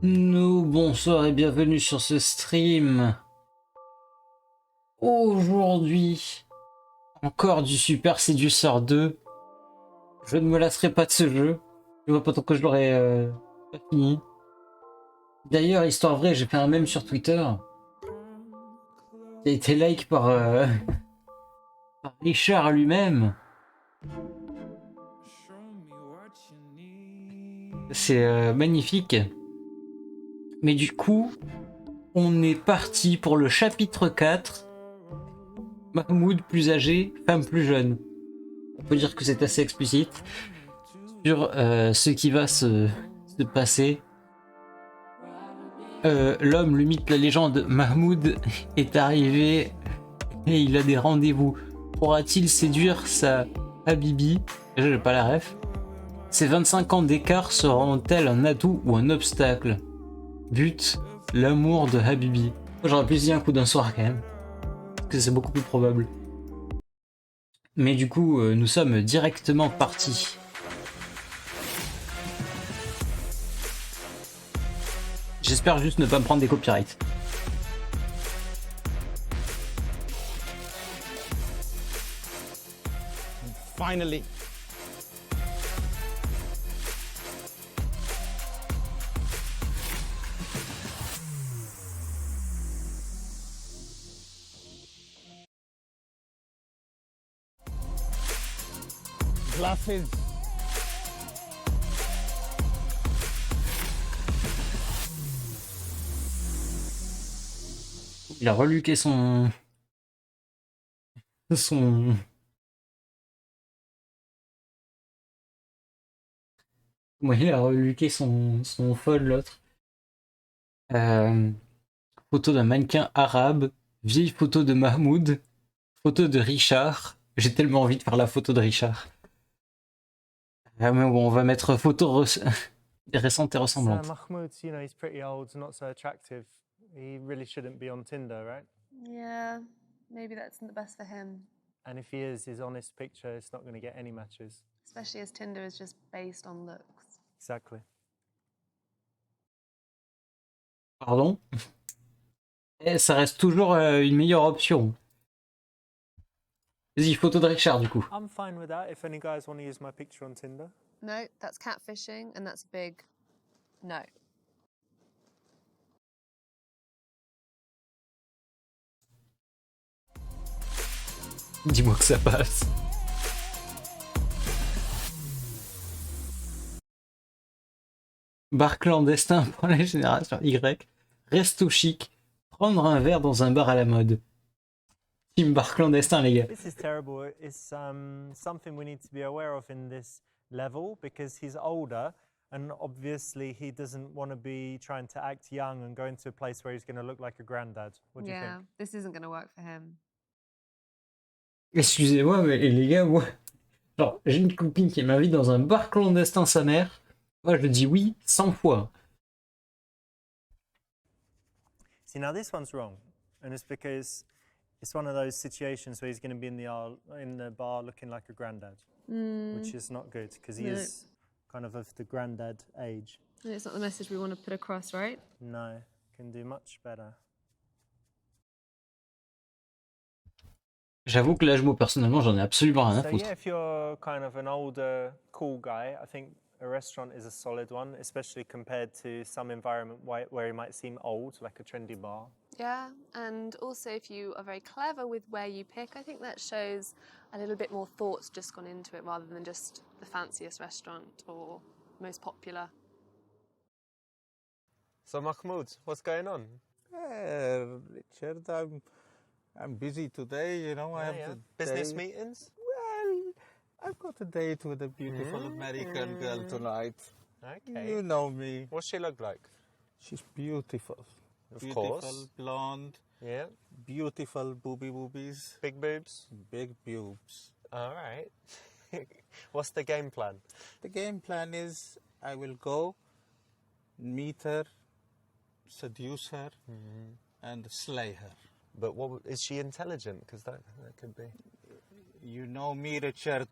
Bonsoir et bienvenue sur ce stream. Aujourd'hui, encore du Super Seducer 2. Je ne me lasserai pas de ce jeu. Je vois pas tant que je l'aurais pas fini. D'ailleurs, histoire vraie, j'ai fait un mème sur Twitter qui a été like par, par Richard lui-même. C'est magnifique. Mais du coup, on est parti pour le chapitre 4. Mahmoud plus âgé, femme plus jeune. On peut dire que c'est assez explicite sur ce qui va se passer. L'homme, le mythe, la légende, Mahmoud est arrivé et il a des rendez-vous. Pourra-t-il séduire sa Habibi? J'ai pas la ref. Ces 25 ans d'écart seront-elles un atout ou un obstacle? But, l'amour de Habibi. J'aurais plus dit un coup d'un soir quand même. Parce que c'est beaucoup plus probable. Mais du coup, nous sommes directement partis. J'espère juste ne pas me prendre des copyrights. Finally. Glasses. Il a reluqué son... Ouais, il a reluqué son fold, l'autre. Photo d'un mannequin arabe, vieille photo de Mahmoud, photo de Richard. J'ai tellement envie de faire la photo de Richard. Mais bon, on va mettre photo récente et ressemblante. Mahmoud, you know, he's pretty old, not so attractive. He really shouldn't be on Tinder, right? Yeah, maybe that isn't the best for him. And if he is, his honest picture, it's not going to get any matches. Especially as Tinder is just based on looks. Exactly. Pardon? Et ça reste toujours une meilleure option. Vas-y, photo de Richard du coup. I'm fine with that if any guys want to use my picture on Tinder. No, that's catfishing, and that's a big no. Dis-moi que ça passe. Bar clandestin pour la génération Y. Resto chic. Prendre un verre dans un bar à la mode. Team bar clandestin, les gars. This is terrible. It's something we need to be aware of in this level because he's older and obviously he doesn't want to be trying to act young and go into a place where he's going to look like a granddad. What do you Yeah, think? this isn't going to work for him. Excusez-moi, mais les gars, moi... Genre, j'ai une copine qui m'invite dans un bar clandestin sa mère. Moi, je dis oui 100 fois. See, now this one's wrong. And it's because it's one of those situations where he's going to be in the bar looking like a granddad, which is not good because he is kind of the granddad age. It's not the message we want to put across, right? No, can do much better. J'avoue que là, je personnellement, j'en ai absolument rien à So foutre. yeah, if you're kind of an older, cool guy, I think a restaurant is a solid one, especially compared to some environment where he might seem old, like a trendy bar. Yeah, and also if you are very clever with where you pick, I think that shows a little bit more thought's just gone into it rather than just the fanciest restaurant or most popular. So Mahmoud, what's going on? Richard, I'm busy today, you know. I have the business date. meetings. Well, I've got a date with a beautiful American girl tonight. Okay. You know me. What's she look like? She's beautiful. Of Beautiful, course. blonde, Yeah. beautiful boobies, Big boobs. big boobs. All right. What's the game plan? The game plan is I will go, meet her, seduce her, and slay her. But what is she intelligent? Because that could be. You know me, Richard.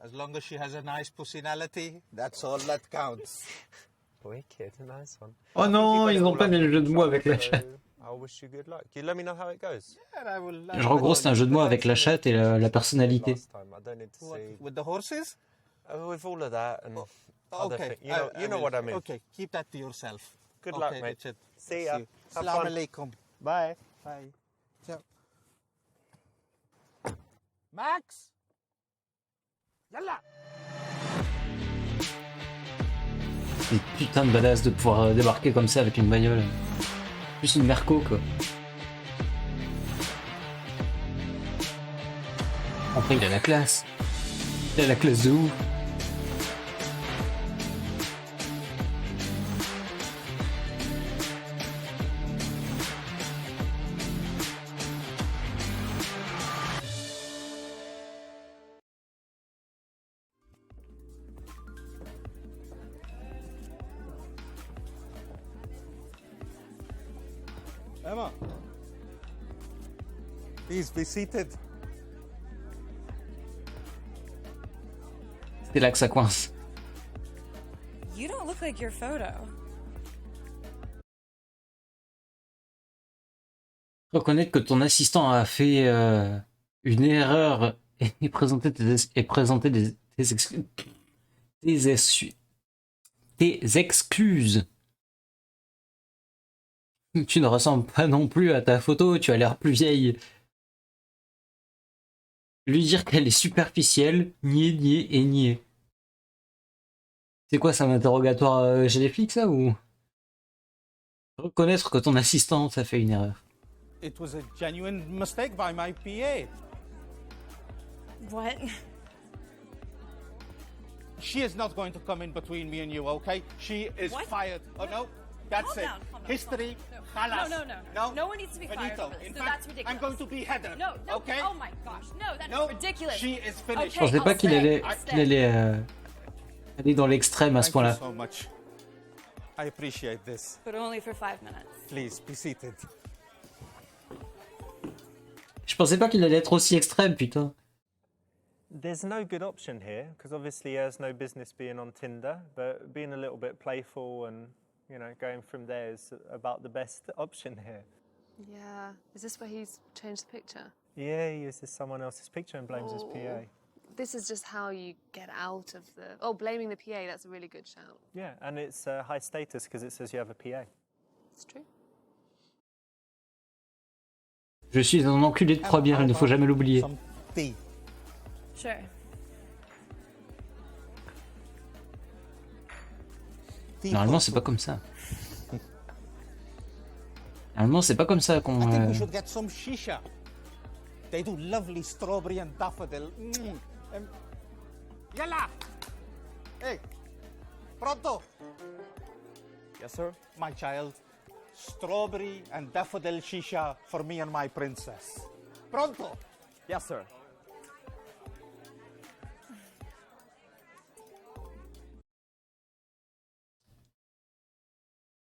As long as she has a nice personality, that's all that counts. Wicked, nice one. Oh non, ils ont pas mis le jeu de mots avec la chatte. I wish you good luck. You let me know how it goes. Genre, en gros, c'est un jeu de mots avec la chatte et la personnalité. Last time, I don't need to see. With the horses? With all of that and other Okay. things. You know what I mean. Okay, keep that to yourself. Good Okay, luck, mate. Richard. See ya. Have Assalamu fun. alaikum. Bye. Bye. Ciao. Max? Yalla! C'est putain de badass de pouvoir débarquer comme ça avec une bagnole. Plus une merco quoi. Après il a la classe. Il a la classe de ouf. Emma, please be seated. C'est là que ça coince. You don't look like your photo. Reconnaître que ton assistant a fait une erreur et présenter tes excuses. Tu ne ressembles pas non plus à ta photo, tu as l'air plus vieille. Lui dire qu'elle est superficielle, nier. C'est quoi, c'est un interrogatoire chez les flics ça ou? Reconnaître que ton assistante a fait une erreur. It was a genuine mistake by my PA. What? She is not going to come in between me and you, okay? She is What? fired. Oh no, that's Calm it. down, calm down, History, calm down. khalas. No. No one needs to be fired Finito. over this. In No, fact, that's ridiculous. I'm going to be Heather. No, okay? Oh my gosh, no, that is No, ridiculous. she is finished. Je pensais pas qu'il allait aller dans l'extrême à ce Thank point-là. you so much. I appreciate this. But only for 5 minutes. Please be seated. Je pensais pas qu'il allait être aussi extrême, putain. There's no good option here because obviously he has no business being on Tinder, but being a little bit playful and, you know, going from there is about the best option here. Yeah. Is this where he's changed the picture? Yeah, he uses someone else's picture and blames his PA. This is just how you get out of the... Oh, blaming the PA, that's a really good shout. Yeah, and it's high status because it says you have a PA. It's true. Je suis un enculé de 3 bières, il ne faut jamais l'oublier. Some tea. Sure. Normalement, c'est pas comme ça. Normalement, c'est pas comme ça qu'on... I think we should get some shisha. They do lovely strawberry and daffodil. Yalla! Hey, pronto! Yes, sir. My child, strawberry and daffodil shisha for me and my princess. Pronto! Yes, sir.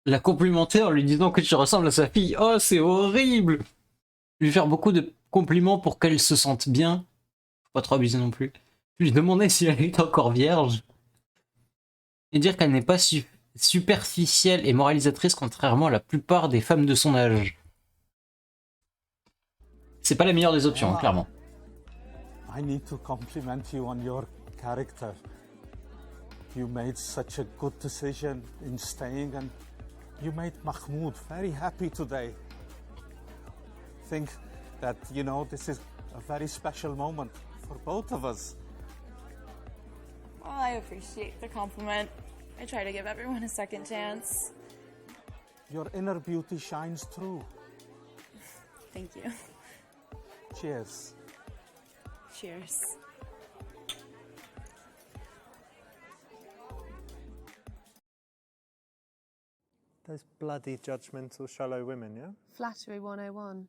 La complimenter en lui disant que tu ressembles à sa fille. Oh, c'est horrible! Lui faire beaucoup de compliments pour qu'elle se sente bien. Faut pas trop abuser non plus. Lui demander si elle est encore vierge. Et dire qu'elle n'est pas superficielle et moralisatrice contrairement à la plupart des femmes de son âge. C'est pas la meilleure des options, hein, clairement. I need to compliment you on your character. You made such a good decision in staying and you made Mahmoud very happy today. Think that, you know, this is a very special moment for both of us. Well, I appreciate the compliment. I try to give everyone a second chance. Your inner beauty shines through. Thank you. Cheers. Cheers. Those bloody judgmental, shallow women, yeah? Flattery 101.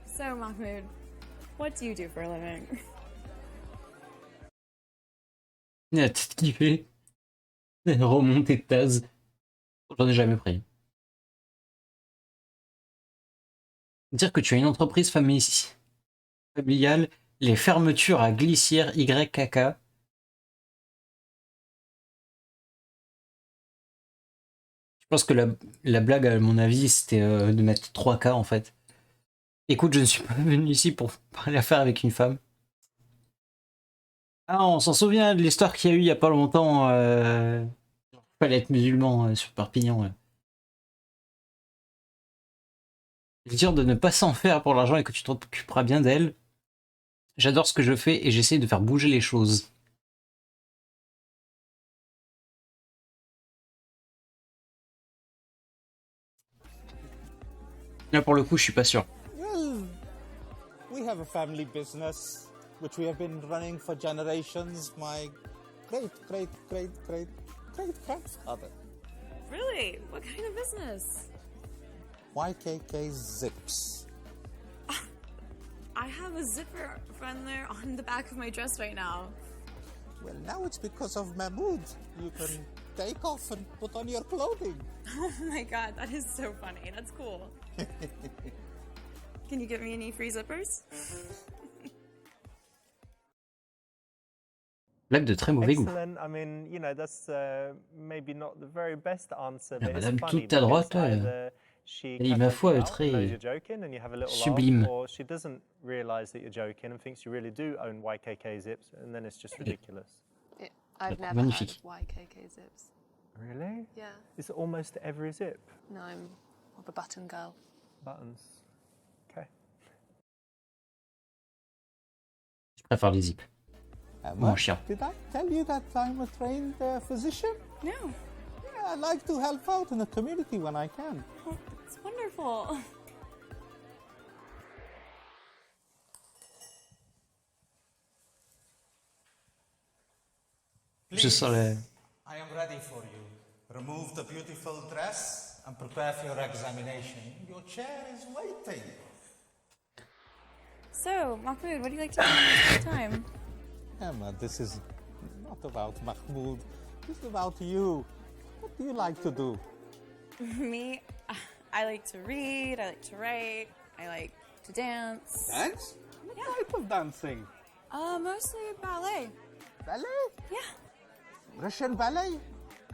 So, Mahmoud, what do you do for a living? Il a tête kiffé. Remontée de tasse. J'en ai jamais pris. Dire que tu as une entreprise familiale, les fermetures à glissière YKK. pense que la blague, à mon avis, c'était de mettre 3K en fait. Écoute, je ne suis pas venu ici pour parler affaire avec une femme. Ah, on s'en souvient de l'histoire qu'il y a eu il y a pas longtemps. Fallait être musulman sur Perpignan. Ouais. C'est dur de ne pas s'en faire pour l'argent et que tu t'occuperas bien d'elle. J'adore ce que je fais et j'essaie de faire bouger les choses. Là pour le coup, je suis pas sûr. Well, we have a family business which we have been running for generations. My great-great-great-great-great-grandfather. Really? What kind of business? YKK Zips. I have a zipper friend there on the back of my dress right now. Well, now it's because of Mahmoud. You can take off and put on your clothing. Oh my god, that is so funny. That's cool. Can you get me any free zippers? Blague de très mauvais goût. Excellent. I mean, you know, that's maybe not the very best answer, La but it's madame funny toute à droite, because either she elle est, ma catches foi, you out and très knows you're joking and you have a little sublime. laugh, or she doesn't realize that you're joking and thinks you really do own YKK zips, and then it's just ridiculous. I've never Magnifique. heard of YKK zips. Really? Yeah. It's almost every zip. No, I'm more of a button girl. Buttons. Okay. Je préfère les zips. Mon chien. Did I tell you that I'm a trained physician? No. Yeah, I like to help out in the community when I can. Oh, it's wonderful. Je sens la... I am ready for you. Remove the beautiful dress and prepare for your examination. Your chair is waiting. So, Mahmoud, what do you like to do in your spare time? Emma, this is not about Mahmoud. This is about you. What do you like to do? Me, I like to read, I like to write, I like to dance. Dance? What type of dancing? Mostly ballet. Ballet? Yeah. Russian ballet?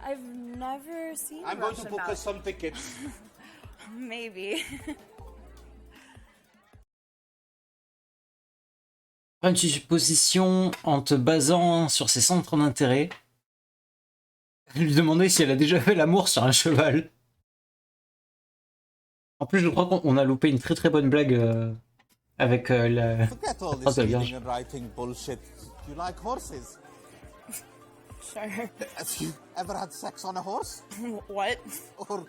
I've never seen I'm going to Russian book ballet. us some tickets. Maybe. Une supposition en te basant sur ses centres d'intérêt. Lui demander si elle a déjà fait l'amour sur un cheval. En plus, je crois qu'on a loupé une très très bonne blague avec la Forget all phrase this de reading Vierge. and writing bullshit. You like horses? Sure. Have you ever had sex on a horse? What? Or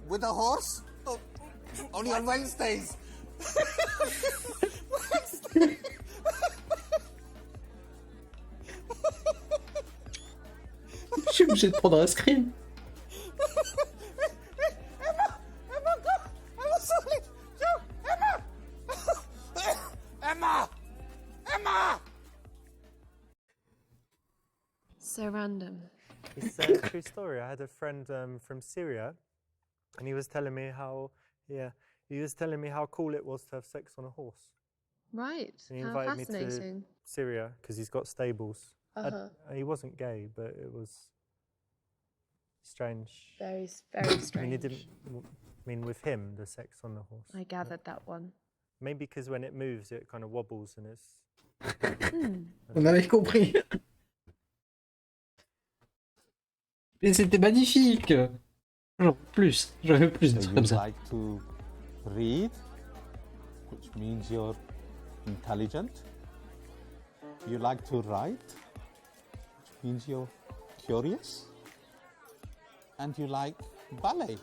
with a horse? Oh, only on Wednesdays. Je suis obligé de prendre un screen. Emma, sorry. Emma! Emma! Emma! So random. It's a true story. I had a friend from Syria, and he was telling me how, he was telling me how cool it was to have sex on a horse. Right. And he How invited me to fascinating. Syria because he's got stables. Uh-huh. He wasn't gay, but it was strange. Very I mean, strange. he didn't. I mean, with him, the sex on the horse. I gathered that one. Maybe because when it moves, it kind of wobbles and it's. On avait compris. Mais c'était magnifique. J'en veux plus de So trucs you comme ça. like to read, which means you're intelligent. You like to write, which means you're curious. And you like ballet.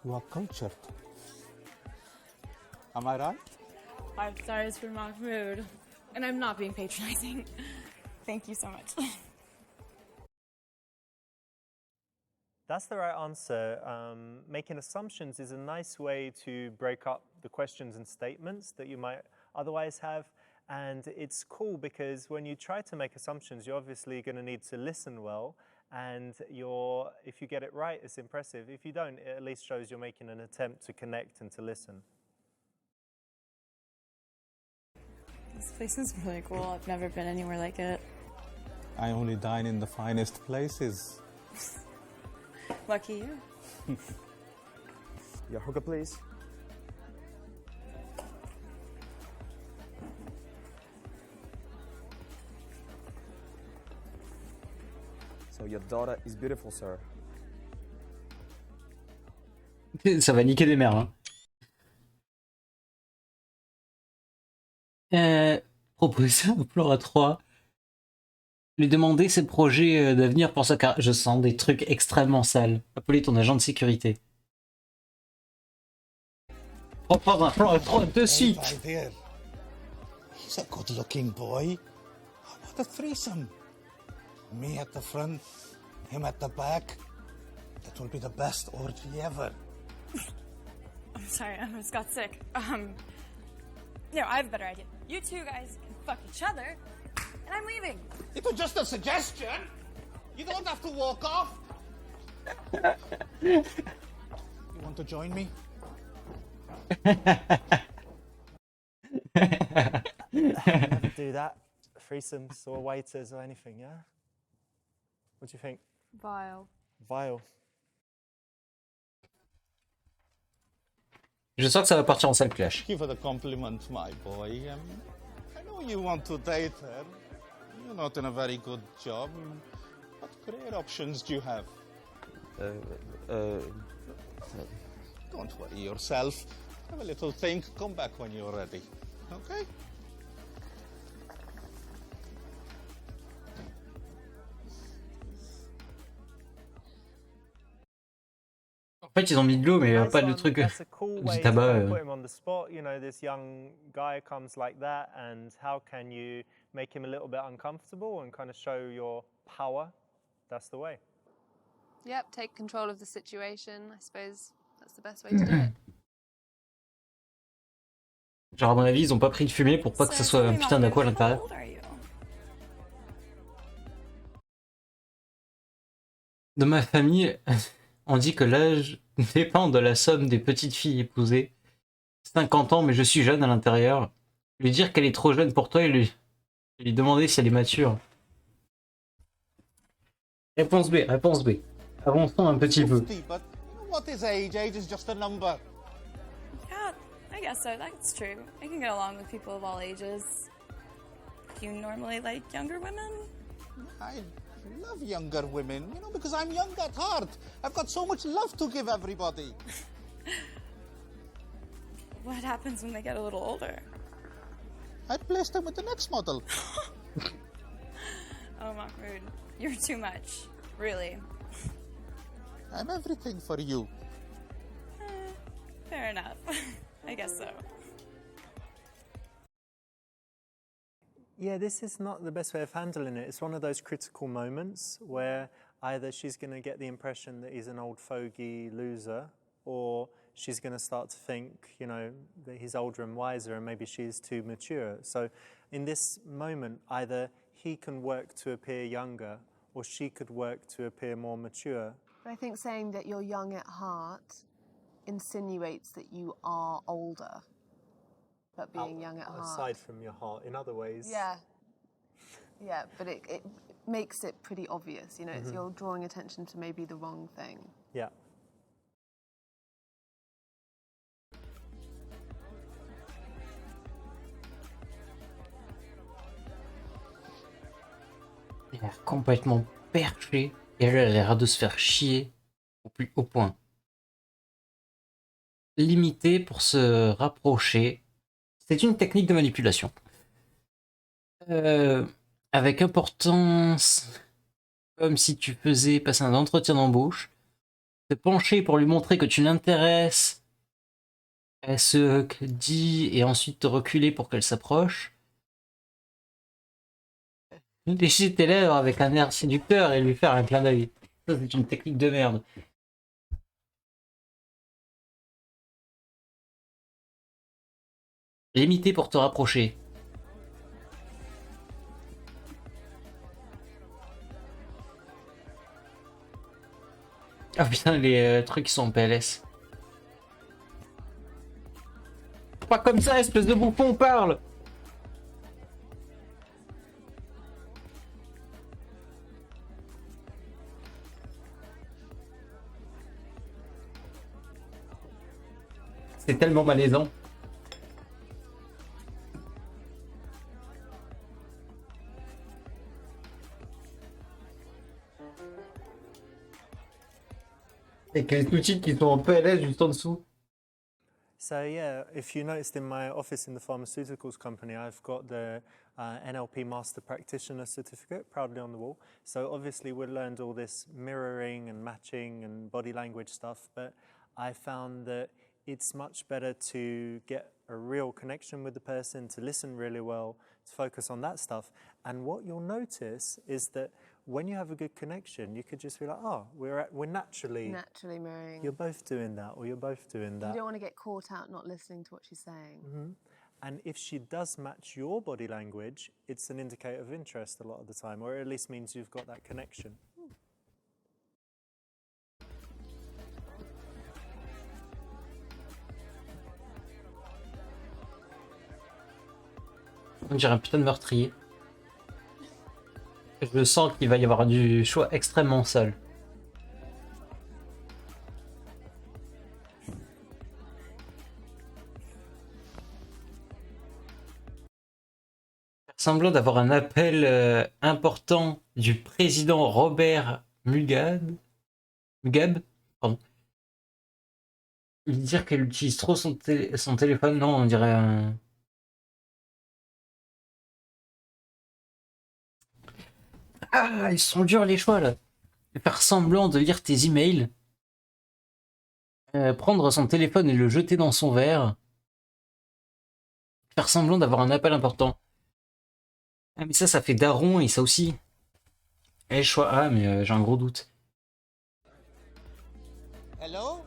You are cultured. Am I right? 5 stars for Mahmoud. And I'm not being patronizing. Thank you so much. That's the right answer. Making assumptions is a nice way to break up the questions and statements that you might otherwise have. And it's cool because when you try to make assumptions, you're obviously going to need to listen well. And if you get it right, it's impressive. If you don't, it at least shows you're making an attempt to connect and to listen. This place is really cool. I've never been anywhere like it. I only dine in the finest places. Lucky you. Your hookah, please. So your daughter is beautiful, sir. Ça va niquer des mères. Hein. Proposer un plan à 3. Lui demander ses projets d'avenir pour sa carrière. Je sens des trucs extrêmement sales. Appeler ton agent de sécurité. Propose un plan à 3 de suite. Hey, there. He's a good-looking boy. How about a threesome? Me at the front, him at the back. That will be the best orgy ever. I'm sorry, I almost got sick. No, I have a better idea. You two guys can fuck each other, and I'm leaving. It was just a suggestion. You don't have to walk off. You want to join me? Never do that. Threesomes or waiters or anything, yeah? What do you think? Vile. Vile. Je sens que ça va partir en salle clash. Thank you for the compliment, my boy. I know you want to date her. You're not in a very good job. What career options do you have? Don't worry yourself. Have a little think. Come back when you're ready. Okay? En fait, ils ont mis de l'eau, mais Nice pas de one. truc. That's a cool du way to tabac. kind of put him on the spot. You know, this young guy comes like that, and how can you make him a little bit uncomfortable and kind of show your power? That's the way. Yep, take control of the situation. I suppose that's the best way to do it. Genre, à mon avis, ils ont pas pris de fumée pour pas que ce soit un putain d'aqua à l'intérieur. How old are you? Dans ma famille, on dit que l'âge dépend de la somme des petites filles épousées. 50 ans, mais je suis jeune à l'intérieur. Lui dire qu'elle est trop jeune pour toi et lui demander si elle est mature. Réponse B, réponse B. Avançons un petit peu. 50, but what is age? Age is just a number. Yeah, I guess so. That's true. I can get along with people of all ages. Do you normally like younger women? I love younger women, you know, because I'm young at heart. I've got so much love to give everybody. What happens when they get a little older? I placed them with the next model. Oh, Mahmoud, you're too much. Really. I'm everything for you. Fair enough. I guess so. Yeah, this is not the best way of handling it. It's one of those critical moments where either she's going to get the impression that he's an old fogey loser, or she's going to start to think, you know, that he's older and wiser and maybe she's too mature. So in this moment, either he can work to appear younger or she could work to appear more mature. But I think saying that you're young at heart insinuates that you are older, but being young at heart. Aside from your heart, in other ways. Yeah. Yeah, but it makes it pretty obvious, you know, it's you're drawing attention to maybe the wrong thing. Yeah. Il a l'air complètement perché et elle a l'air de se faire chier au plus haut point. Limiter pour se rapprocher, c'est une technique de manipulation. Avec importance, comme si tu faisais passer un entretien d'embauche, te pencher pour lui montrer que tu l'intéresses, elle se dit et ensuite te reculer pour qu'elle s'approche. Lécher tes lèvres avec un air séducteur et lui faire un clin d'œil. Ça, c'est une technique de merde. Limiter pour te rapprocher. Ah putain, les trucs qui sont en PLS. Pas comme ça, espèce de bouffon, parle! C'est tellement malaisant. Et que les sous-titres qui sont en PLS juste en dessous. So yeah, if you noticed in my office in the pharmaceuticals company, I've got the NLP Master Practitioner certificate proudly on the wall. So obviously we learned all this mirroring and matching and body language stuff, but I found that it's much better to get a real connection with the person, to listen really well, to focus on that stuff. And what you'll notice is that when you have a good connection, you could just be like, oh, we're naturally mirroring. You're both doing that, or you're both doing that. You don't want to get caught out not listening to what she's saying. Mm-hmm. And if she does match your body language, it's an indicator of interest a lot of the time, or at least means you've got that connection. On dirait un putain de meurtrier. Je sens qu'il va y avoir du choix extrêmement sale. Faire semblant d'avoir un appel important du président Robert Mugabe, pardon. Lui dire qu'elle utilise trop son téléphone, non, on dirait un... Ah, ils sont durs les choix là. Faire semblant de lire tes emails. Prendre son téléphone et le jeter dans son verre. Faire semblant d'avoir un appel important. Ah mais ça fait daron et ça aussi. Et choix A, mais j'ai un gros doute. Hello?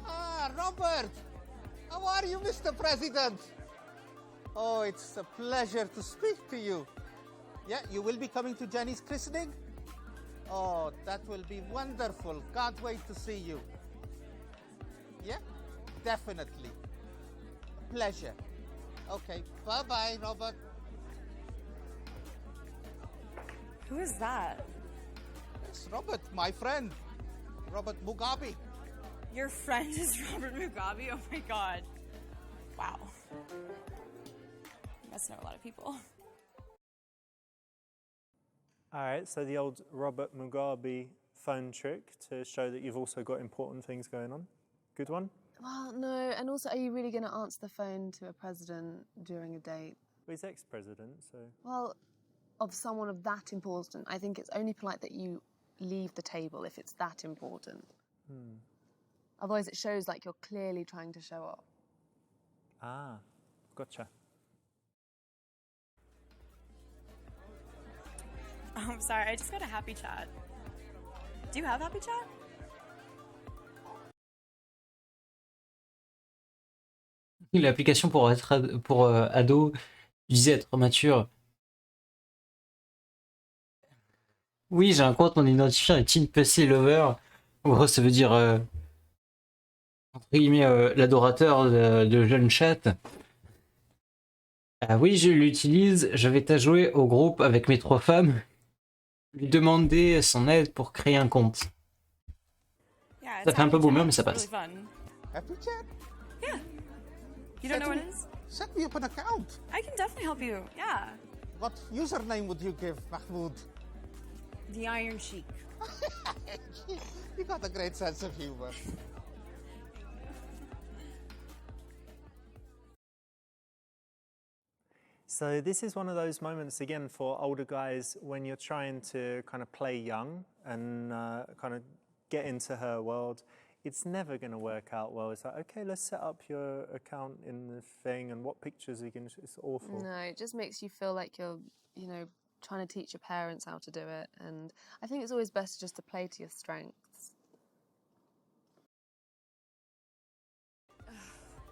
Ah, Robert! How are you, Mr. President? Oh, it's a pleasure to speak to you. Yeah, you will be coming to Jenny's christening? Oh, that will be wonderful. Can't wait to see you. Yeah, definitely. Pleasure. Okay, bye-bye, Robert. Who is that? It's Robert, my friend. Robert Mugabe. Your friend is Robert Mugabe? Oh my god. Wow. You must know a lot of people. All right, so the old Robert Mugabe phone trick to show that you've also got important things going on. Good one? Well, no, and also, are you really going to answer the phone to a president during a date? Well, he's ex-president, so... Well, of someone of that important, I think it's only polite that you leave the table if it's that important. Otherwise it shows like you're clearly trying to show off. Ah, gotcha. Oh, I'm sorry, I just got a happy chat. Do you have happy chat? L'application pour ado disait être mature. Oui, j'ai un compte, mon identifiant est Teen PC Lover. En gros, ça veut dire entre guillemets l'adorateur de jeunes chattes. Ah oui, je l'utilise. Je vais t'ajouter au groupe avec mes 3 femmes. Lui demander son aide pour créer un compte. Yeah, Ça fait un peu boomer, mais ça It's passe. really fun. Happy chat? Yeah. You don't know what it is? Set me up an account. I can definitely help you. Yeah. What username would you give, Mahmoud? The Iron Sheik. You got a great sense of humor. So this is one of those moments, again, for older guys when you're trying to kind of play young and kind of get into her world. It's never going to work out well. It's like, okay, let's set up your account in the thing and what pictures are you going to... It's awful. No, it just makes you feel like you're, you know, trying to teach your parents how to do it. And I think it's always best just to play to your strengths.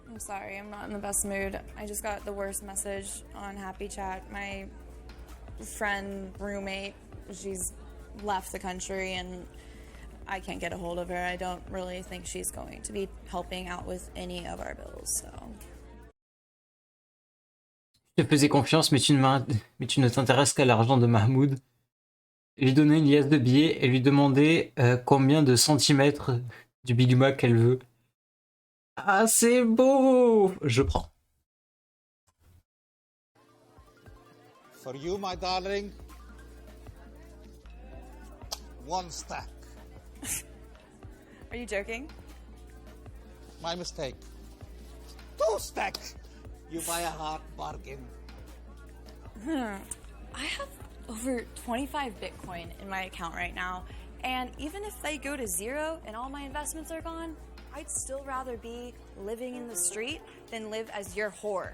I'm sorry, I'm not in the best mood. I just got the worst message on Happy Chat. My friend, roommate, she's left the country and I can't get a hold of her. I don't really think she's going to be helping out with any of our bills, so... Je te faisais confiance, mais tu ne t'intéresses qu'à l'argent de Mahmoud. Lui donner une liasse de billets et lui demander combien de centimètres du Big Mac elle veut. Ah, c'est beau! Je prends. For you, my darling, 1 stack. Are you joking? My mistake. 2 stack. You buy a heart bargain. I have over 25 Bitcoin in my account right now, and even if they go to 0 and all my investments are gone, I'd still rather be living in the street than live as your whore.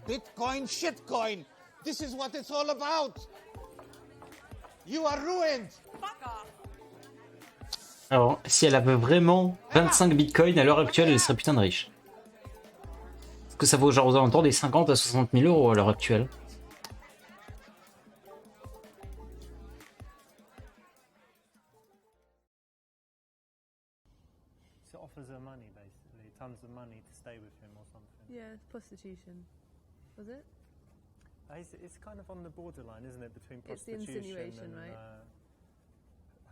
Bitcoin, shitcoin. This is what it's all about. You are ruined. Fuck off. Alors, si elle avait vraiment 25 bitcoins à l'heure actuelle, elle serait putain de riche. Parce que ça vaut genre aux alentours des 50 à 60 000 euros à l'heure actuelle. So it offers her money, basically, tons of money to stay with him or something. Yeah, prostitution. Was it? It's kind of on the borderline, isn't it, between It's the prostitution insinuation, and right?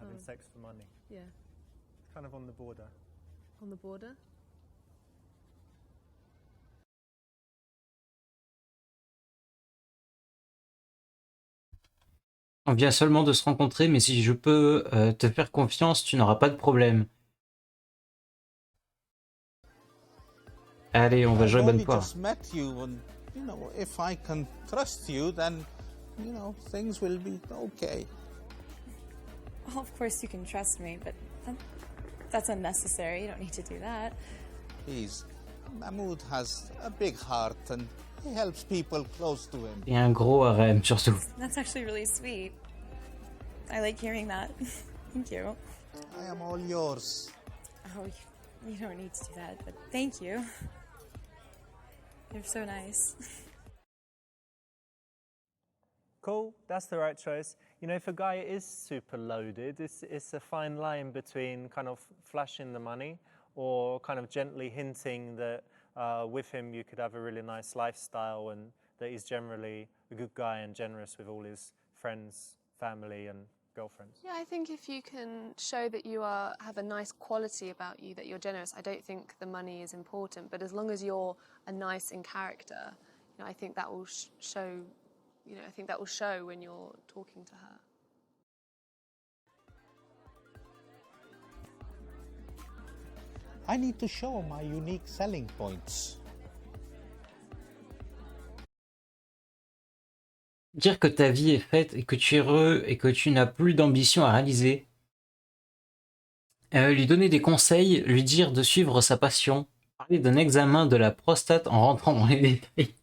having Oh. sex for money. Yeah. It's kind of on the border. On the border? On vient seulement de se rencontrer, mais si je peux te faire confiance, tu n'auras pas de problème. Allez, on va jouer I've bonne only poire. just met you, and you know, if I can trust you, then you know things will be okay. Well, of course you can trust me, but that's unnecessary. You don't need to do that. Please, Mahmoud has a big heart, and he helps people close to him. Et un gros harem, surtout. That's actually really sweet. I like hearing that. Thank you. I am all yours. Oh, you don't need to do that, but thank you. You're so nice. Cool, that's the right choice. You know, if a guy is super loaded, it's a fine line between kind of flashing the money or kind of gently hinting that with him you could have a really nice lifestyle and that he's generally a good guy and generous with all his friends, family and girlfriends. Yeah, I think if you can show that you have a nice quality about you, that you're generous, I don't think the money is important. But as long as you're a nice in character, you know, I think that will show. You know, I think that will show when you're talking to her. I need to show my unique selling points. Dire que ta vie est faite et que tu es heureux et que tu n'as plus d'ambition à réaliser. Lui donner des conseils, lui dire de suivre sa passion. Parler d'un examen de la prostate en rentrant dans les détails.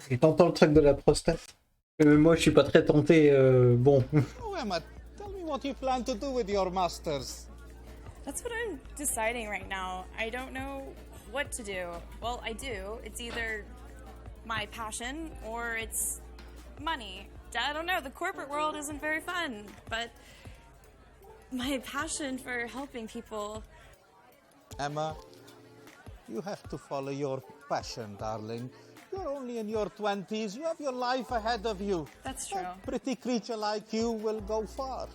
C'est tentant le truc de la prostate. Moi je suis pas très tenté, bon. Oh, Emma, tell me what you plan to do with your masters. That's what I'm deciding right now. I don't know what to do. Well, I do. It's either my passion or it's money. I don't know. The corporate world isn't very fun, but my passion for helping people. Emma, you have to follow your passion, darling. You're only in your 20s. You have your life ahead of you. That's true. A pretty creature like you will go far.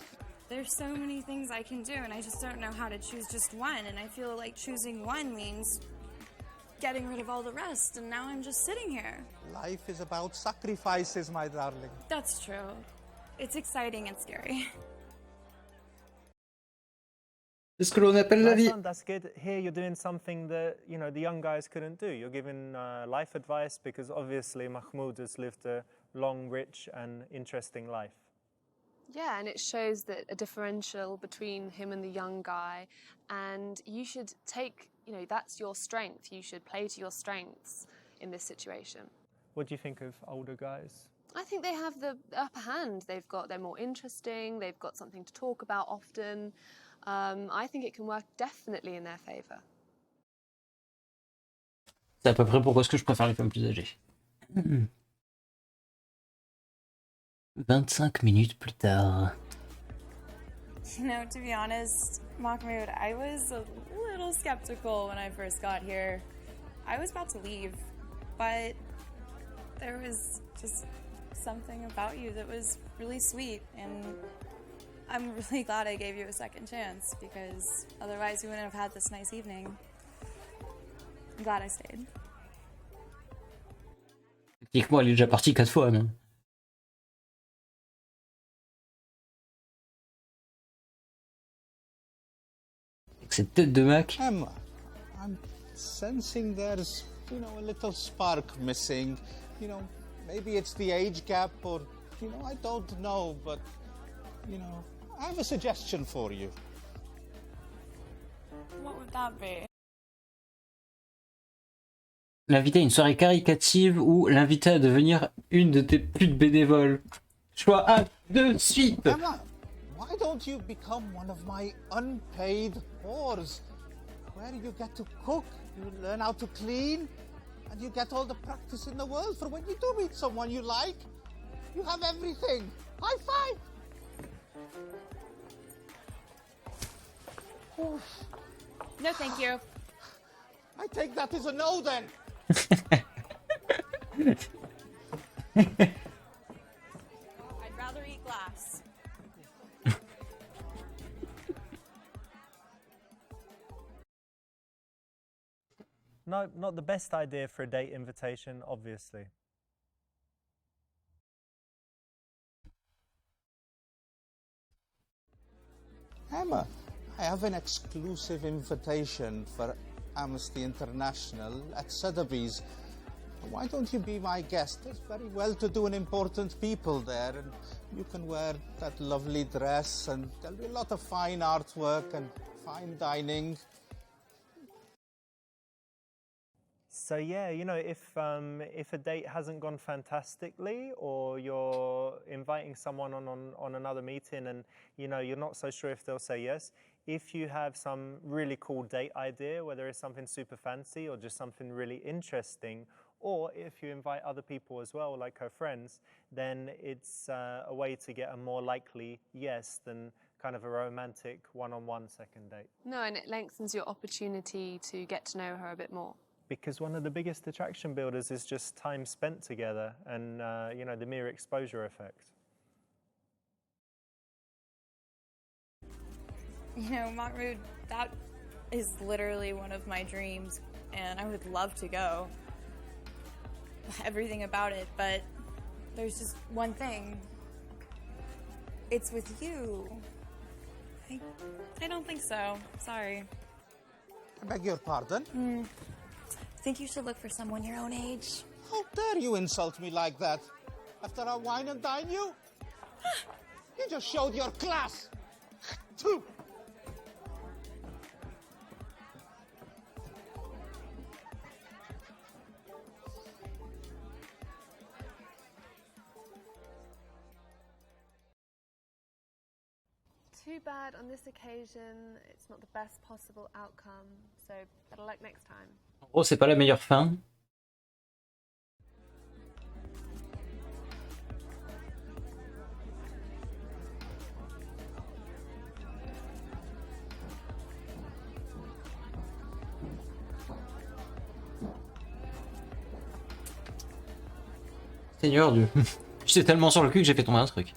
There's so many things I can do, and I just don't know how to choose just one. And I feel like choosing one means getting rid of all the rest, and now I'm just sitting here. Life is about sacrifices, my darling. That's true. It's exciting and scary. C'est ce que l'on appelle la Nice vie. one, that's good. Here you're doing something that, you know, the young guys couldn't do. You're giving life advice because obviously Mahmoud has lived a long, rich and interesting life. Yeah, and it shows that a differential between him and the young guy, and you should take, you know, that's your strength. You should play to your strengths in this situation. What do you think of older guys? I think they have the upper hand. They're more interesting. They've got something to talk about often. I think it can work definitely in their favor. C'est à peu près pourquoi est-ce que je préfère les femmes plus âgées. 25 minutes plus tard. You know, to be honest, Mahmoud, I was a little skeptical when I first got here. I was about to leave, but there was just something about you that was really sweet, and I'm really glad I gave you a second chance, because otherwise we wouldn't have had this nice evening. I'm glad I stayed. Techniquement, elle est déjà partie 4 fois, même. Avec cette tête de Mac. Emma, I'm sensing there's, a little spark missing. Maybe it's the age gap or, I don't know, but, I have a suggestion for you. What would that be? L'inviter à une soirée caritative ou l'inviter à devenir une de tes putes bénévoles. Choix A de suite. Emma, why don't you become one of my unpaid whores? Where you get to cook, you learn how to clean, and you get all the practice in the world for when you do meet someone you like. You have everything. High five! Oof. No, thank you. I take that as a no then. I'd rather eat glass. No, not the best idea for a date invitation, obviously. Emma, I have an exclusive invitation for Amnesty International at Sotheby's. Why don't you be my guest? There's very well-to-do and important people there, and you can wear that lovely dress, and there'll be a lot of fine artwork and fine dining. So yeah, if a date hasn't gone fantastically, or you're inviting someone on another meeting and you're not so sure if they'll say yes, if you have some really cool date idea, whether it's something super fancy or just something really interesting, or if you invite other people as well, like her friends, then it's a way to get a more likely yes than kind of a romantic one-on-one second date. No, and it lengthens your opportunity to get to know her a bit more. Because one of the biggest attraction builders is just time spent together and, the mere exposure effect. Mahmoud, that is literally one of my dreams, and I would love to go. Everything about it, but there's just one thing. It's with you. I don't think so. Sorry. I beg your pardon? I think you should look for someone your own age. How dare you insult me like that? After I wine and dine you? You just showed your class. Too. Too bad on this occasion, it's not the best possible outcome, so better luck next time. En gros, c'est pas la meilleure fin. Seigneur Dieu. J'étais tellement sur le cul que j'ai fait tomber un truc.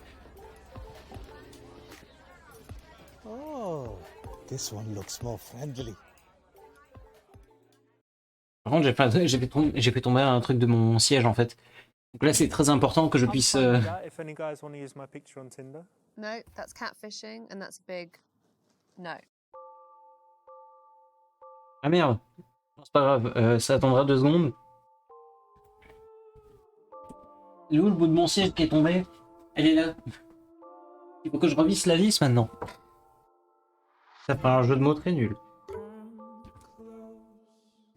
Oh, this one looks more friendly. Par contre, j'ai fait tomber un truc de mon siège en fait. Donc là, c'est très important que je puisse. If any guys want to use my picture on Tinder. No, that's catfishing, and that's a big no. Ah merde. C'est pas grave, ça attendra 2 secondes. Il est où le bout de mon siège qui est tombé? Elle est là. Il faut que je revisse la vis maintenant. Ça fait un jeu de mots très nul.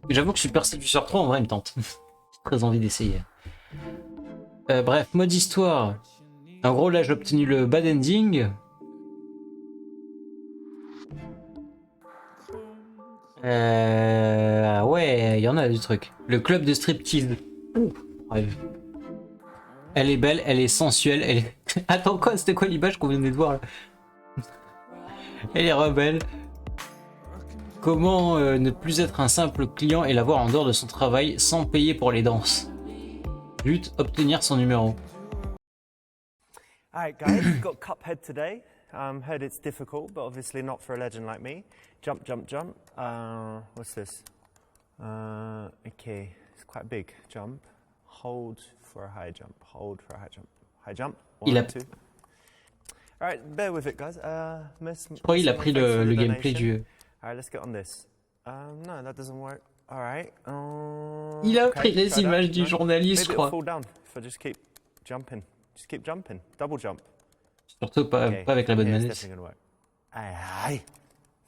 J'avoue que Super Seducer 3 en vrai me tente. J'ai très envie d'essayer. Bref, mode histoire. En gros là j'ai obtenu le bad ending. Ouais, il y en a du truc. Le club de striptease. Bref. Elle est belle, elle est sensuelle, elle est... Attends quoi, c'était quoi l'image qu'on venait de voir là? Elle est rebelle. Comment ne plus être un simple client et l'avoir en dehors de son travail sans payer pour les danses? But, obtenir son numéro. Alright guys, we've got Cuphead today. Heard it's difficult, but obviously not for a legend like me. Jump, jump, jump. What's this? Okay, it's quite big. Jump. Hold for a high jump. Hold for a high jump. High jump. Il a... 1, 2. All right, bear with it, guys. Je crois qu'il a pris le gameplay du... All right, let's get on this. No, that doesn't work. All right. Il a pris les images du journaliste, je Maybe crois. it'll fall down if I just keep jumping. Just keep jumping. Double jump. Surtout pas, Okay. pas avec la bonne Yeah, it's manette. definitely gonna work. Aye.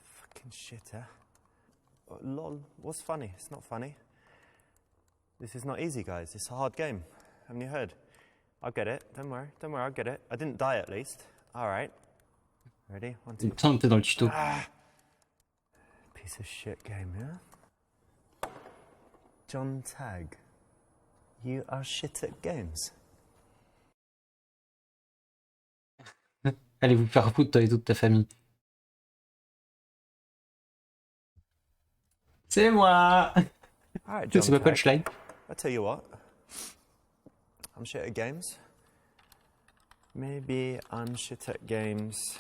Fucking shit, huh? Oh, lol. What's funny? It's not funny. This is not easy, guys. It's a hard game. Haven't you heard? I'll get it. Don't worry. Don't worry. I'll get it. I didn't die at least. All right. Ready? 1, 2. Il me semble que t'es dans le tuto. Piece of shit game, yeah? John Tag. You are shit at games. Allez vous faire foutre, toi et toute ta famille. C'est moi. All right, John C'est ma Tag. punchline. I tell you what. I'm shit at games. Maybe I'm shit at games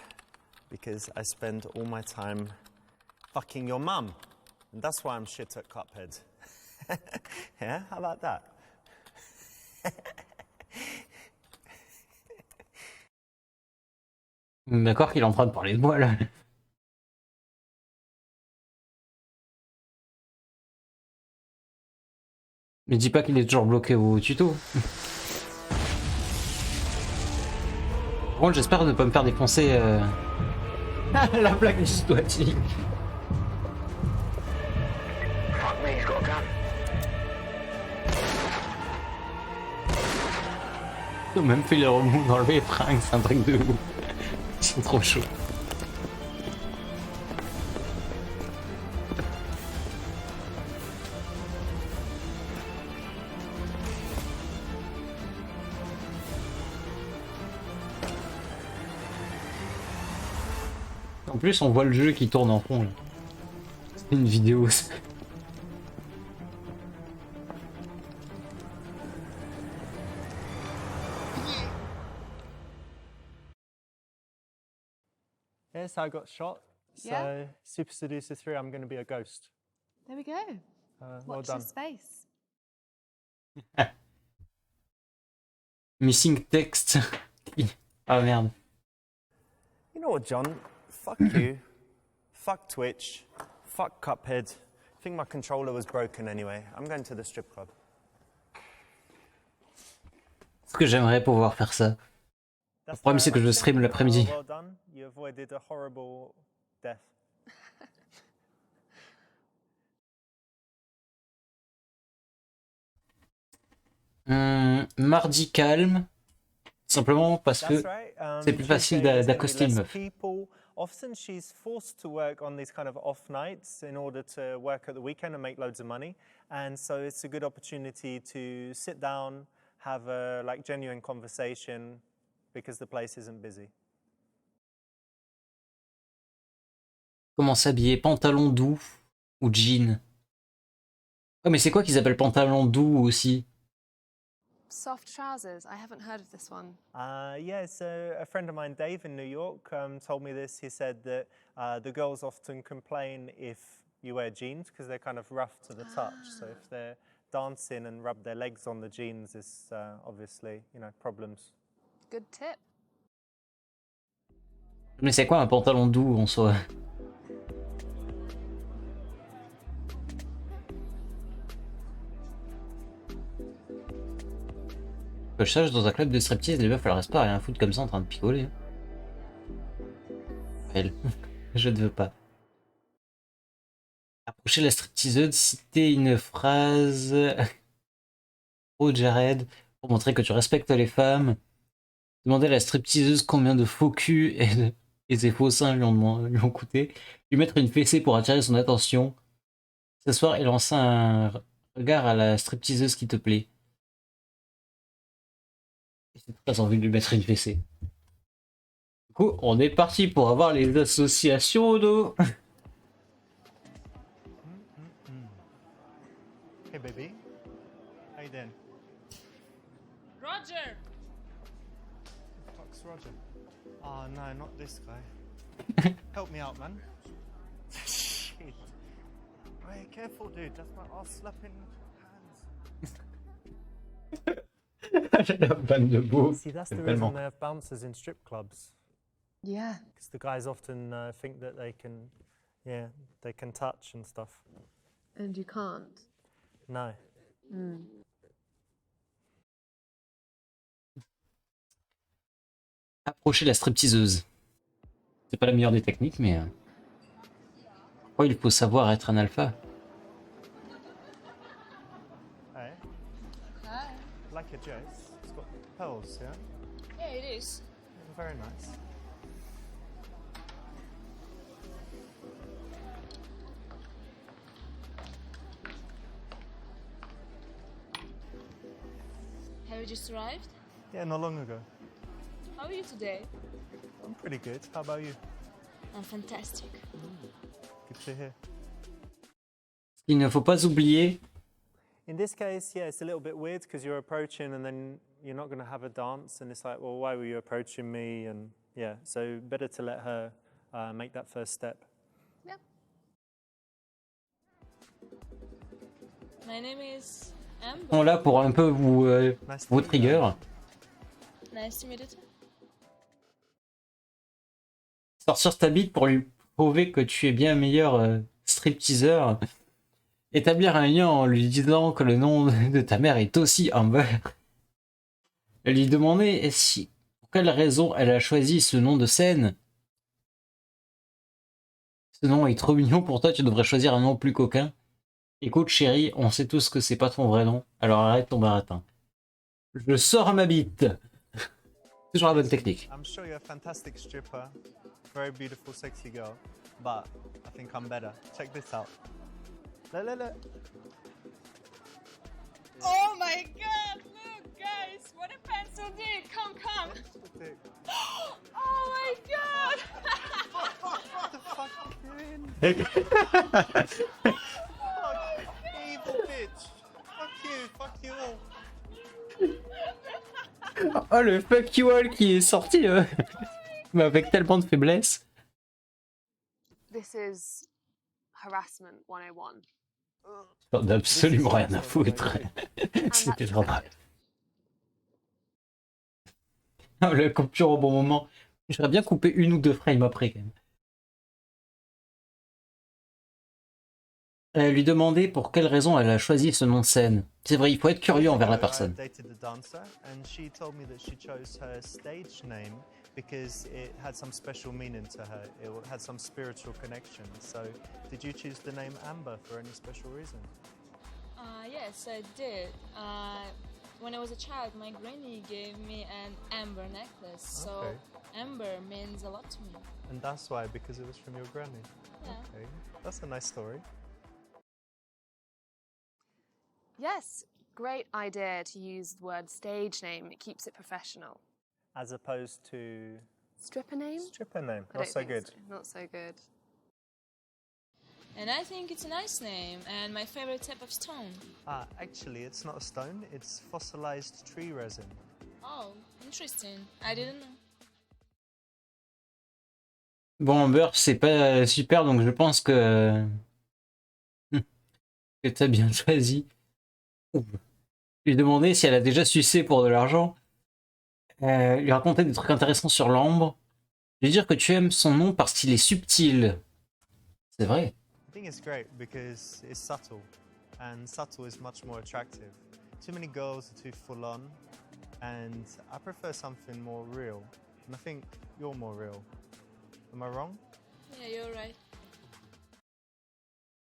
because I spend all my time fucking your mum. And that's why I'm shit at Cuphead. Yeah, how about that? D'accord qu'il est en train de parler de moi là. Mais dis pas qu'il est toujours bloqué au tuto. Par contre, j'espère ne pas me faire défoncer la plaque du Swati. Ils ont même fait les remous dans les fringues, c'est un truc de ouf. Ils sont trop chauds. En plus, on voit le jeu qui tourne en fond. C'est une vidéo. Yes, I got shot. So, Yeah. Super Seducer 3, I'm going to be a ghost. There we go. Well Watch done. this space. Missing text. Ah merde. You know what, John? Fuck you. Fuck Twitch. Fuck Cuphead. I think my controller was broken anyway. I'm going to the strip club. Est-ce que j'aimerais pouvoir faire ça? Le problème c'est que je stream l'après-midi. Well done. You avoided a horrible death. Mardi calme. Simplement parce que That's right. c'est plus facile Tuesday, there's gonna be d'accoster une less meuf. people. Often she's forced to work on these kind of off nights in order to work at the weekend and make loads of money. And so it's a good opportunity to sit down, have a like genuine conversation because the place isn't busy. Comment s'habiller? Pantalon doux ou jean? Oh mais c'est quoi qu'ils appellent pantalon doux aussi? Soft trousers. I haven't heard of this one. Yeah, so a friend of mine, Dave, in New York, told me this. He said that the girls often complain if you wear jeans because they're kind of rough to the touch. So if they're dancing and rub their legs on the jeans, is obviously, you know, problems. Good tip. Mais c'est quoi un pantalon doux en soi? Que je sache, dans un club de striptease, les meufs elles restent pas à rien foutre comme ça en train de picoler. Elle. Je ne veux pas. Approcher la stripteaseuse, citer une phrase. Oh Jared, pour montrer que tu respectes les femmes. Demander à la stripteaseuse combien de faux culs et ses faux seins lui ont coûté. Lui mettre une fessée pour attirer son attention. S'asseoir et lancer un regard à la stripteaseuse qui te plaît. C'est très envie de lui mettre une fessée. Du coup, on est parti pour avoir les associations d'eau. Hey, baby. How you doing? Roger! Fuck's Roger? Oh, no, not this guy. Help me out, man. Shit. Okay. Careful, dude. That's my ass slapping hands. La vanne de beau. See, that's the Tellement. reason they have bouncers in strip clubs. Yeah. Because the guys often think that they can, they can touch and stuff. And you can't. No. Approcher la stripteaseuse. C'est pas la meilleure des techniques, mais... Pourquoi il faut savoir être un alpha? Hey, Hi. like a dress. It's got pearls, yeah? Yeah, it is. Very nice. Have you just arrived? Yeah, not long ago. How are you today? I'm pretty good. How about you? I'm fantastic. Good to hear. Il ne faut pas oublier... In this case, yeah, it's a little bit weird because you're approaching and then you're not going to have a dance, and it's like, well, why were you approaching me? And yeah, so better to let her make that first step. Yeah. My name is Amber. Bon, là, pour un peu vous, vous trigger. Nice to meet you. Sortir ta bite pour lui prouver que tu es bien meilleur stripteaser. Établir un lien en lui disant que le nom de ta mère est aussi Amber. Lui demander si, pour quelle raison elle a choisi ce nom de scène. Ce nom est trop mignon pour toi, tu devrais choisir un nom plus coquin. Écoute chérie, on sait tous que c'est pas ton vrai nom, alors arrête ton baratin. Je sors ma bite. Toujours la bonne technique. I'm sure you're a fantastic stripper, very beautiful, sexy girl, but I think I'm better. Check this out. Look. Oh my god, look guys, what a pencil dick, come. Oh my god. What the fuck are you doing? Evil bitch. Fuck you all. Oh le fuck you all qui est sorti mais avec tellement de faiblesse. This is harassment 101. J'en ai absolument rien à foutre. C'était trop drôle. Oh, la coupure au bon moment. J'aurais bien coupé une ou deux frames après quand même. Lui demander pour quelle raison elle a choisi ce nom de scène. C'est vrai, il faut être curieux envers la personne. I dated the dancer and she told me that she chose her stage name because it had some special meaning to her. It had some spiritual connection. So, did you choose the name Amber for any special reason? Yes, I did. When I was a child, my granny gave me an amber necklace, so amber means a lot to me. And that's why, because it was from your granny? Yeah. Okay, that's a nice story. Yes, great idea to use the word stage name. It keeps it professional. As opposed to... Stripper name? Stripper name, I not don't so think good. so. Not so good. And I think it's a nice name and my favorite type of stone. Actually, it's not a stone, it's fossilized tree resin. Oh, interesting. I didn't know. Bon Amber, c'est pas super donc je pense que t'as bien choisi. Lui demander si elle a déjà sucé pour de l'argent. Lui raconter des trucs intéressants sur l'ambre. Lui dire que tu aimes son nom parce qu'il est subtil. C'est vrai. I think it's great because it's subtle, and subtle is much more attractive. Too many girls are too full on, and I prefer something more real, and I think you're more real. Am I wrong? Yeah, you're right.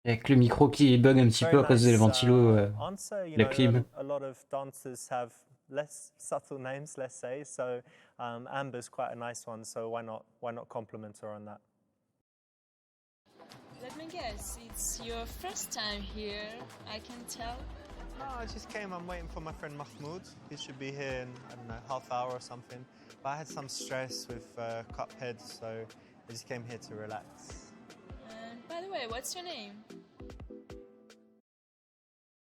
Avec le micro qui bug un petit peu à cause des ventilos, answer. You la know, clim. a lot of dancers have less subtle names, let's say. So Amber's quite a nice one. So why not compliment her on that? Let me guess, it's your first time here, I can tell. No, I just came. I'm waiting for my friend Mahmoud. He should be here in, I don't know, half hour or something. But I had some stress with Cuphead, so I just came here to relax. And by the way, what's your name?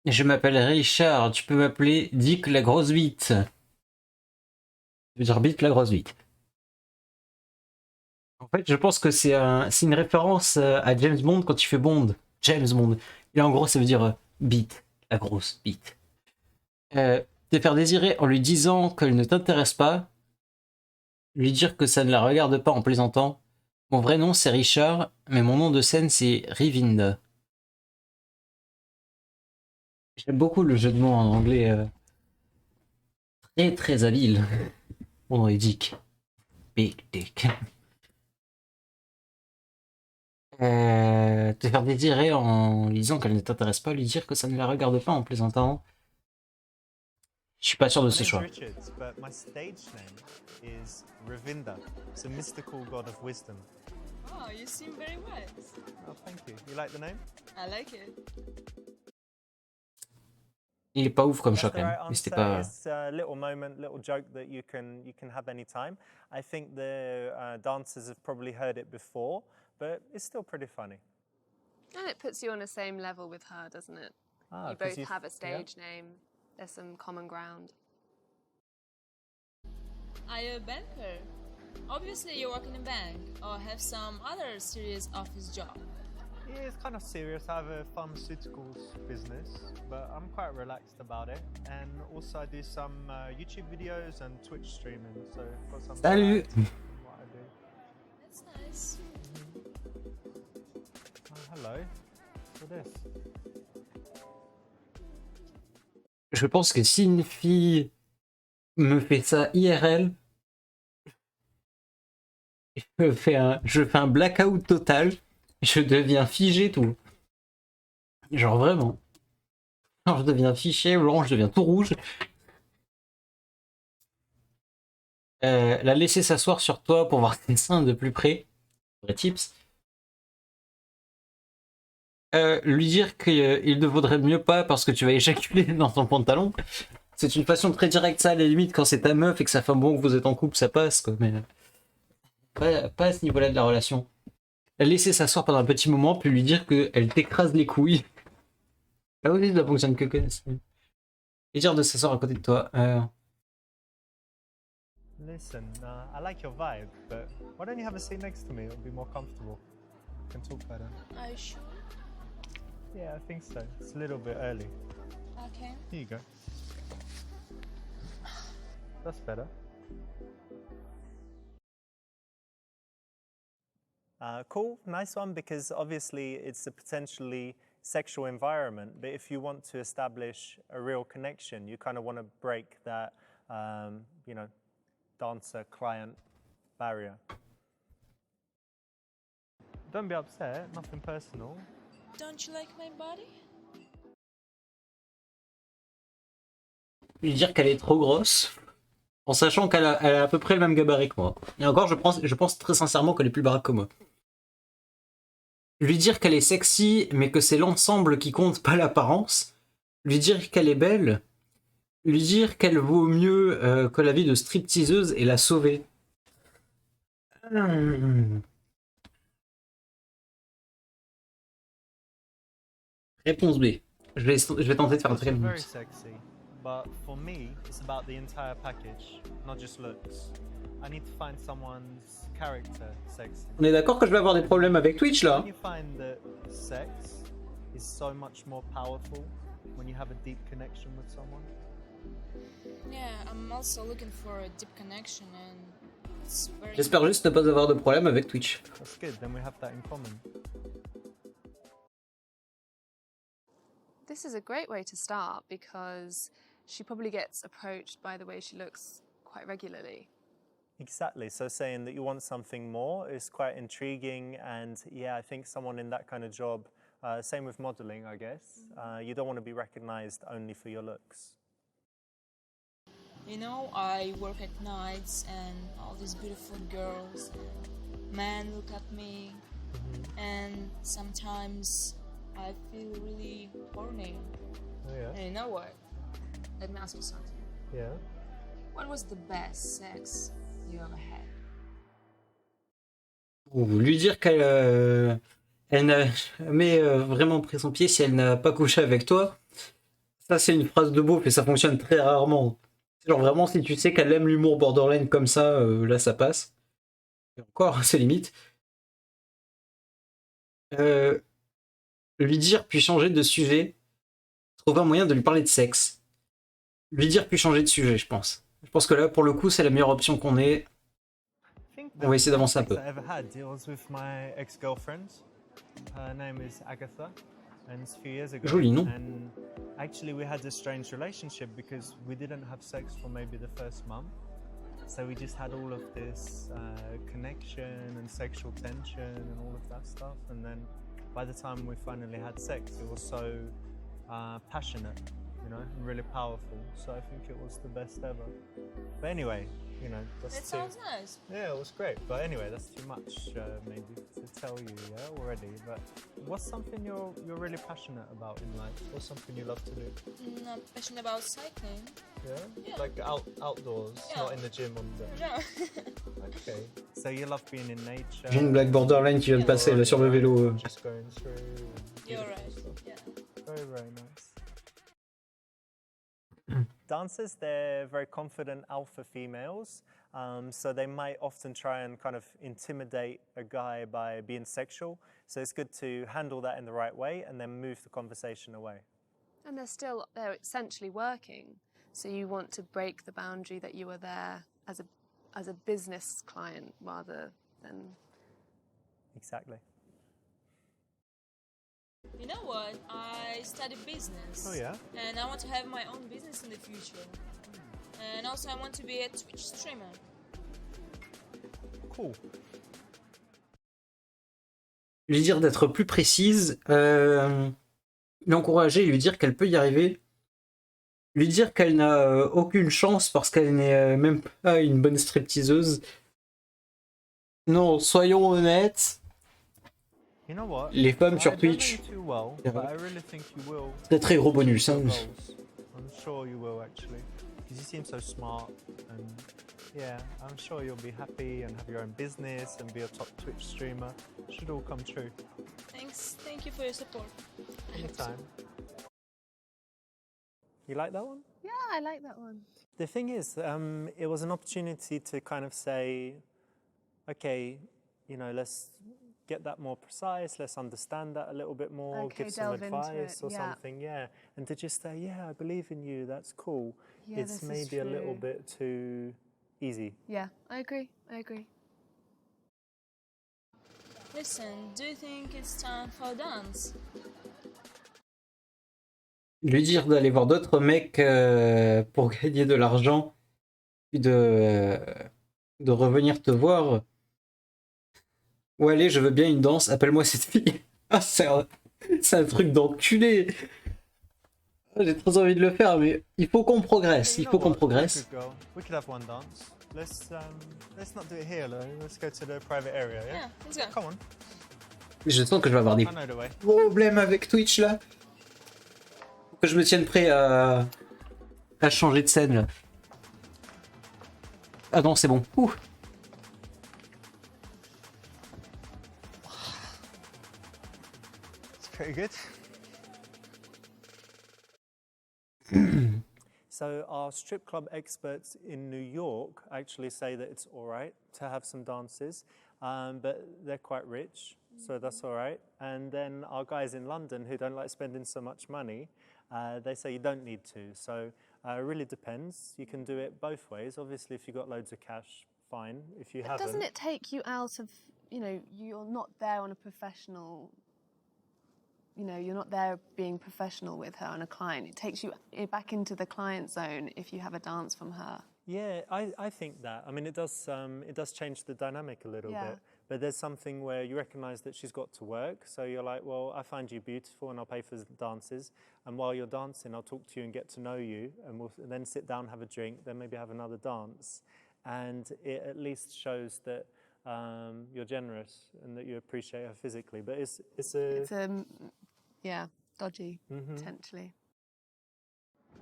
Je m'appelle Richard, tu peux m'appeler Dick la grosse bite. Je veux dire bite la grosse bite. En fait, je pense que c'est une référence à James Bond quand il fait Bond. James Bond. Et en gros, ça veut dire bite, la grosse bite. Te faire désirer en lui disant qu'elle ne t'intéresse pas. Lui dire que ça ne la regarde pas en plaisantant. Mon vrai nom, c'est Richard, mais mon nom de scène, c'est Rivinda. J'aime beaucoup le jeu de mots en anglais. Très très habile. On aurait dit big dick. Te faire désirer en lui disant qu'elle ne t'intéresse pas, lui dire que ça ne la regarde pas en plaisantant. Je suis pas sûr de My ce name's choix. Richard, but my stage name is Ravinda. It's a mystical god of wisdom. Oh, you seem very wise. Oh, thank you. You like the name? I like it. Il est pas ouf comme That's choix the quand même, right mais c'était answer. pas. It's a little moment, little joke that you can have any time. I think the dancers have probably heard it before, but it's still pretty funny. And it puts you on the same level with her, doesn't it? Ah, You 'cause both have a stage name. There's some common ground. Are you a banker? Obviously, you work in a bank or have some other serious office job. Yeah, it's kind of serious. I have a pharmaceuticals business, but I'm quite relaxed about it. And also, I do some YouTube videos and Twitch streaming. So I've got some. Salut. variety in what I do. That's nice. Oh, hello. What's this? Je pense que si une fille me fait ça IRL, je fais un blackout total, je deviens figé tout. Genre vraiment. Genre je deviens fiché blanc, je deviens tout rouge. La laisser s'asseoir sur toi pour voir tes seins de plus près. Vrai tips. Lui dire qu'il ne vaudrait mieux pas parce que tu vas éjaculer dans ton pantalon. C'est une façon très directe, ça à la limite quand c'est ta meuf et que ça fait un bon que vous êtes en couple, ça passe quoi, mais pas à ce niveau-là de la relation. La laisser s'asseoir pendant un petit moment, puis lui dire qu'elle t'écrase les couilles. Là aussi ça fonctionne que connaisse. Et dire de s'asseoir à côté de toi. Listen, I like your vibe, but why don't you have a seat next to me? It'll be more comfortable. We can talk better. Are you sure? Yeah, I think so. It's a little bit early. Okay. Here you go. That's better. Cool, nice one, because obviously it's a potentially sexual environment, but if you want to establish a real connection, you kind of want to break that, you know, dancer-client barrier. Don't be upset, nothing personal. Don't you like my body? Lui dire qu'elle est trop grosse, en sachant qu'elle a à peu près le même gabarit que moi. Et encore, je pense très sincèrement qu'elle est plus baraque que moi. Lui dire qu'elle est sexy, mais que c'est l'ensemble qui compte, pas l'apparence. Lui dire qu'elle est belle. Lui dire qu'elle vaut mieux que la vie de stripteaseuse et la sauver. Réponse B. Je vais tenter de faire un You're très bon. very sexy, but for me, it's about the entire package, not just looks. I need to find someone's character sexy. On est d'accord que je vais avoir des problèmes avec Twitch là. When you find that sex is so much more powerful when you have a deep connection with someone. Yeah, I'm also looking for a deep connection and it's very... J'espère juste ne pas avoir de problème avec Twitch. That's good, then we have that in common. This is a great way to start because she probably gets approached by the way she looks quite regularly. Exactly, so saying that you want something more is quite intriguing, and yeah, I think someone in that kind of job, same with modeling, I guess, you don't want to be recognized only for your looks. You know, I work at nights and all these beautiful girls, men look at me, and sometimes I feel really horny. Oh yeah? And you know what? Let me ask you something. Yeah. What was the best sex you ever had? Ou lui dire qu'elle elle n'a jamais vraiment pris son pied si elle n'a pas couché avec toi. Ça c'est une phrase de beauf et ça fonctionne très rarement. Genre vraiment si tu sais qu'elle aime l'humour borderline comme ça, là ça passe. Et encore, c'est limite. Lui dire puis changer de sujet. Trouver un moyen de lui parler de sexe. Lui dire puis changer de sujet, je pense. Je pense que là, pour le coup, c'est la meilleure option qu'on ait. On va essayer d'avancer un peu. I ever had, it was with my ex-girlfriend. Her name is Agatha, and it's a few years ago. Joli nom. And actually, we had a strange relationship because we didn't have sex for maybe the first month. So we just had all of this connection and sexual tension and all of that stuff. And then by the time we finally had sex, it was so passionate, you know, and really powerful. So I think it was the best ever. But anyway, you know, That sounds nice. yeah, it was great. But anyway, that's too much maybe to tell you, yeah, already. But what's something you're really passionate about in life? What's something you love to do? I'm passionate about cycling. Yeah? Yeah. Like outdoors, Yeah. not in the gym on the... No. Okay. So you love being in nature? J'ai une blague borderline qui vient de passer là sur le vélo. Just going through... You're beautiful right. stuff. Yeah. Very, very nice. Dancers, they're very confident alpha females, so they might often try and kind of intimidate a guy by being sexual. So it's good to handle that in the right way and then move the conversation away. And they're essentially working. So you want to break the boundary that you were there as a business client rather than... Exactly. You know what? I studied business. Oh yeah? And I want to have my own business in the future. And also I want to be a Twitch streamer. Cool. Lui dire d'être plus précise. L'encourager et lui dire qu'elle peut y arriver. Lui dire qu'elle n'a aucune chance parce qu'elle n'est même pas une bonne stripteaseuse. Non, soyons honnêtes. You know what? Les femmes I sur don't know Twitch. you too well, but I really think you will. Très très gros bonus. Hein. I'm sure you will actually, because you seem so smart, and yeah, I'm sure you'll be happy and have your own business and be a top Twitch streamer. Should all come true. Thanks. Thank you for your support. Anytime. You like that one? Yeah, I like that one. The thing is, it was an opportunity to kind of say, okay, you know, let's get that more precise, let's understand that a little bit more, Okay, give some delve into advice it, or yeah. something, yeah. And to just say, yeah, I believe in you, that's cool. Yeah, It's this is maybe a little true. bit too easy. Yeah, I agree. Listen, do you think it's time for a dance? Lui dire d'aller voir d'autres mecs pour gagner de l'argent. Puis de revenir te voir. Ou allez, je veux bien une danse, appelle-moi cette fille. Ah, c'est un truc d'enculé. J'ai trop envie de le faire, mais il faut qu'on progresse. You Il know faut qu'on what? progresse. Good girl. We could have one dance. Let's not do it here, though. Let's go to the private area, yeah? Yeah, let's go. Come on. Je sens que je vais avoir des I know the way. problèmes avec Twitch là. Faut que je me tienne prêt à changer de scène là. Ah non, c'est bon. Ouh. It's pretty good. So our strip club experts in New York actually say that it's all right to have some dances, but they're quite rich, so that's all right. And then our guys in London who don't like spending so much money, they say you don't need to. So it really depends. You can do it both ways. Obviously, if you've got loads of cash, fine. If you haven't... Doesn't it take you out of, you know, you're not there on a professional... You know, you're not there being professional with her and a client. It takes you back into the client zone if you have a dance from her. Yeah, I think that. I mean, it does change the dynamic a little bit. But there's something where you recognise that she's got to work. So you're like, well, I find you beautiful and I'll pay for the dances. And while you're dancing, I'll talk to you and get to know you. And we'll then sit down, have a drink, then maybe have another dance. And it at least shows that you're generous and that you appreciate her physically. But it's dodgy, potentially.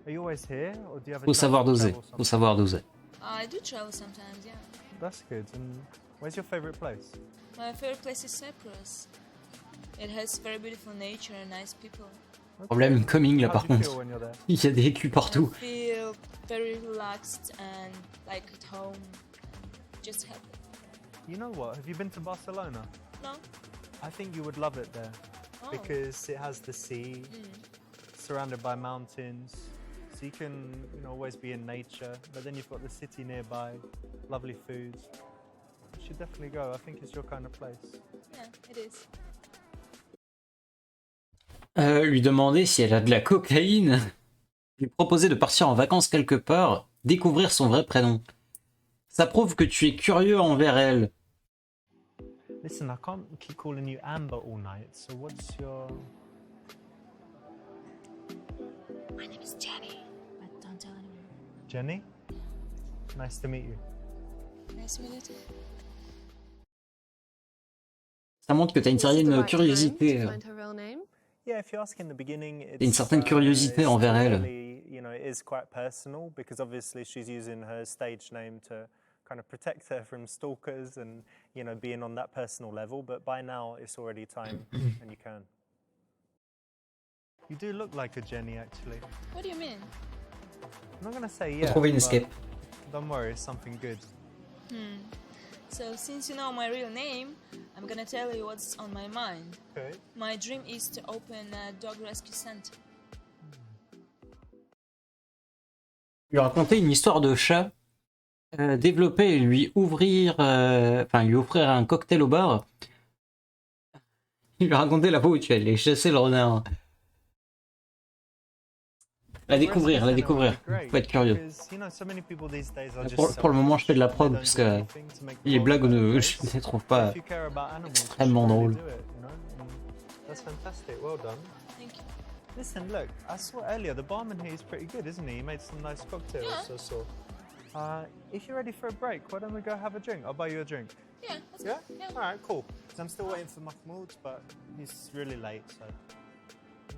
Are you always here, or do you have a Faut savoir doser. travel Faut savoir doser. I do travel sometimes, yeah. That's good. And where's your favourite place? My favorite place is Cyprus. It has very beautiful nature and nice people. Problème coming là How par do you contre. feel when you're there? Il y a des culs partout. I feel very relaxed and like at home. Just happy. You know what? Have you been to Barcelona? No? I think you would love it there. Oh. because it has the sea, surrounded by mountains, so you can always be in nature. But then you've got the city nearby, lovely food. You should definitely go. I think it's your kind of place. Yeah, it is. Lui demander si elle a de la cocaïne. Lui proposer de partir en vacances quelque part, découvrir son vrai prénom. Ça prouve que tu es curieux envers elle. Listen, I can't keep calling you Amber all night. So what's your? My name is Jenny, but don't tell anyone. Jenny? Nice to meet you. Nice to meet you too. Ça montre que tu as une Was it the certaine right time curiosité. to find her real name? Yeah, if you ask in the beginning, it's Une certaine curiosité it's envers elle. really, it is quite personal because obviously she's using her stage name to kind of protect her from stalkers and being on that personal level. But by now, it's already time, and you can. You do look like a Jenny, actually. What do you mean? I'm not gonna say Faut yeah. trouver une but escape. Don't worry, it's something good. So since you know my real name, I'm gonna tell you what's on my mind. Okay. My dream is to open a dog rescue center. Lui raconter une histoire de chat, développer et lui ouvrir, lui offrir un cocktail au bar. Il lui raconter la fois où tu allais chasser le renard. La découvrir. Faut être curieux. Pour le moment, je fais de la prod parce que les blagues, je ne les trouve pas extrêmement drôles. That's fantastic. Well done. Thank you. Listen, look, I saw earlier the barman here is pretty good, isn't he? He made some nice cocktails. Yeah. I saw. If you're ready for a break, why don't we go have a drink? I'll buy you a drink. Yeah, let's Yeah? go. Yeah. All right, cool. 'Cause I'm still waiting for Mahmoud, but he's really late, so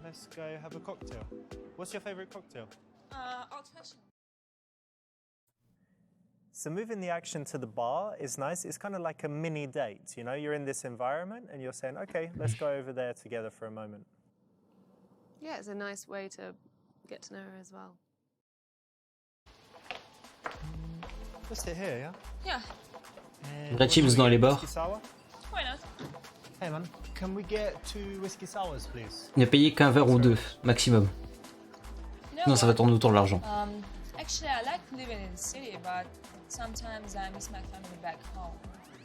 let's go have a cocktail. What's your favorite cocktail? Old fashioned. So moving the action to the bar is nice. It's kind of like a mini date, You're in this environment and you're saying, okay, let's go over there together for a moment. Yeah, it's a nice way to get to know her as well. Let's sit here, yeah? Yeah, And Vrai what chips do we dans get? les bars. Whiskey sour? why not? Hey man, can we get 2 whiskey sours, please? Ne payer qu'un verre ou deux, maximum. You know Sinon, ça va what? tourner autour de l'argent. Actually, I like living in the city, but sometimes I miss my family back home.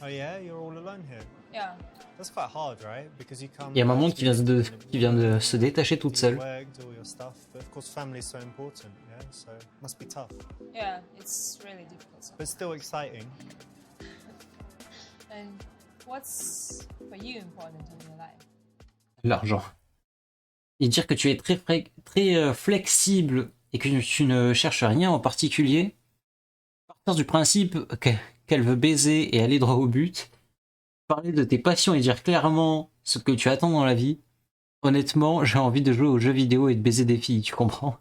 Oh yeah, you're all alone here. Yeah. That's quite hard, right? Because you come. Il y a maman qui vient de se détacher toute seule. Work, do all your stuff, but of course, family is so important, yeah. So it must be tough, Yeah, it's really difficult. but still exciting. And what's for you important in your life? L'argent. Et dire que tu es très flexible et que tu ne cherches rien en particulier. Partir du principe qu'elle veut baiser et aller droit au but. Parler de tes passions et dire clairement ce que tu attends dans la vie. Honnêtement, j'ai envie de jouer aux jeux vidéo et de baiser des filles, tu comprends?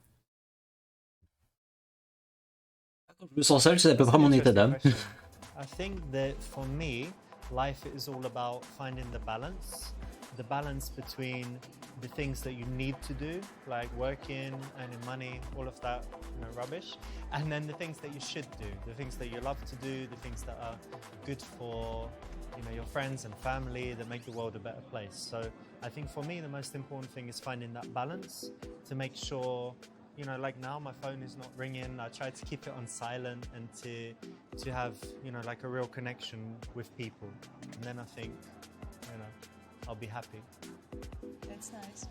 Quand je me sens seul, c'est à peu près mon état d'âme. I think that for me, life is all about finding the balance between the things that you need to do, like working, earning money, all of that, rubbish, and then the things that you should do, the things that you love to do, the things that are good for, your friends and family, that make the world a better place. So I think for me, the most important thing is finding that balance to make sure, like now my phone is not ringing. I try to keep it on silent and to have, like a real connection with people. And then I think, I'll be happy. That's nice.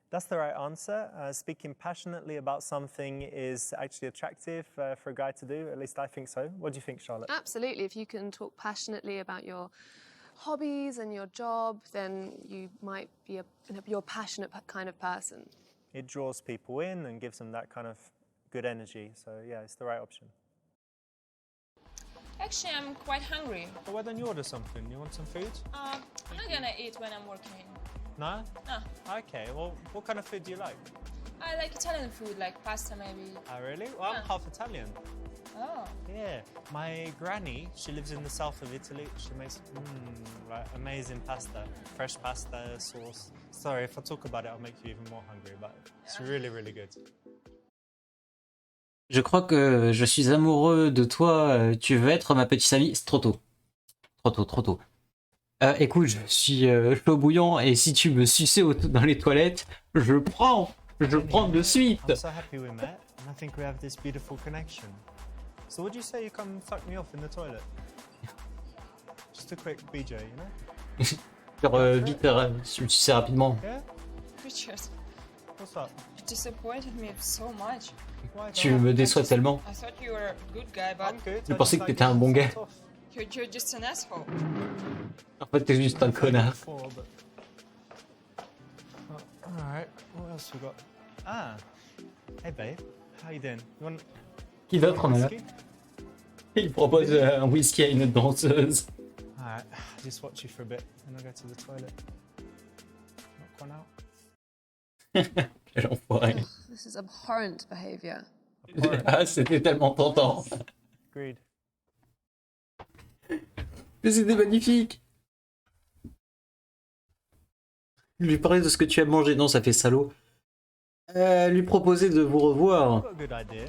That's the right answer. Speaking passionately about something is actually attractive for a guy to do. At least I think so. What do you think, Charlotte? Absolutely. If you can talk passionately about your hobbies and your job, then you might be you're a passionate kind of person. It draws people in and gives them that kind of good energy. So yeah, it's the right option. Actually, I'm quite hungry. But why don't you order something? You want some food? I'm not gonna eat when I'm working. No? No. Okay, well, what kind of food do you like? I like Italian food, like pasta maybe. Oh, really? Well, I'm Yeah. half Italian. Oh. Yeah. My granny, she lives in the south of Italy. She makes like amazing pasta, fresh pasta sauce. Sorry, if I talk about it, I'll make you even more hungry, but it's really, really good. Je crois que je suis amoureux de toi, tu veux être ma petite amie. C'est trop tôt. Trop tôt. Écoute, je suis chaud bouillant et si tu me suçais dans les toilettes, je prends de suite. I'm so happy we met, and I think we have this beautiful connection. So would you say you come fuck me off in the toilet? Just a quick BJ, you know? Genre, vite, tu me suçais rapidement. Yeah? Richard, What's up? you disappointed me so much. Why Tu me déçois tellement. I thought you were a good guy, but I'm good. Je pensais que t'étais un bon gars. you're just an asshole. En fait, t'es juste un connard. Alright, what else we got? Ah, hey babe, how you doing? You want Qui d'autre en a là? whiskey? Il propose un whisky à une autre danseuse. Alright, I'll just watch you for a bit, and I'll go to the toilet. Knock one out. Quel enfoiré. This is abhorrent behaviour. Ah, c'était tellement tentant. Agreed. Mais c'était magnifique. Lui parler de ce que tu as mangé, non, ça fait salaud. Lui proposer de vous revoir. I've got a good idea.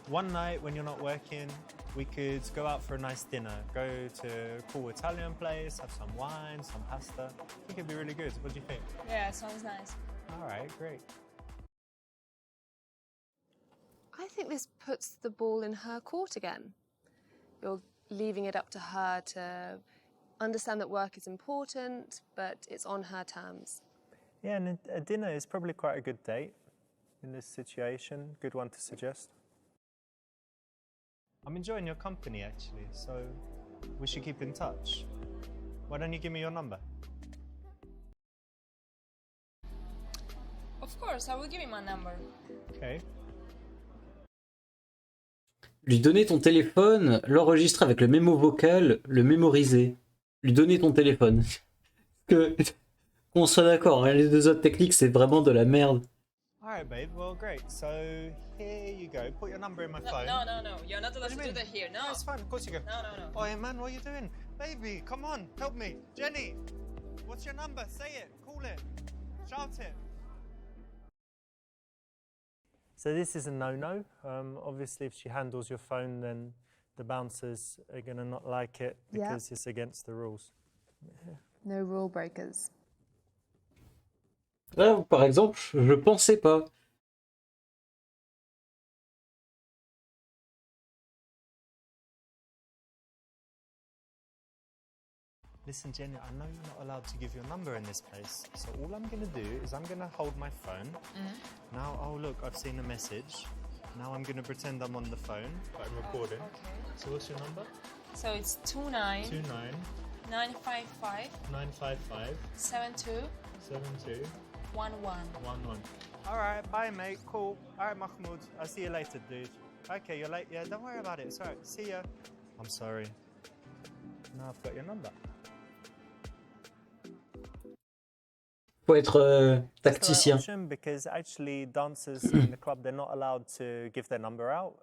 One night when you're not working, we could go out for a nice dinner. Go to a cool Italian place, have some wine, some pasta. I think it'd be really good. What do you think? Yeah, sounds nice. Alright, great. I think this puts the ball in her court again. You're leaving it up to her to understand that work is important, but it's on her terms. Yeah, and a dinner is probably quite a good date in this situation. Good one to suggest. I'm enjoying your company actually, so we should keep in touch. Why don't you give me your number? Of course, I will give you my number. Okay. Lui donner ton téléphone, l'enregistrer avec le mémo vocal, le mémoriser. Lui donner ton téléphone. Que qu'on soit d'accord, hein, les deux autres techniques, c'est vraiment de la merde. Alright, babe. Well, great. So here you go. Put your number in my phone. No. You're not allowed What to do do you that mean? here. No. No, it's fine. Of course you go. No. Oh, yeah, man, what are you doing? Baby, come on. Help me. Jenny, what's your number? Say it. Call it. Shout it. So this is a no-no. Obviously, if she handles your phone, then the bouncers are going to not like it because it's against the rules. No rule breakers. Là, par exemple, je pensais pas. Listen, Jenny, I know you're not allowed to give your number in this place. So all I'm going to do is I'm going to hold my phone. Now, oh, look, I've seen a message. Now I'm going to pretend I'm on the phone, but I'm recording. Okay. So what's your number? So it's 29 29 955 955 72 72 11. 11. All right, bye, mate. Cool. All right, Mahmoud. I'll see you later, dude. Okay, you're late. Yeah, don't worry about it. It's all right. See ya. I'm sorry. Now I've got your number. Faut être tacticien. That's the right option, because actually dancers in the club, they're not allowed to give their number out.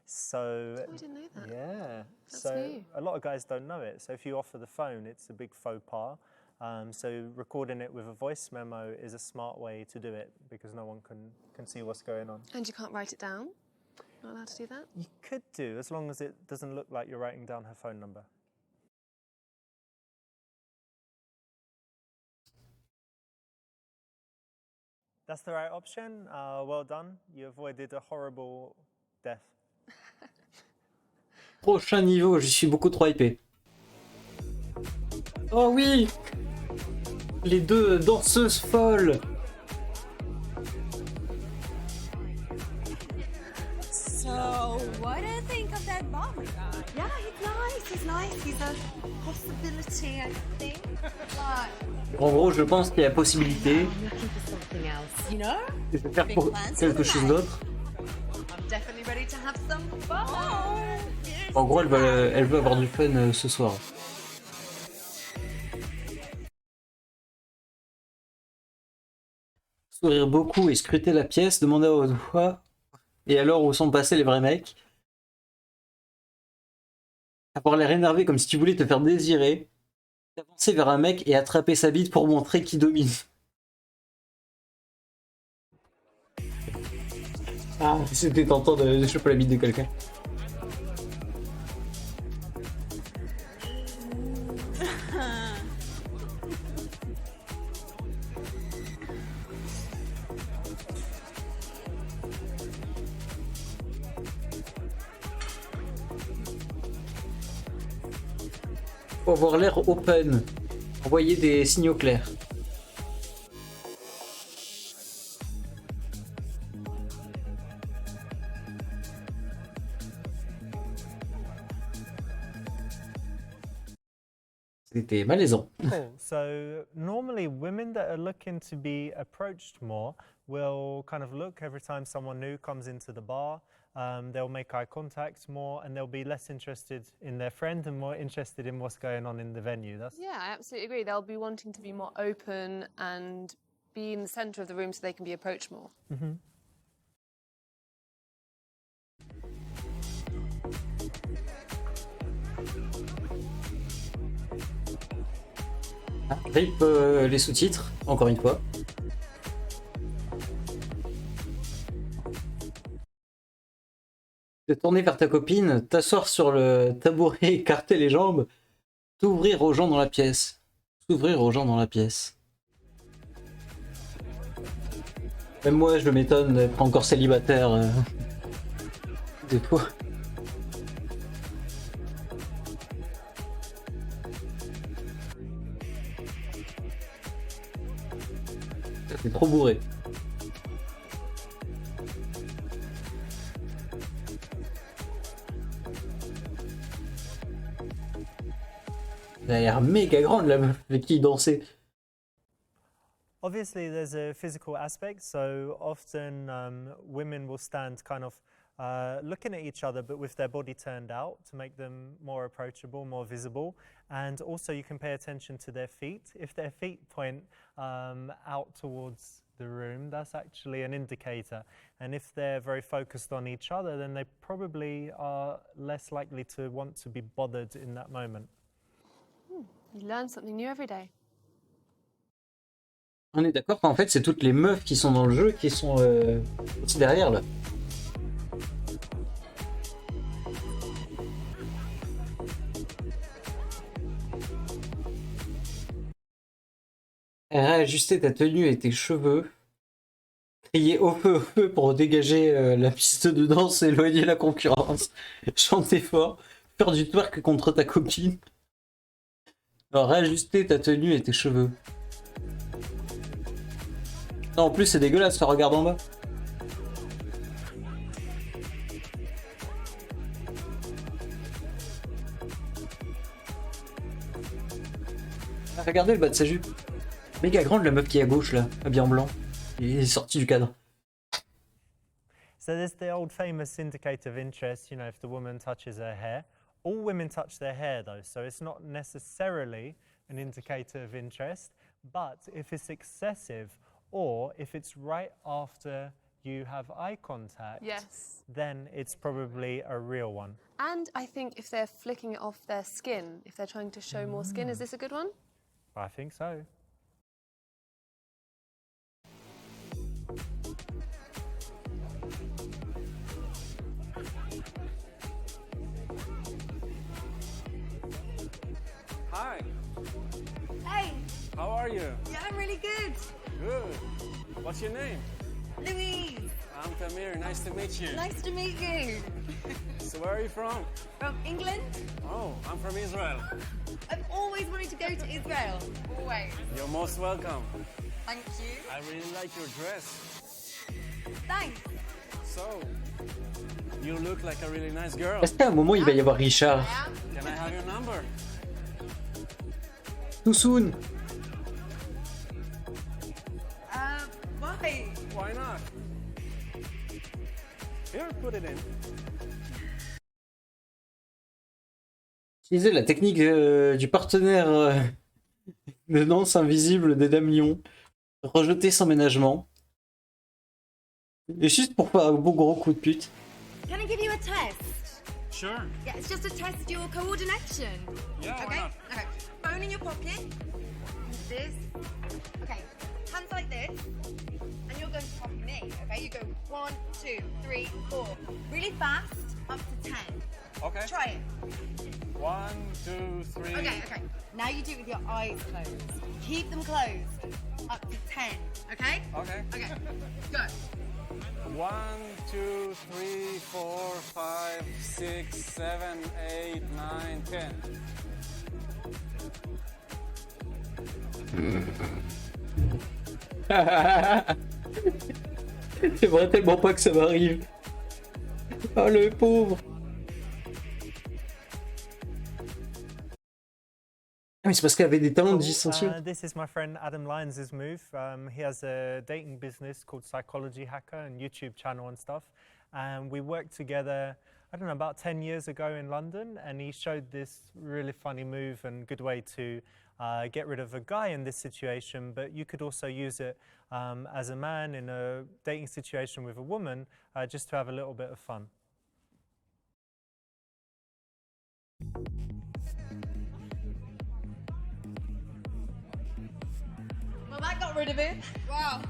So I didn't know that. yeah, That's so new. a lot of guys don't know it. So if you offer the phone, it's a big faux pas. So recording it with a voice memo is a smart way to do it because no one can see what's going on. And you can't write it down? Not allowed to do that? You could do, as long as it doesn't look like you're writing down her phone number. That's the right option. Well done. You avoided a horrible death. Prochain niveau, je suis beaucoup trop hypé. Oh oui! Les deux danseuses folles! So, what do you think of that bomb? Yeah, he's nice. He's a possibility, I think. But En gros, je pense qu'il y a possibilité I'm looking for something else, you know? de faire pour quelque chose d'autre. I'm definitely ready to have some fun. En gros, elle veut avoir du fun ce soir. Sourire beaucoup et scruter la pièce, demander à haute voix. Et alors, où sont passés les vrais mecs? Avoir l'air énervé comme si tu voulais te faire désirer. Avancer vers un mec et attraper sa bite pour montrer qui domine. Ah, c'était tentant de choper la bite de quelqu'un. Faut avoir l'air open. Envoyer des signaux clairs. C'était malaisant. Cool. So normally women that are looking to be approached more will kind of look every time someone new comes into the bar. They'll make eye contact more and they'll be less interested in their friend and more interested in what's going on in the venue. Yeah, I absolutely agree. They'll be wanting to be more open and be in the centre of the room so they can be approached more. Rip les sous-titres, encore une fois. Te tourner vers ta copine, t'asseoir sur le tabouret, écarter les jambes, t'ouvrir aux gens dans la pièce. S'ouvrir aux gens dans la pièce. Même moi, je m'étonne d'être encore célibataire. Des fois. C'est trop bourré. Elle a l'air méga grande la meuf avec qui il dansait. Obviously, there's a physical aspect, so often women will stand kind of looking at each other, but with their body turned out to make them more approachable, more visible. And also, you can pay attention to their feet. If their feet point out towards the room, that's actually an indicator. And if they're very focused on each other, then they probably are less likely to want to be bothered in that moment. You learn something new every day. On est d'accord qu'en fait c'est toutes les meufs qui sont dans le jeu qui sont aussi derrière là. Réajuster ta tenue et tes cheveux. Crier au feu pour dégager la piste de danse, éloigner la concurrence. Chanter fort. Faire du twerk contre ta copine. Alors réajuster ta tenue et tes cheveux. Non, en plus c'est dégueulasse, ça regarde en bas. Ah, regardez le bas de sa jupe. Méga grande la meuf qui est à gauche là, habillée en blanc. Il est sorti du cadre. So there's the old famous indicator of interest, you know, if the woman touches her hair. All women touch their hair though, so it's not necessarily an indicator of interest, but if it's excessive or if it's right after you have eye contact, Yes. then it's probably a real one. And I think if they're flicking it off their skin, if they're trying to show more skin, is this a good one? I think so. Hi, Hey, how are you? yeah, I'm really good. Good. What's your name? Louise, I'm Tamir, nice to meet you. nice to meet you. So where are you from? From England? Oh, I'm from Israel. I've always wanted to go to Israel. Always. You're most welcome. Thank you. I really like your dress. Thanks. So, you look like a really nice girl. Est-ce qu'à un moment il va y avoir Richard? I am. Can I have your number? Too soon. Why? Why not? Here, put it in. Utiliser la technique du partenaire de danse invisible des dames lions. Rejeter sans ménagement. Et juste pour faire un beau gros coup de pute. Can I give you a test? Sure. Yeah, it's just to test your coordination. Yeah, why Okay? not? Okay. Phone in your pocket. This. Okay. Hands like this. And you're going to copy me. Okay? You go 1, 2, 3, 4. Really fast. Up to 10. Okay. Try it. 1, 2, 3. Okay, okay. Now you do it with your eyes closed. Keep them closed. Up to 10. Okay? Okay. Okay. Go. 1, 2, 3, 4, 5, 6, 7, 8, 9, 10. J'aimerais tellement pas que ça m'arrive. Oh le pauvre. Ah, mais c'est parce qu'elle avait des talents de 10 centimes. This is my friend Adam Lyons' move. He has a dating business called Psychology Hacker and YouTube channel and stuff. And we worked together, I don't know, about 10 years ago in London. And he showed this really funny move and good way to get rid of a guy in this situation. But you could also use it as a man in a dating situation with a woman, just to have a little bit of fun. Well, that got rid of it. Wow,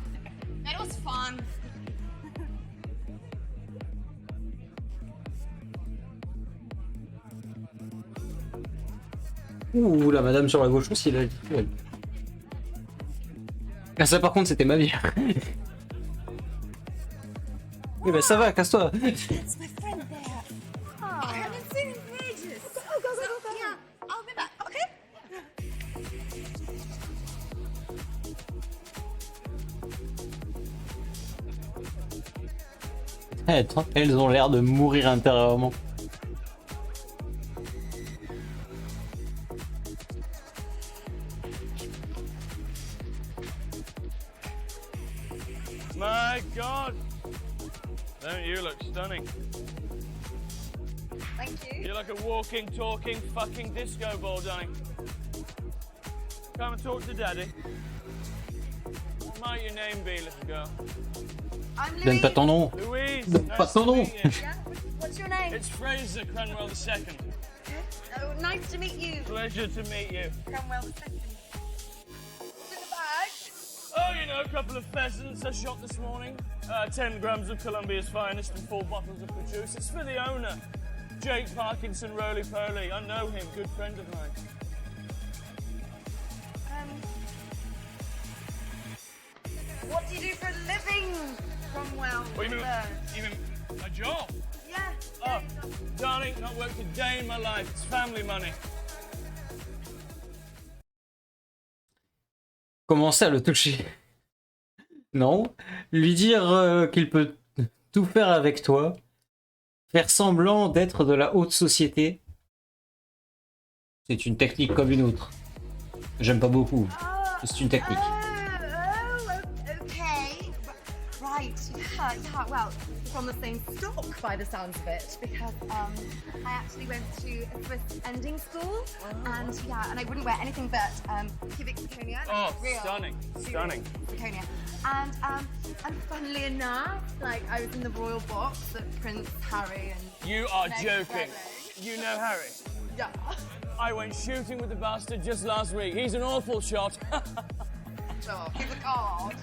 that was fun. Ouh, la madame sur la gauche aussi, elle a dit. Ah, ça par contre, c'était ma vie. Oui, bah ça va, casse-toi. It's my friend there. Oh, I haven't seen him in ages. Go. Yeah, I'll be back, okay? Elles ont l'air de mourir intérieurement. My God! Don't you look stunning? Thank you. You're like a walking, talking, fucking disco ball, darling. Come and talk to Daddy. What might your name be, little girl? I'm Louise. Donne pas ton nom. Louise. Donne pas Nice ton to nom. meet you. Yeah, what's your name? It's Fraser Cranwell II. Oh, nice to meet you. Pleasure to meet you. Cromwell II. What's in the bag? Oh, you know, a couple of pheasants I shot this morning. 10 grams of Colombia's finest and 4 bottles of produce. It's for the owner, Jake Parkinson Roly-Poly. I know him, good friend of mine. What do you do for a living, Cromwell? What, you mean a job? Yeah. Oh, darling, not worked a day in my life. It's family money. Commencer à le toucher. Non. Lui dire qu'il peut tout faire avec toi. Faire semblant d'être de la haute société. C'est une technique comme une autre. J'aime pas beaucoup. C'est une technique. Okay. Right. Yeah. Well, it's on the same stock by the sounds of it, because I actually went to a Swiss ending school, and I wouldn't wear anything but cubic zirconia. Oh, real, stunning, stunning. Zirconia. And funnily enough, like I was in the royal box that Prince Harry and You are Meghan joking. Markle. You know Harry? Yeah. I went shooting with the bastard just last week. He's an awful shot. Sure. He's a card.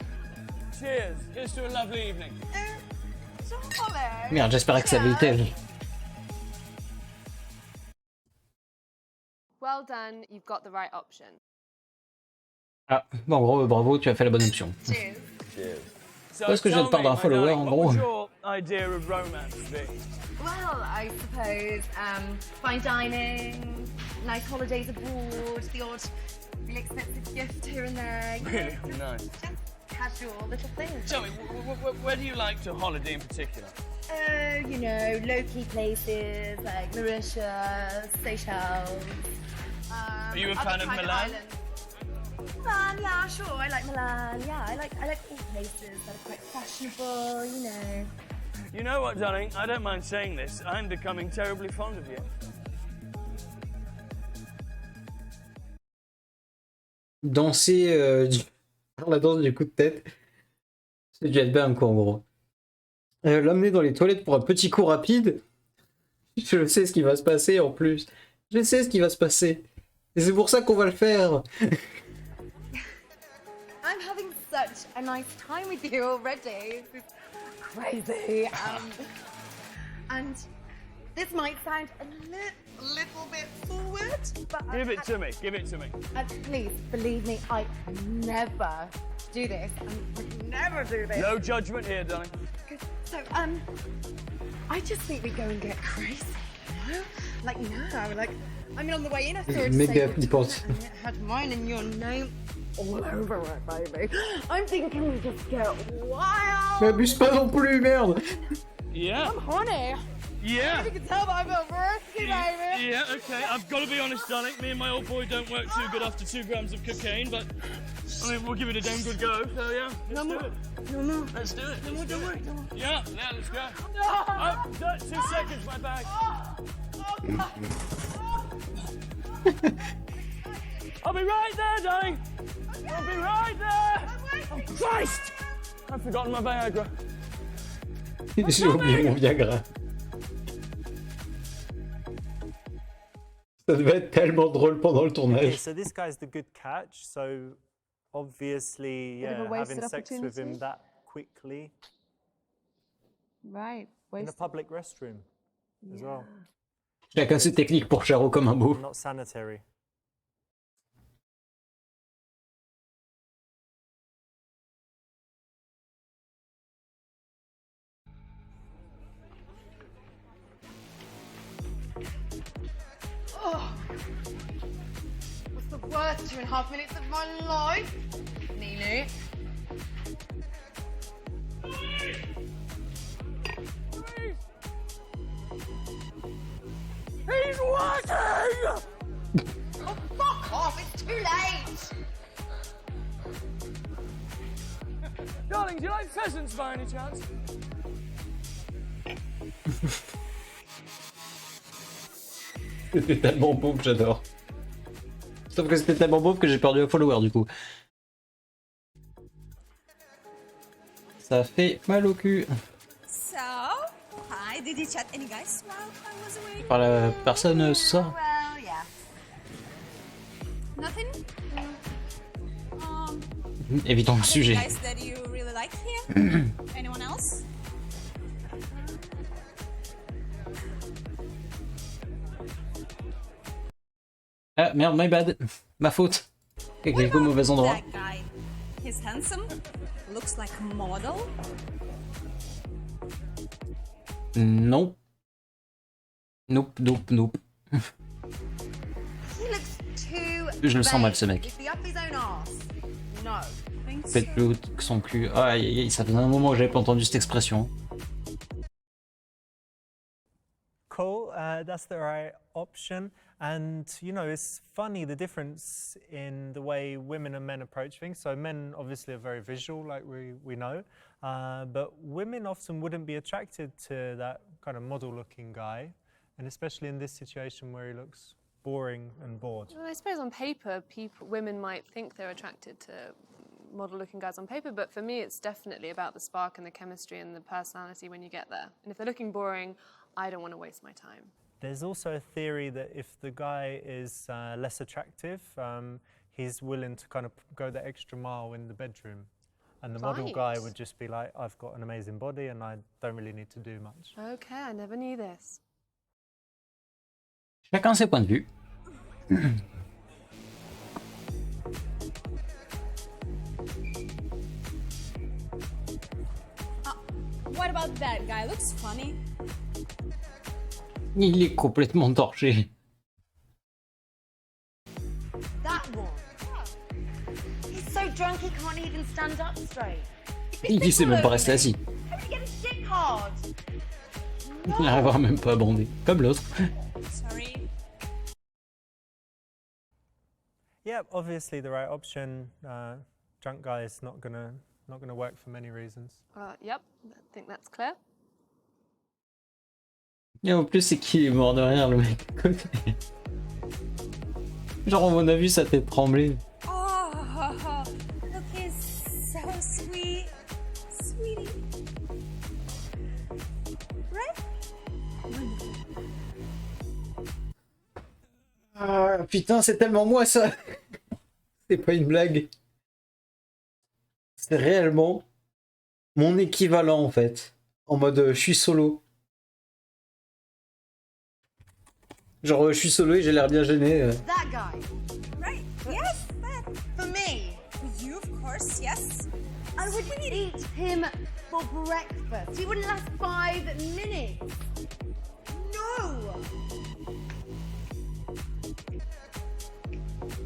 Cheers. Here's to a lovely evening. Merde, j'espérais que ça avait été elle. Well done, you've got the right option. Ah, bon, en gros, bravo, tu as fait la bonne option. Cheers. Cheers. Parce que je viens de perdre un follower, en What gros. would your idea of romance be? Well, I suppose fine dining, nice holidays abroad, the odd really expensive gift here and there. You Really know, nice. just casual little things. Tell me, where do you like to holiday in particular? You know, low-key places like Mauritius, Seychelles. Are you a fan of private Milan? islands. Milan, yeah, sure. I like Milan. Yeah, I like all places that are quite fashionable. You know. You know what, darling? I don't mind saying this. I'm becoming terribly fond of you. Danser la danse du coup de tête. C'est du headbang quoi en gros. L'amener dans les toilettes pour un petit coup rapide. Je sais ce qui va se passer en plus. Je sais ce qui va se passer. Et c'est pour ça qu'on va le faire. I'm having such a nice time with you already. This is crazy. And this might sound a little bit forward, but Give it to me. Give it to me. please believe me, I never do this. I would never do this. No judgment here, darling. So I just think we go and get crazy. You know? Like now, like I mean, on the way in, I saw it Méga say, flippante. and it had mine and your name all over it, baby. I'm thinking we just get wild. Mais abuse pas non plus, merde. Yeah. I'm horny. Yeah. You can tell that I'm a thirsty, baby. Yeah, okay. I've got to be honest, darling. Me and my old boy don't work too good after 2 grams of cocaine, but I mean, we'll give it a damn good go. So yeah, let's do it. No. Let's do it. Let's do it. No. Yeah, let's go. No. Oh, 2 seconds, my bag. I'll be right there, darling. I'll be right there. Oh, Christ! I've forgotten my Viagra. J'ai oublié mon Viagra. Ça devait être tellement drôle pendant le Okay, tournage. so this guy's the good catch. So obviously, Bit of a yeah, wasted having sex with him opportunity. that quickly Right. in a public restroom as well. Chacun ses techniques pour Charo comme un beau. Not sanitary. Oh. What's the worst 2.5 minutes of my life? Nilu. He's working! Oh, fuck off, it's too late! Darling, do you like pheasants by any chance? C'était tellement beau que j'adore. Sauf que c'était tellement beau que j'ai perdu un follower du coup. Ça fait mal au cul. So, hi, did you chat any guys while I was away? Par la personne ce soir. Well, yeah. Nothing? Évitons le Any sujet. guys that you really like here? Anyone else? Ah merde, my bad. Ma faute. Clique au mauvais endroit. That guy. He's handsome, looks like a model. Non. Nope, nope, nope. He looks too Je le sens mal, ce vain. mec. Is he up his own arse? No. Thanks. Faites plus haut que son cul. Aïe aïe aïe, ça faisait un moment que j'avais pas entendu cette expression. Cool, that's the right option. And, you know, it's funny the difference in the way women and men approach things. So men obviously are very visual, like we know. But women often wouldn't be attracted to that kind of model-looking guy. And especially in this situation where he looks boring and bored. Well, I suppose on paper, women might think they're attracted to model-looking guys on paper, but for me, it's definitely about the spark and the chemistry and the personality when you get there. And if they're looking boring, I don't want to waste my time. There's also a theory that if the guy is less attractive, he's willing to kind of go the extra mile in the bedroom. And the model guy would just be like, I've got an amazing body and I don't really need to do much. Okay, I never knew this. Chacun ses points de vue. What about that guy? Looks funny. Il est complètement torché. That one. He's so drunk he can't even stand up straight. Il sait même pas rester assis. How did he get his dick hard? Il n'arrivera même pas à bander. Comme l'autre. Sorry. Yeah, obviously the right option. Drunk guy is not gonna work for many reasons. Yep, I think that's clear. Et en plus, c'est qu'il est mort de rire, le mec à côté. Genre, on a vu sa tête trembler. Oh, look, he's so sweet. Sweetie. Right? Ah, putain, c'est tellement moi, ça. C'est pas une blague. C'est réellement mon équivalent, en fait. En mode, je suis solo. Genre, je suis solo et j'ai l'air bien gêné. That guy. Right. Yes, that. For me. For you, of course, yes. I would eat him for breakfast. He wouldn't last 5 minutes. No!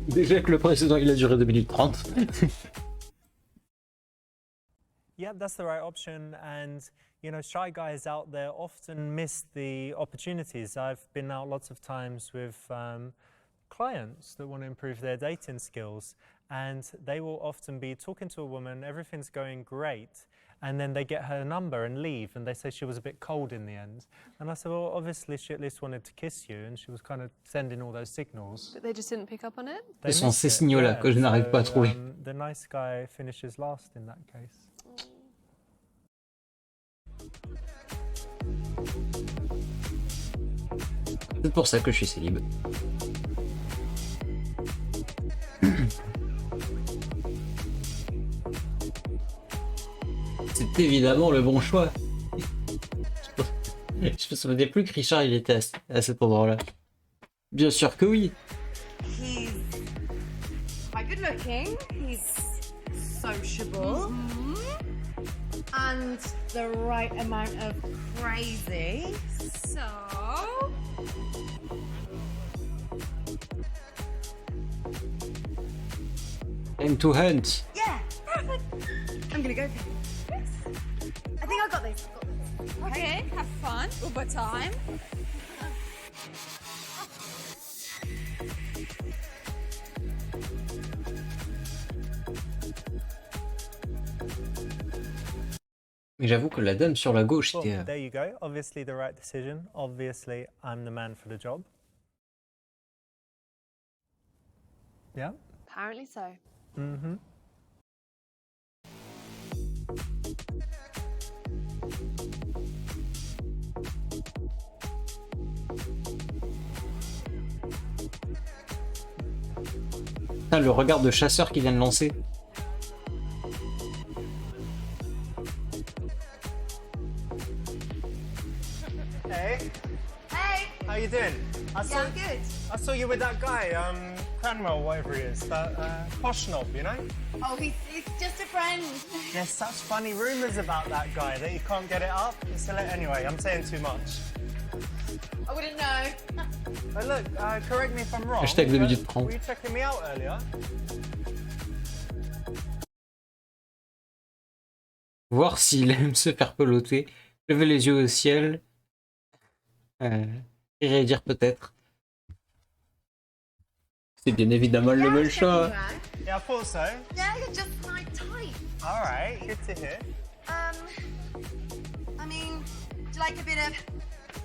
Déjà que le précédent il a duré 2 minutes 30. Yeah, that's the right option. And, you know, shy guys out there often miss the opportunities. I've been out lots of times with clients that want to improve their dating skills. And they will often be talking to a woman, everything's going great. And then they get her number and leave. And they say she was a bit cold in the end. And I said, well, obviously she at least wanted to kiss you. And she was kind of sending all those signals. But they just didn't pick up on it? Ce sont ces signaux-là que je n'arrive pas à trouver. The nice guy finishes last in that case. C'est pour ça que je suis célib. C'est évidemment le bon choix. Je me souvenais plus que Richard il était à cet endroit-là. Bien sûr que oui. He's quite good looking. He's sociable. And the right amount of crazy. So... Time to hunt. Yeah, perfect. I'm gonna go for him. I think I got this. Okay, have fun. Uber time. Mais j'avoue que la dame sur la gauche Well, était... there you go. Obviously the right decision. Obviously I'm the man for the job. Yeah? Apparently so. Mm-hmm. Ah, le regard de chasseur qu'il vient de lancer. Hey. Hey. How you doing? I'm good. I saw you with that guy, Cranwell, whatever he is, that posh knob, you know? Oh, he's just a friend. There's such funny rumours about that guy that you can't get it up. Anyway, I'm saying too much. I wouldn't know. But look, correct me if I'm wrong. Hashtag 2 minutes 30. Were you checking me out earlier? Voir s'il aime se faire peloter. Lever les yeux au ciel. Et réagir peut-être. C'est bien évidemment le bon choix. Yeah, I thought so. Yeah, you're just my type. All right, good to hear. I mean, do you like a bit of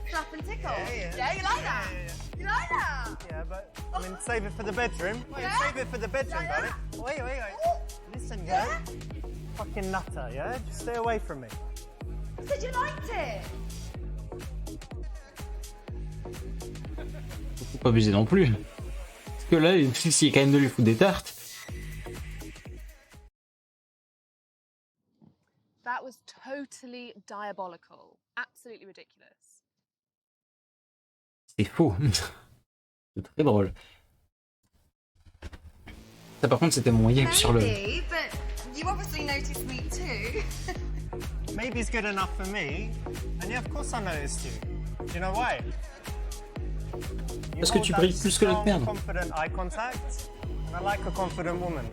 slap and tickle? Yeah, you like that? Yeah. You like that? Yeah, but I mean, save it for the bedroom. Wait, Yeah? save it for the bedroom, Yeah, buddy. yeah. Wait. Oh. Listen, Yeah? yeah? Fucking nutter, yeah? Just stay away from me. I said you liked it. Faut pas abuser non plus. Parce que là, il suffit quand même de lui foutre des tartes. That was totally diabolical. Absolutely ridiculous. C'est faux. C'est très drôle. Ça par contre c'était mon yep sur le... Maybe, but you obviously noticed me too. Maybe it's good enough for me. And yeah, of course I noticed you. Do you know why? Parce que tu brilles plus que l'autre merde. Confident eye contact, and I like a confident woman.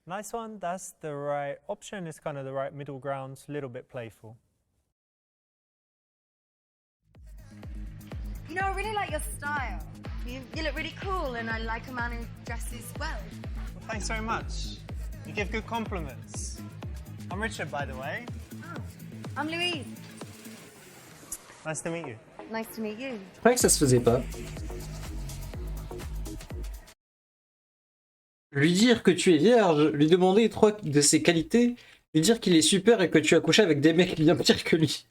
Nice one, that's the right option, it's kind of the right middle ground, a little bit playful. You know, I really like your style. You look really cool, and I like a man who dresses well. Well, thanks very much. You give good compliments. I'm Richard, by the way. Oh, I'm Louise. Nice to meet you. Nice to meet you. Je croyais que ça se faisait pas. Lui dire que tu es vierge, lui demander 3 de ses qualités, lui dire qu'il est super et que tu as couché avec des mecs bien pires que lui.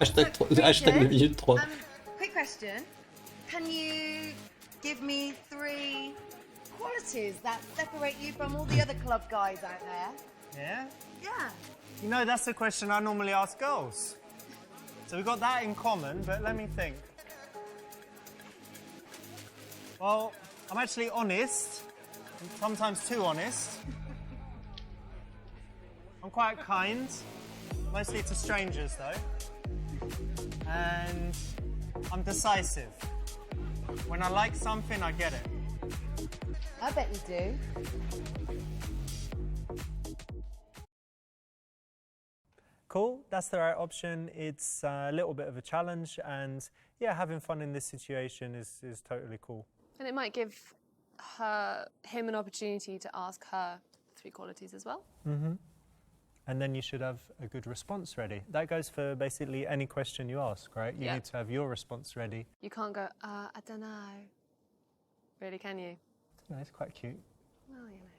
Hashtag 2 minutes 3. Quick question. Can you give me 3 qualities that separate you from all the other club guys out there? Yeah? Yeah. You know, that's the question I normally ask girls. So we've got that in common, but let me think. Well, I'm actually honest, sometimes too honest. I'm quite kind. mostly to strangers though. And I'm decisive. When I like something, I get it. I bet you do. Cool, that's the right option. It's a little bit of a challenge, and yeah, having fun in this situation is totally cool. And it might give him an opportunity to ask her 3 qualities as well. Mm-hmm. And then you should have a good response ready. That goes for basically any question you ask, right? You need to have your response ready. You can't go, I don't know. Really, can you? No, it's quite cute. Well, you know.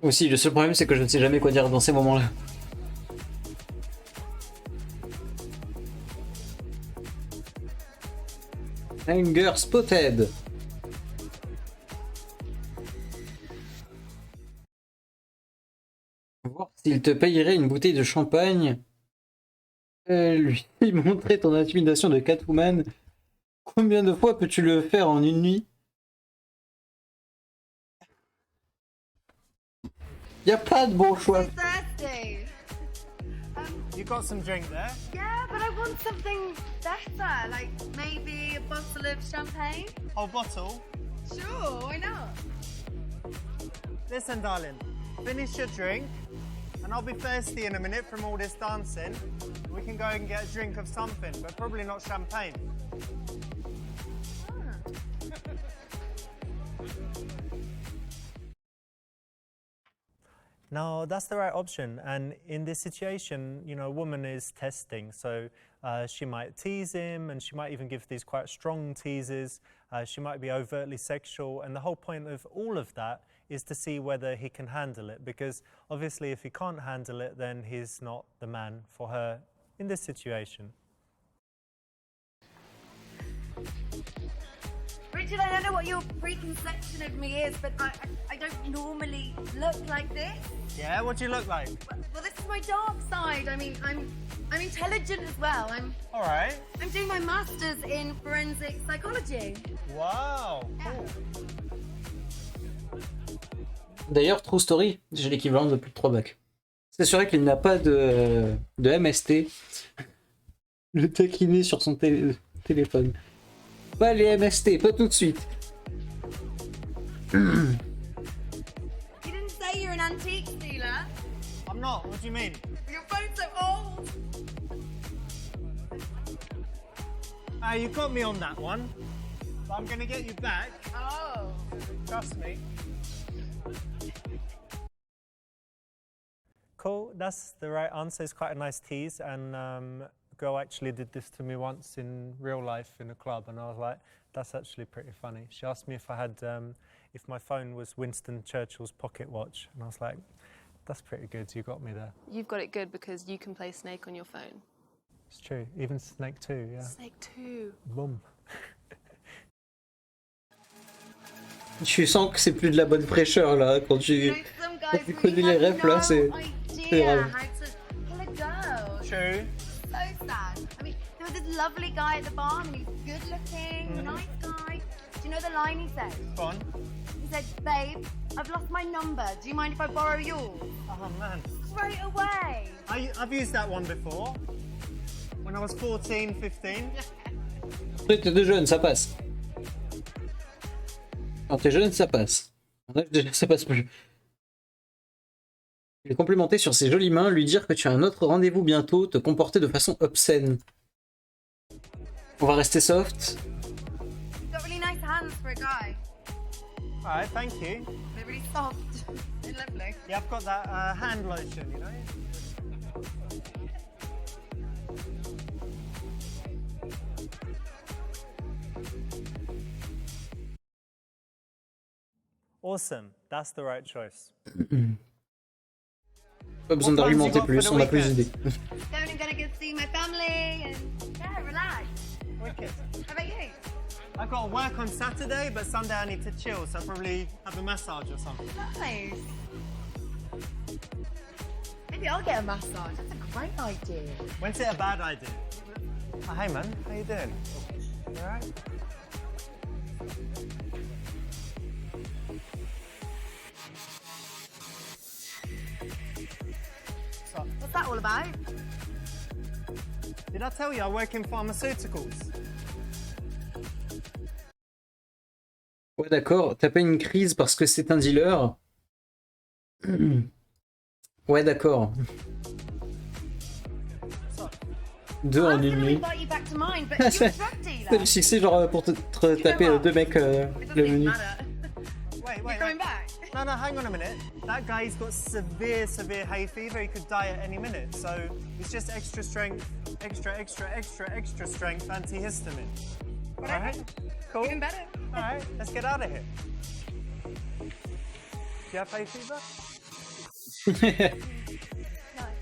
Aussi, le seul problème, c'est que je ne sais jamais quoi dire dans ces moments-là. Anger spotted. Voir s'il te payerait une bouteille de champagne. Lui montrer ton intimidation de Catwoman. Combien de fois peux-tu le faire en une nuit? Y a pas de bon choix. I'm so thirsty. You got some drink there? Yeah, but I want something better, like maybe a bottle of champagne. Whole bottle? Sure, why not? Listen, darling, finish your drink, and I'll be thirsty in a minute from all this dancing. We can go and get a drink of something, but probably not champagne. No, that's the right option. And in this situation, you know, a woman is testing. So she might tease him, and she might even give these quite strong teases. She might be overtly sexual. And the whole point of all of that is to see whether he can handle it. Because obviously, if he can't handle it, then he's not the man for her in this situation. Richard, I don't know what your preconception of me is, but I don't normally look like this. Yeah, what do you look like? Well, this is my dark side. I mean, I'm intelligent as well. All right. I'm doing my master's in forensic psychology. Wow, cool. D'ailleurs, True Story, j'ai l'équivalent de plus de 3 bacs. C'est sûr qu'il n'a pas de MST. Le taquiner sur son téléphone. Pas les MST, pas tout de suite. You didn't say you're an antique dealer. I'm not, what do you mean? Your phone's so old. You got me on that one, but I'm gonna get you back. Oh. Trust me. Cool, that's the right answer. It's quite a nice tease, and a girl actually did this to me once in real life in a club, and I was like, that's actually pretty funny. She asked me if I had, if my phone was Winston Churchill's pocket watch, and I was like, that's pretty good, you got me there. You've got it good because you can play Snake on your phone. It's true, even Snake 2, yeah. Snake 2. Boom. Tu sens que c'est plus de la bonne fraîcheur là, quand tu connais les refs là, c'est grave. True. So sad. I mean, there was this lovely guy at the bar, and he's good looking, nice guy. Do you know the line he said? Go on. He said, babe, I've lost my number. Do you mind if I borrow yours? Oh man. Straight away. I've used that one before. When I was 14, 15. Quand t'es jeune, ça passe. Quand t'es jeune, ça passe. En âge, déjà, ça passe plus. Les complimenter sur ses jolies mains, lui dire que tu as un autre rendez-vous bientôt, te comporter de façon obscène. On va rester soft. You've got really nice hands for a guy. All right, thank you. They're really soft and lovely. Yeah, I've got that hand lotion, you know. Awesome, that's the right choice. Pas besoin d'argumenter plus, on a plus d'idées. I'm gonna go see my family and yeah, relax. Wicked. How about you? I've got to work on Saturday, but Sunday I need to chill, so I'll probably have a massage or something. Nice. Maybe I'll get a massage. That's a great idea. When's it a bad idea? Oh, hey man, how you doing? You alright? What's that all about? Did I tell you I work in pharmaceuticals? Ouais, d'accord. T'as pas une crise parce que c'est un dealer? Ouais, d'accord. Deux en une nuit. C'est le succès, genre pour te taper deux mecs le menu. Wait. No, hang on a minute. That guy's got severe hay fever. He could die at any minute. So it's just extra strength, extra strength antihistamine. All right? Cool. Even better. All right, let's get out of here. Do you have hay fever?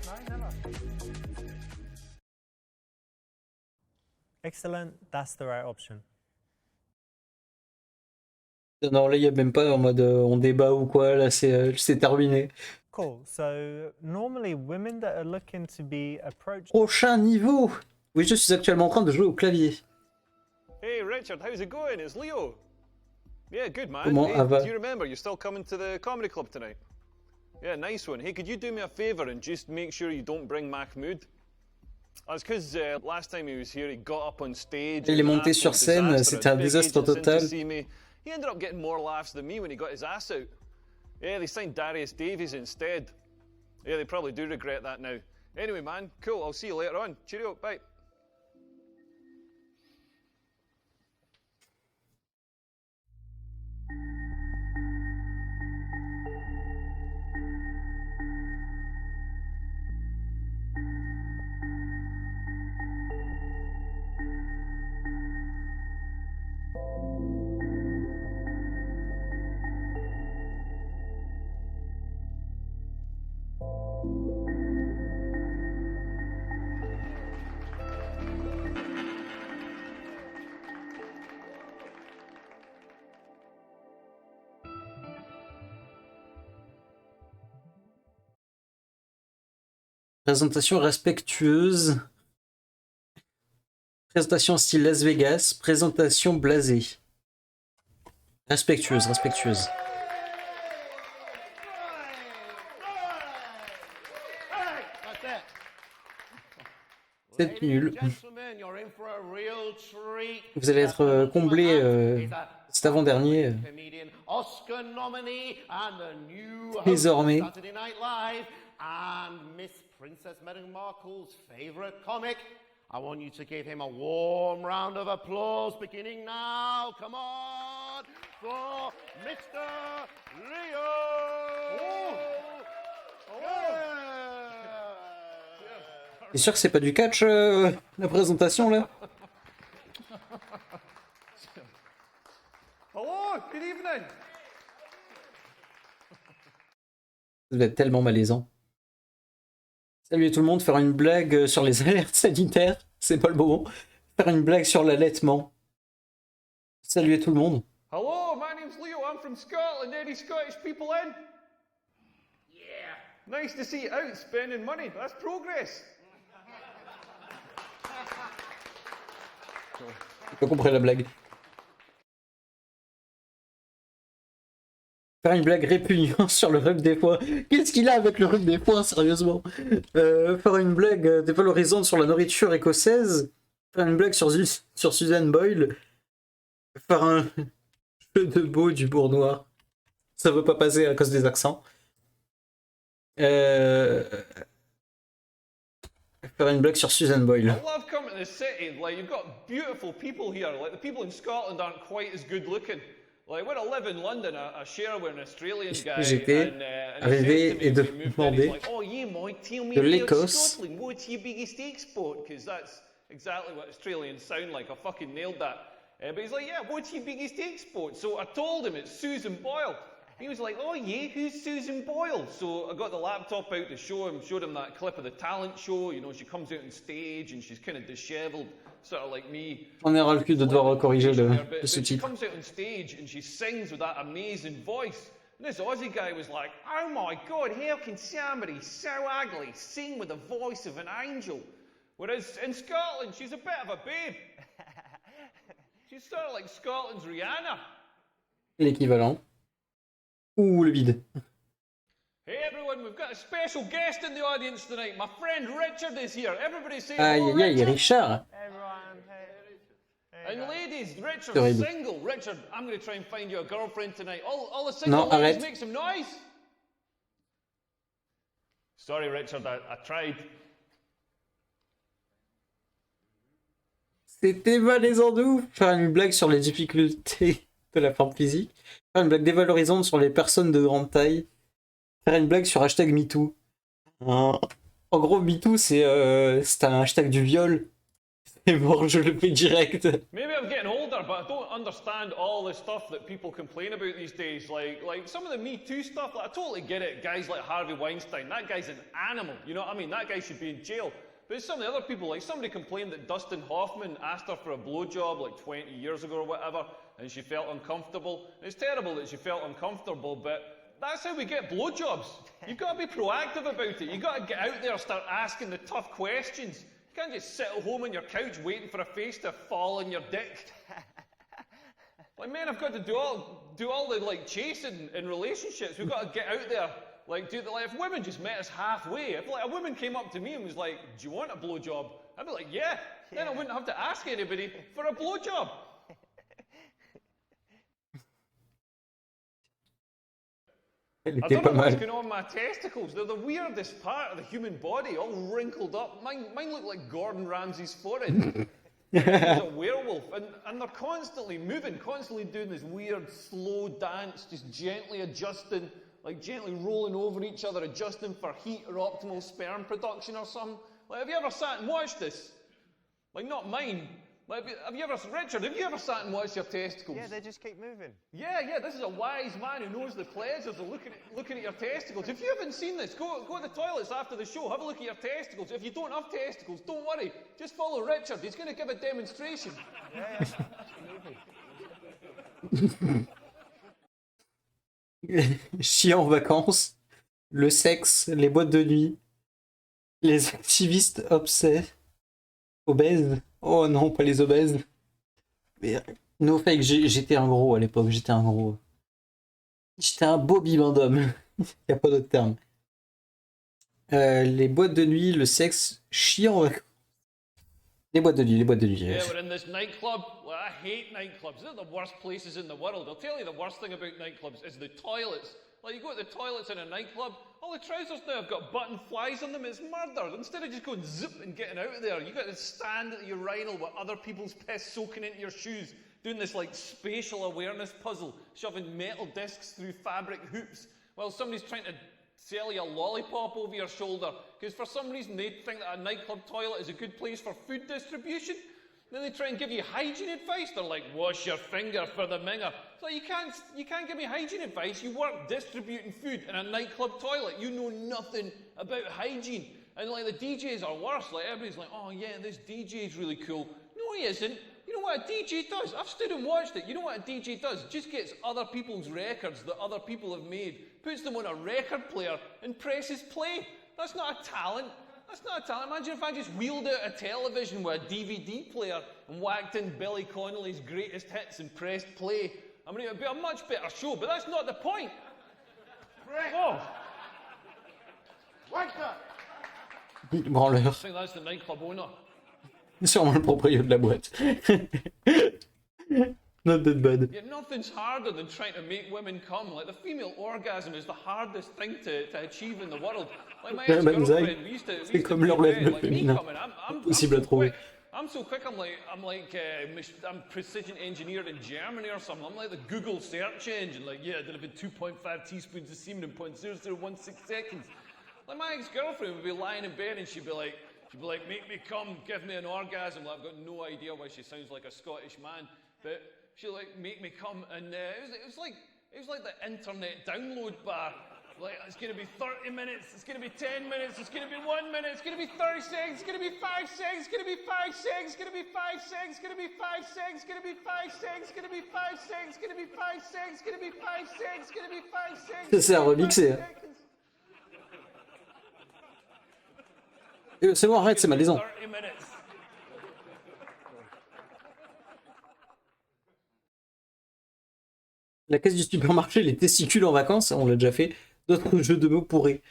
No, never. Excellent, that's the right option. Non, là, il n'y a même pas en mode on débat ou quoi, là, c'est terminé. Cool, so normally women that are looking to be approached... Prochain niveau! Oui, je suis actuellement en train de jouer au clavier. Hey Richard, how's it going? It's Leo. Yeah, good man. Comment hey, va? do you remember you're still coming to the comedy club tonight? Yeah, nice one. Hey, could you do me a favour and just make sure you don't bring Mahmoud? That's because last time he was here, he got up on stage. Il est monté sur scène, c'était un désastre total. He ended up getting more laughs than me when he got his ass out. Yeah, they signed Darius Davies instead. Yeah, they probably do regret that now. Anyway, man, cool. I'll see you later on. Cheerio, bye. Présentation respectueuse. Présentation style Las Vegas. Présentation blasée. Respectueuse. C'est nul. Vous allez être comblé cet avant-dernier. Désormais. And Miss Princess Meghan Markle's favourite comic. I want you to give him a warm round of applause beginning now. Come on, for Mr. Leo. T'es sûr que c'est pas du catch la présentation là? Hello, good evening. Ça va être tellement malaisant. Salut tout le monde, faire une blague sur les alertes sanitaires, c'est pas le moment. Faire une blague sur l'allaitement. Salut tout le monde. Hello, my name's Leo. I'm from Scotland. Any Scottish people in? Yeah. Nice to see you out spending money. That's progress. J'ai pas compris la blague. Faire une blague répugnante sur le rhume des foins. Qu'est-ce qu'il a avec le rhume des foins, sérieusement? Faire une blague dévalorisante sur la nourriture écossaise. Faire une blague sur Susan Boyle. Faire un jeu de mots du bourg noir. Ça veut pas passer à cause des accents. Faire une blague sur Susan Boyle. I love coming to the city. Like, you've got beautiful people here. Like, the people in Scotland aren't quite as good looking. Like, when I live in London, I share with an Australian guy. J'étais arrivé et demandé de l'Écosse. What's your biggest export? Because that's exactly what Australians sound like. I fucking nailed that. But he's like, yeah, what's your biggest export? So I told him it's Susan Boyle. He was like, oh yeah, who's Susan Boyle? So I got the laptop out to showed him that clip of the talent show. You know, she comes out on stage and she's kind of disheveled, sort of like me. On est ras le cul de devoir corriger le sous-titre. She comes out on stage and she sings with that amazing voice. And this Aussie guy was like, oh my God, how can somebody so ugly sing with the voice of an angel? Whereas in Scotland, she's a bit of a babe. She's sort of like Scotland's Rihanna. L'équivalent. Ou le vide. Hey everyone, we've got a special guest in the audience tonight. My friend Richard is here. Everybody say Aïe hello, aïe aïe, Richard. Richard. And ladies, Richard's Horrible. single. Richard, I'm going to try and find you a girlfriend tonight. All the single Non, ladies arrête. make some noise. Sorry, Richard, I tried. C'était malaisant de ouf. Faire une blague sur les difficultés de la forme physique. Faire une blague dévalorisante sur les personnes de grande taille. Faire une blague sur hashtag MeToo. En gros, MeToo, c'est un hashtag du viol. Et bon, je le fais direct. Maybe I'm getting older, but I don't understand all the stuff that people complain about these days. Like some of the Me Too stuff, I totally get it. Guys like Harvey Weinstein, that guy's an animal. You know what I mean? That guy should be in jail. But it's some of the other people, like somebody complained that Dustin Hoffman asked her for a blowjob like 20 years ago or whatever, and she felt uncomfortable. And it's terrible that she felt uncomfortable, but that's how we get blowjobs. You've got to be proactive about it. You've got to get out there and start asking the tough questions. You can't just sit at home on your couch waiting for a face to fall on your dick. Like men have got to do all the like chasing in relationships. We've got to get out there. Like if women just met us halfway, if like a woman came up to me and was like, "Do you want a blowjob?" I'd be like, "Yeah." Then I wouldn't have to ask anybody for a blowjob. Elle I était don't pas know what's mal. going on with my testicles. They're the weirdest part of the human body, all wrinkled up. Mine look like Gordon Ramsay's forehead. He's a werewolf, and they're constantly moving, constantly doing this weird slow dance, just gently adjusting, like gently rolling over each other, adjusting for heat or optimal sperm production or something. Like, have you ever sat and watched this? Like, not mine. Like, Richard, have you ever sat and watched your testicles? Yeah, they just keep moving. Yeah, this is a wise man who knows the pleasures of looking at your testicles. If you haven't seen this, go to the toilets after the show, have a look at your testicles. If you don't have testicles, don't worry. Just follow Richard. He's going to give a demonstration. Chier en vacances, le sexe, les boîtes de nuit, les activistes obèses. Oh non, pas les obèses. Mais no fake, j'étais un gros à l'époque, j'étais un gros. J'étais un beau biban d'homme. Il n'y a pas d'autre terme. Les boîtes de nuit, le sexe, chier en vacances. Les boîtes de nuit. Yeah, we're in this nightclub. Well, I hate nightclubs. They're the worst places in the world. I'll tell you the worst thing about nightclubs is the toilets. Like, you go to the toilets in a nightclub, all the trousers now have got button flies on them. It's murder. Instead of just going zip and getting out of there, you got to stand at the urinal with other people's piss soaking into your shoes, doing this like spatial awareness puzzle, shoving metal discs through fabric hoops, while somebody's trying to sell you a lollipop over your shoulder, because for some reason they think that a nightclub toilet is a good place for food distribution. Then they try and give you hygiene advice. They're like, wash your finger for the minger. So you can't give me hygiene advice. You work distributing food in a nightclub toilet. You know nothing about hygiene. And like the DJs are worse. Like everybody's like, oh yeah, this DJ's really cool. No, he isn't. You know what a DJ does? I've stood and watched it. You know what a DJ does? Just gets other people's records that other people have made, puts them on a record player and presses play. That's not a talent. That's not a talent. Imagine if I just wheeled out a television with a DVD player and whacked in Billy Connolly's greatest hits and pressed play. I mean, it would be a much better show, but that's not the point. Oh. Branleur. I think that's the nightclub owner. Sûrement le proprio de la boîte. Not that bad. Yeah, nothing's harder than trying to make women come. Like, the female orgasm is the hardest thing to achieve in the world. Like, my ex-girlfriend, we used to C'est comme l'orgasme féminin. Impossible à trouver. I'm so quick, I'm precision engineered in Germany or something. I'm like the Google search engine. Like, yeah, delivered 2.5 teaspoons of semen in 0.0016 seconds. Like, my ex-girlfriend would be lying in bed and she'd be like, make me come, give me an orgasm. Like, I've got no idea why she sounds like a Scottish man, but she'd like make me come, and it was like the internet download bar. Like, it's going to be 30 minutes, it's going to be 10 minutes, it's going to be 1 minute, it's going to be 30 seconds, it's going to be 5 seconds, it's going to be 5 seconds, it's going to be 5 seconds, it's going to be 5 seconds, it's going to be 5 seconds, it's going to be 5 seconds, it's going to be 5 seconds, it's going to be 5 seconds, it's going to be 5 seconds. C'est à remixer. C'est bon, arrête, c'est malaisant. 30 minutes. La caisse du supermarché, les testicules en vacances, on l'a déjà fait. D'autres jeux de mots pourris.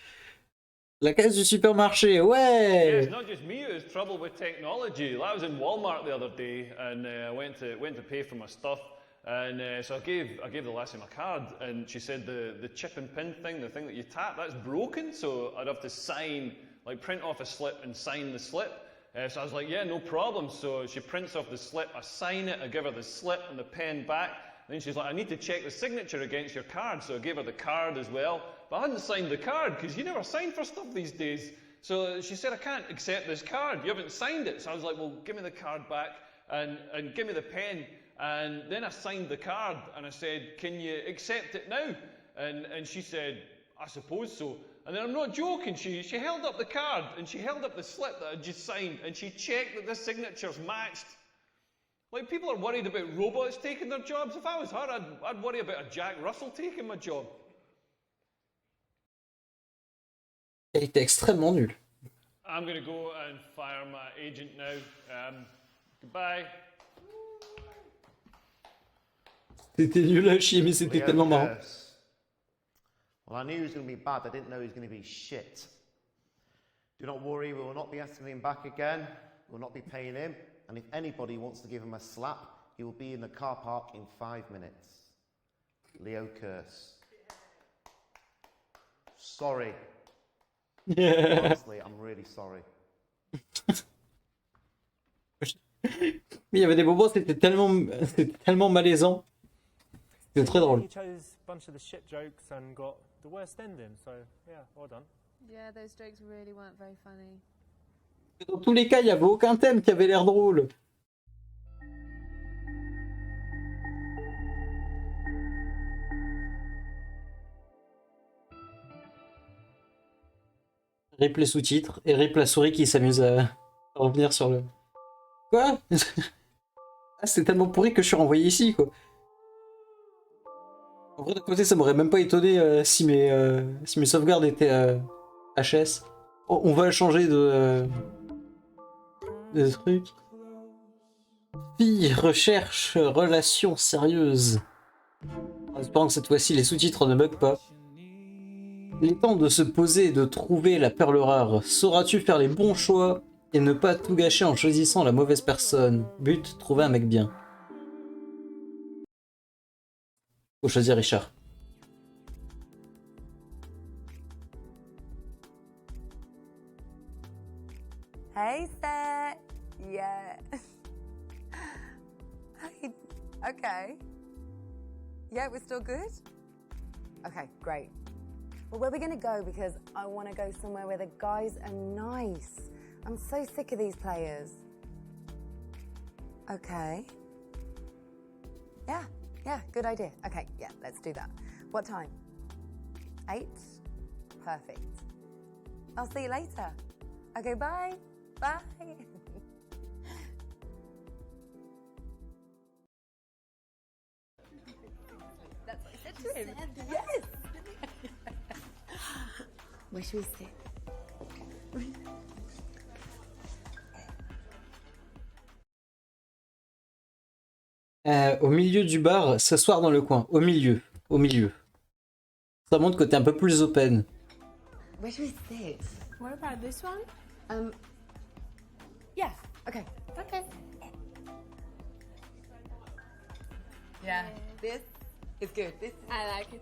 La caisse du supermarché, Yeah, ouais. it's not just me who has trouble with technology. I was in Walmart the other day and I went to pay for my stuff. And so I gave the lassie my card, and she said the chip and pin thing, the thing that you tap, that's broken. So I'd have to sign, like print off a slip and sign the slip. So I was like, yeah, no problem. So she prints off the slip, I sign it, I give her the slip and the pen back. And then she's like, I need to check the signature against your card. So I gave her the card as well. But I hadn't signed the card because you never sign for stuff these days. So she said, I can't accept this card. You haven't signed it. So I was like, well, give me the card back and give me the pen. And then I signed the card and I said, can you accept it now? And she said, I suppose so. And then I'm not joking, she held up the card and she held up the slip that I just signed and she checked that the signatures matched. Like, people are worried about robots taking their jobs. If I was her, I'd worry about a Jack Russell taking my job. Elle était extrêmement nulle. I'm going to go and fire my agent now. Goodbye. C'était nul à chier, mais c'était tellement marrant. Well, I knew he was going to be bad. I didn't know he was going to be shit. Do not worry, we will not be asking him back again. We will not be paying him. And if anybody wants to give him a slap, he will be in the car park in 5 minutes. Leo Curse. Sorry. Yeah. Honestly, I'm really sorry. Mais il y avait des moments, c'était tellement malaisant. C'était très drôle. He chose a bunch of the shit jokes and got the worst ending, so yeah, well done. Yeah, those jokes really weren't very funny. Dans tous les cas, il n'y avait aucun thème qui avait l'air drôle. Rip les sous-titres et Rip la souris qui s'amuse à revenir sur le... Quoi? Ah, c'est tellement pourri que je suis renvoyé ici, quoi. En vrai, d'un côté, ça m'aurait même pas étonné si mes sauvegardes étaient HS. Oh, on va changer de truc. Fille recherche relation sérieuse. En espérant que cette fois-ci les sous-titres ne bug pas. Il est temps de se poser et de trouver la perle rare. Sauras-tu faire les bons choix et ne pas tout gâcher en choisissant la mauvaise personne? But, trouver un mec bien. Faut choisir Richard. Hey, Seth. Yeah. Hey, okay. Yeah, we're still good? Okay, great. Well, where are we going to go? Because I want to go somewhere where the guys are nice. I'm so sick of these players. Okay. Yeah, good idea. Okay, yeah, let's do that. What time? 8? Perfect. I'll see you later. Okay, bye. Bye. That's what I said to him. Yes. Where should we sit? Au milieu du bar, s'asseoir dans le coin. Au milieu. Ça montre que t'es un peu plus open. Where should we sit? What about this one? Yeah. Okay. Okay. Yeah. This is good. This is I like it.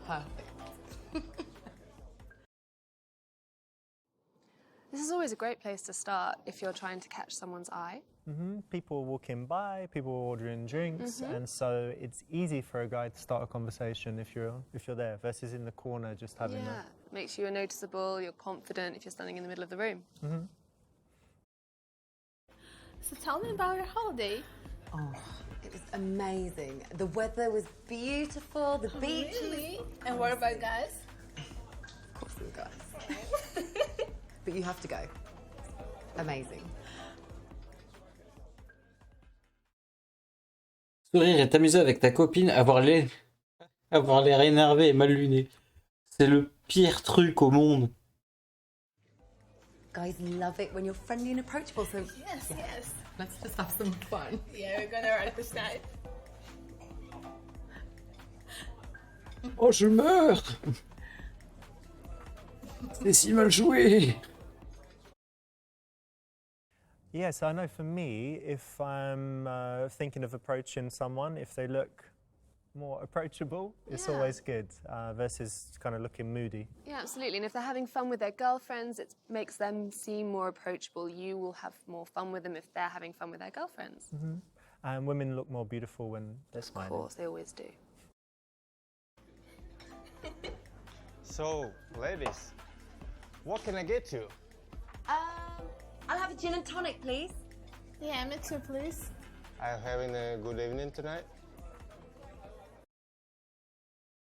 perfect. This is always a great place to start if you're trying to catch someone's eye. People walking by, people ordering drinks, and so it's easy for a guy to start a conversation if you're there versus in the corner just having Yeah, makes you noticeable, you're confident if you're standing in the middle of the room. So tell me about your holiday. Oh, it was amazing. The weather was beautiful. The beach. Really? And what about guys? Of course, there were guys. But you have to go. Amazing. Sourire et t'amuser avec ta copine, avoir l'air énervé et mal luné. C'est le pire truc au monde. Guys love it when you're friendly and approachable, so Yes, yes. let's just have some fun. Yeah, we're gonna write this night. Oh, je meurs! C'est si mal joué. Yes, I know for me, if I'm thinking of approaching someone, if they look more approachable, it's always good versus kind of looking moody. Yeah, absolutely. And if they're having fun with their girlfriends, it makes them seem more approachable. You will have more fun with them if they're having fun with their girlfriends. And women look more beautiful when they're smiling. Of course, they always do. So, ladies, what can I get you? I'll have a gin and tonic, please. Yeah, me too, please. Are you having a good evening tonight?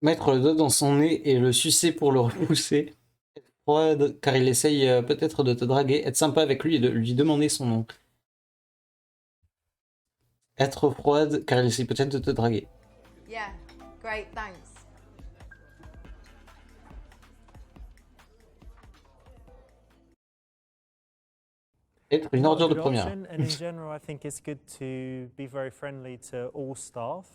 Mettre le doigt dans son nez et le sucer pour le repousser. Être froide car il essaye peut-être de te draguer. Être sympa avec lui et de lui demander son nom. Être froide car il essaye peut-être de te draguer. Yeah, great, thanks. Être une ordure de première. And in general, I think it's good to be very friendly to all staff.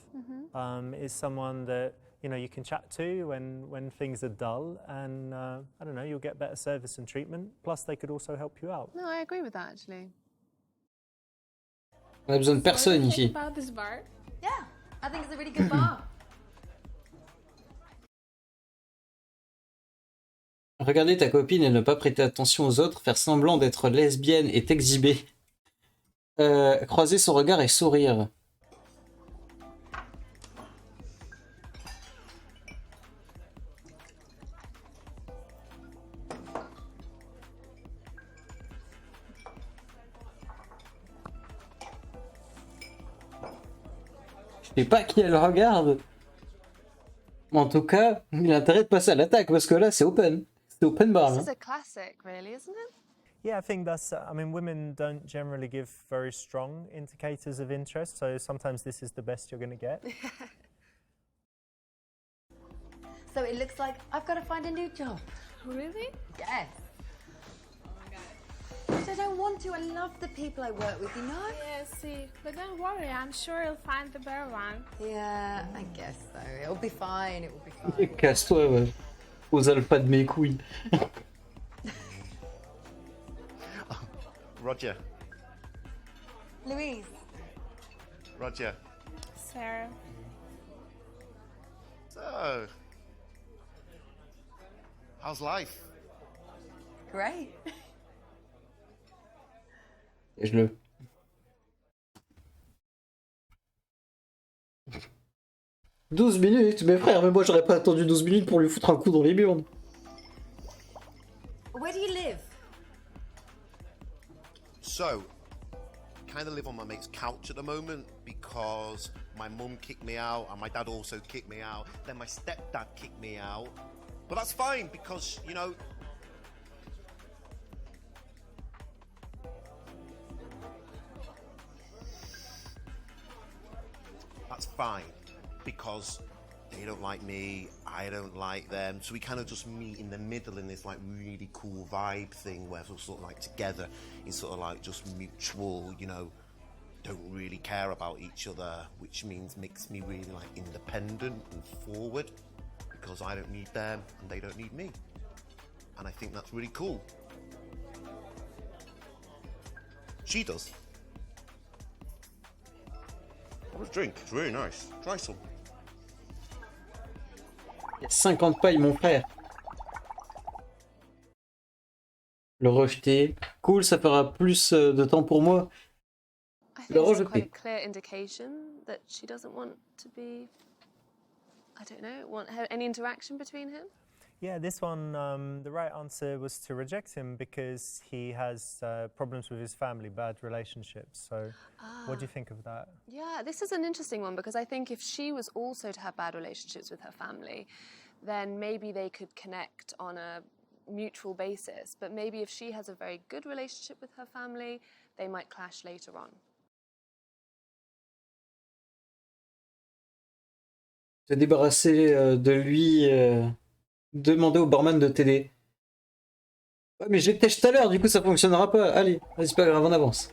Is someone that you can chat to when things are dull, and I don't know, you'll get better service and treatment. Plus, they could also help you out. No, I agree with that actually. On a besoin de personne ici. About this bar? Yeah, I think it's a really good bar. Regarder ta copine et ne pas prêter attention aux autres, faire semblant d'être lesbienne et t'exhiber. Croiser son regard et sourire. Je sais pas qui elle regarde. En tout cas, il a intérêt de passer à l'attaque parce que là c'est open. C'est open bar. This is a classic, really, isn't it? Yeah, I think that's. I mean, women don't generally give very strong indicators of interest, so sometimes this is the best you're going to get. So it looks like I've got to find a new job. Really? Yes. But I don't want to. I love the people I work with, you know? Yeah, see. But don't worry, I'm sure you'll find the better one. Yeah, I guess so. It'll be fine. It will be fine. Casse-toi, ouais. Aux alpas de mes couilles. Roger. Louise. Roger. Sarah. So, how's life? Great. Je 12 minutes, mes frères, mais moi j'aurais pas attendu 12 minutes pour lui foutre un coup dans les burnes. Where do you live? So, kind of live on my mate's couch at the moment because my mum kicked me out and my dad also kicked me out. Then my stepdad kicked me out. But that's fine because, you know, that's fine because they don't like me, I don't like them, so we kind of just meet in the middle in this like really cool vibe thing where we're sort of like together in sort of like just mutual, you know, don't really care about each other, which makes me really like independent and forward because I don't need them and they don't need me, and I think that's really cool. She does. Have a drink, it's really nice. Try some. Il y a 50 pailles, mon frère. Le rejeter. Cool, ça fera plus de temps pour moi. I Le think it's quite a rejeter. clear indication that she doesn't want to be, I don't know, want any interaction between him. Yeah, this one, the right answer was to reject him because he has problems with his family, bad relationships. So, what do you think of that? Yeah, this is an interesting one because I think if she was also to have bad relationships with her family, then maybe they could connect on a mutual basis. But maybe if she has a very good relationship with her family, they might clash later on. Se débarrasser de lui, demander au barman de t'aider. Ouais, mais je l'ai têche tout à l'heure, du coup ça fonctionnera pas. Allez, c'est pas grave, on avance.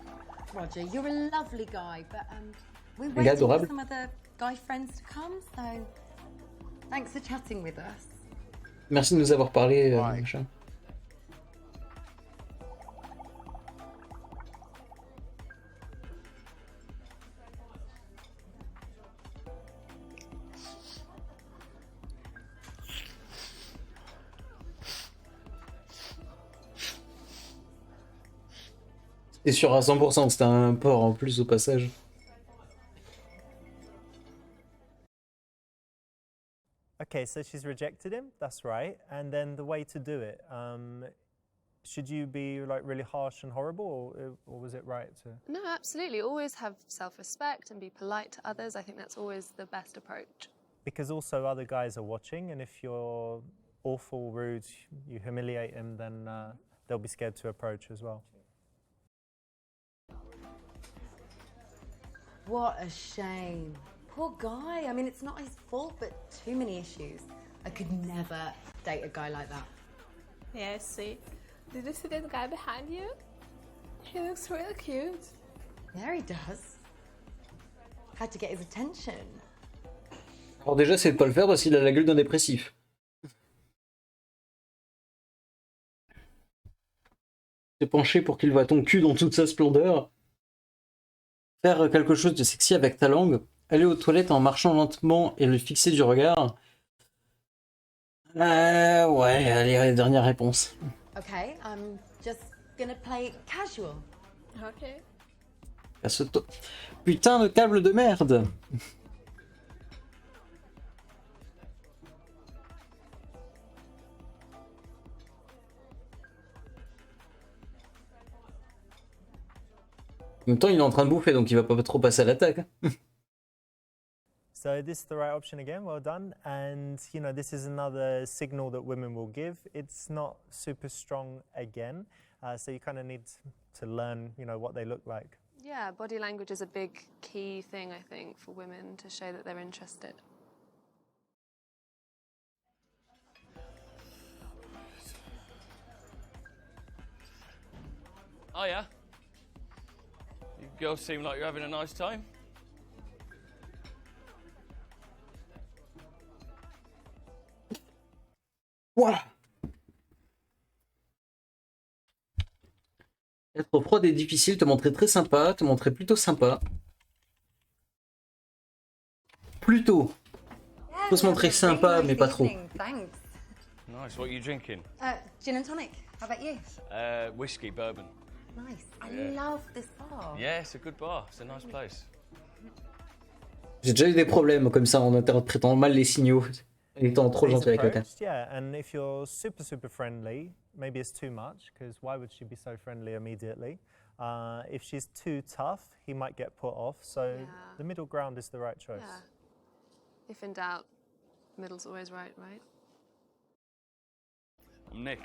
Roger, you're a lovely guy, but we're Un gars waiting for adorable. some other guy friends to come, so thanks for chatting with us. Merci de nous avoir parlé. Right. Machin. T'es sûr à 100% que c'était un porc en plus au passage. Okay, so she's rejected him. That's right. And then the way to do it. Should you be like really harsh and horrible, or was it right to? No, absolutely. Always have self-respect and be polite to others. I think that's always the best approach. Because also other guys are watching, and if you're awful, rude, you humiliate him, then they'll be scared to approach as well. What a shame. Poor guy. I mean, it's not his fault, but too many issues. I could never date a guy like that. Yeah, see. Did you see that guy behind you? He looks really cute. Yeah, he does. Had to get his attention. Alors déjà, c'est de pas le faire parce qu'il a la gueule d'un dépressif. T'es penché pour qu'il voit ton cul dans toute sa splendeur. Faire quelque chose de sexy avec ta langue. Aller aux toilettes en marchant lentement et le fixer du regard. Ouais, allez, dernière réponse. Okay, I'm just gonna play casual. Okay. Casse-toi. Putain de câble de merde. En même temps, il est en train de bouffer, donc il va pas trop passer à l'attaque. So this is the right option again, well done. And you know, this is another signal that women will give. It's not super strong again, so you kind of need to learn, you know, what they look like. Yeah, body language is a big key thing, I think, for women to show that they're interested. Oh yeah? You girls seem like you're having a nice time. Voilà. Être froide et difficile, te montrer très sympa, te montrer plutôt sympa. Plutôt. Faut se montrer sympa, mais pas trop. Thanks. Nice. What are you drinking? Gin and tonic. How about you? Whiskey, bourbon. Nice. I Yeah. love this bar. Yeah, it's a good bar. It's a nice place. J'ai déjà eu des problèmes comme ça en interprétant mal les signaux, en étant trop gentil avec quelqu'un. Yeah, and if you're super friendly, maybe it's too much, because why would she be so friendly immediately? If she's too tough, he might get put off. So the middle ground is the right choice. Yeah. If in doubt, middle's always right, right? I'm Nick.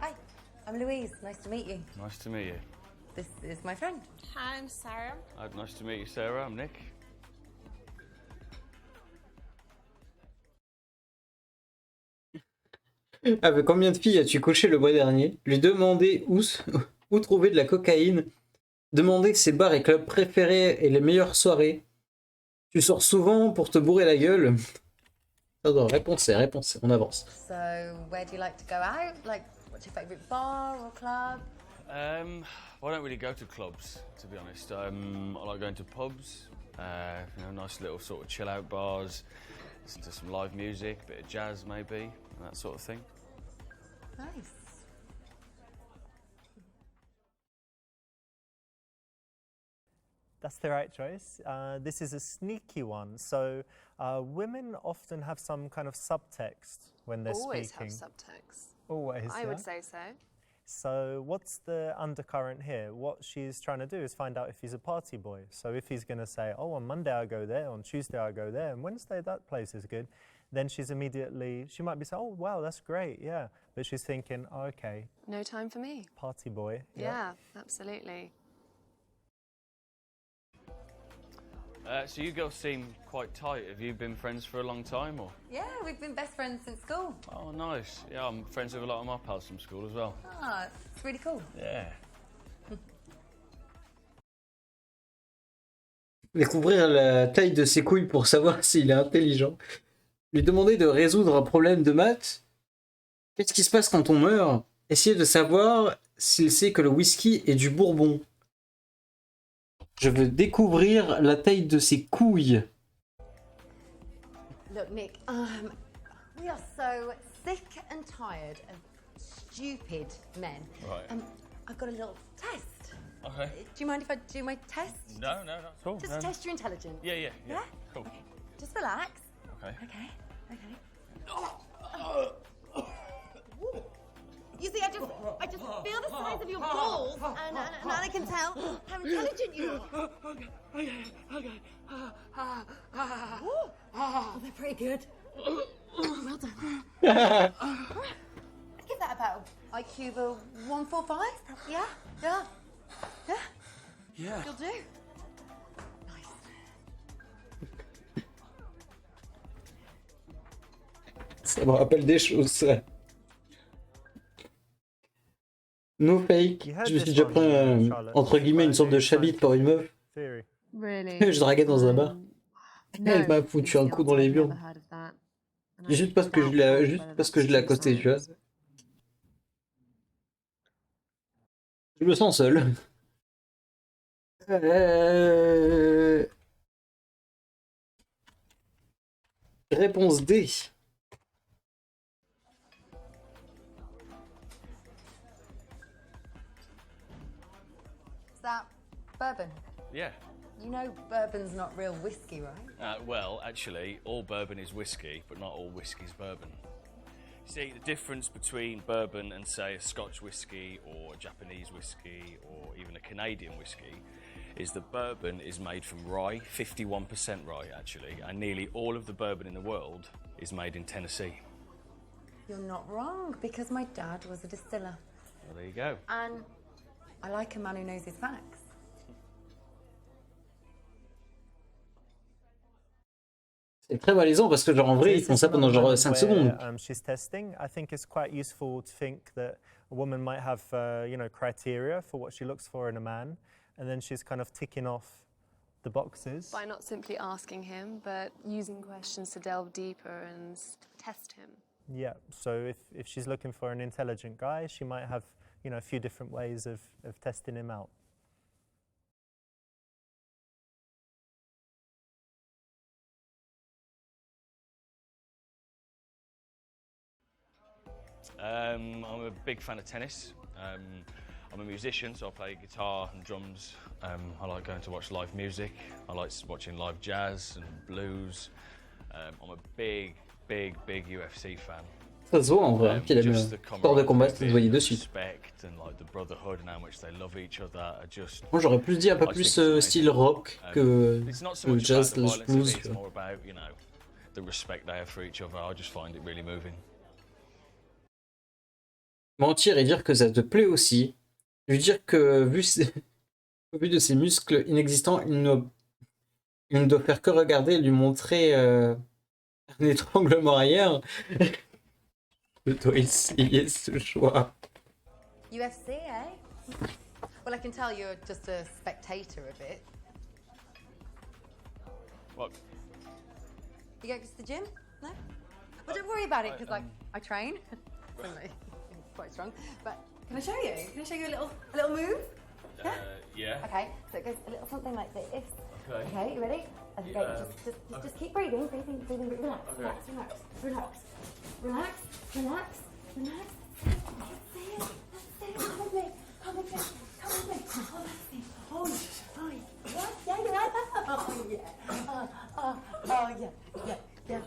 Hi, I'm Louise. Nice to meet you. Nice to meet you. This is my friend. Hi, I'm Sarah. Nice to meet you, Sarah. I'm Nick. Avec combien de filles as-tu couché le mois dernier? Lui demander où trouver de la cocaïne. Demander ses bars et clubs préférés et les meilleures soirées. Tu sors souvent pour te bourrer la gueule. Pardon, réponse, on avance. So, where do you like to go out? Like, what's your favourite bar or club? I don't really go to clubs, to be honest. I like going to pubs, you know, nice little sort of chill out bars, listen to some live music, a bit of jazz maybe, and that sort of thing. Nice. That's the right choice. This is a sneaky one. So women often have some kind of subtext when they're Always speaking. have subtext. Always. I would say so. So what's the undercurrent here? What she's trying to do is find out if he's a party boy. So if he's going to say, oh, on Monday I go there, on Tuesday I go there, and Wednesday that place is good, then she's immediately, she might be saying, oh, wow, that's great, yeah. But she's thinking, oh, okay. No time for me. Party boy. Yeah, absolutely. So you girls seem quite tight. Have you been friends for a long time, or? Yeah, we've been best friends since school. Oh, nice. Yeah, I'm friends with a lot of my pals from school as well. Ah, it's really cool. Yeah. Découvrir la taille de ses couilles pour savoir s'il est intelligent. Lui demander de résoudre un problème de maths. Qu'est-ce qui se passe quand on meurt? Essayer de savoir s'il sait que le whisky est du bourbon. Je veux découvrir la taille de ses couilles. Look, Nick, we are so sick and tired of stupid men. Right. I've got a little test Okay. Do you mind if I do my test? No, no, no. Cool. Just to test your intelligence. Yeah. Yeah? Cool. Okay. Just relax. Okay. Okay. You see, I just feel the size of your balls, and I can tell how intelligent you are. Okay. Oh, they're pretty good. Well done. Yeah. I'd give that about IQ of a 145. Yeah. Yeah. You'll do. Ça me rappelle des choses, ça. No fake. Je me suis déjà pris, entre guillemets, une sorte de chabit pour une meuf. Really? Je draguais dans un bar. Elle m'a foutu un coup dans les murs. Juste parce que je l'ai accosté, tu vois. Je me sens seul. Réponse D. Is that bourbon? Yeah. You know bourbon's not real whiskey, right? Well, actually, all bourbon is whiskey, but not all whiskey's bourbon. See, the difference between bourbon and, say, a Scotch whiskey or a Japanese whiskey or even a Canadian whiskey is that bourbon is made from rye, 51% rye, actually, and nearly all of the bourbon in the world is made in Tennessee. You're not wrong, because my dad was a distiller. Well, there you go. And I like a man who knows his facts. C'est très malaisant parce que genre en vrai ils font ça pendant genre 5 secondes. She's testing. I think it's quite useful to think that a woman might have, criteria for what she looks for in a man, and then she's kind of ticking off the boxes. By not simply asking him, but using questions to delve deeper and test him. Yeah. So if she's looking for an intelligent guy, she might have, a few different ways of testing him out. I'm a big fan of tennis. I'm a musician, so I play guitar and drums. I like going to watch live music. I like watching live jazz and blues. I'm a big UFC fan. Ça se voit en vrai, qu'il aime le sport de combat, ça se voyait dessus. Moi j'aurais plus dit un peu plus style rock que jazz, blues. The respect they have for each other. I just find it really moving. Mentir et dire que ça te plaît aussi. Lui dire que vu au vu de ses muscles inexistants, il ne doit faire que regarder et lui montrer un étranglement ailleurs. Je dois essayer ce choix. UFC, eh? Well, I can tell you're just a spectator a bit. What? You go to the gym? No? Well, don't worry about it, because I train. Quite strong. But can I show you? Can I show you a little move? Yeah. Okay, so it goes a little something like this. Okay. Okay, you ready? Okay, Yeah. just keep breathing, relax, Okay. relax. Come with me. Oh, that's it. Oh, yeah, you're right. Oh, yeah.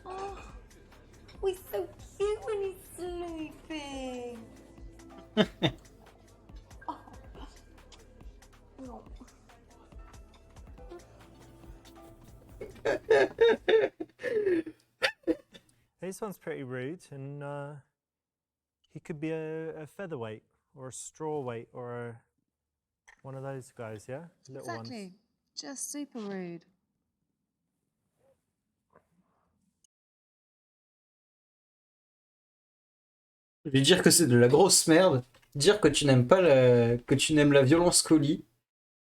Oh, he's so cute when he's sleeping. Oh. This one's pretty rude, and he could be a featherweight or a strawweight or one of those guys, yeah? Little Exactly. ones. Just super rude. Lui dire que c'est de la grosse merde, dire que tu n'aimes pas que tu n'aimes la violence colis,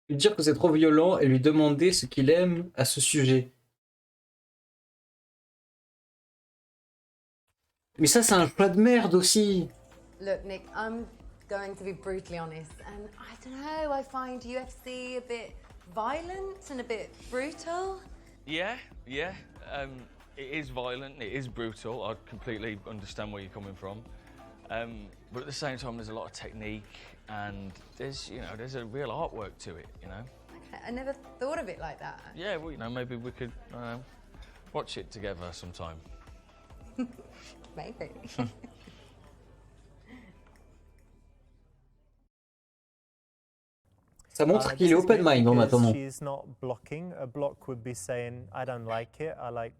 lui dire que c'est trop violent et lui demander ce qu'il aime à ce sujet. Mais ça c'est un choix de merde aussi. Look, Nick, I'm going to be brutally honest, and I don't know, I find UFC a bit violent and a bit brutal. Yeah. It is violent, it is brutal. I completely understand where you're coming from. But at the same time, there's a lot of technique, and there's a real artwork to it, you know. Okay, I never thought of it like that. Yeah, well, maybe we could watch it together sometime. Maybe. Ça montre qu'il est open mind en attendant. She's not blocking. A block would be saying, I don't like it, I like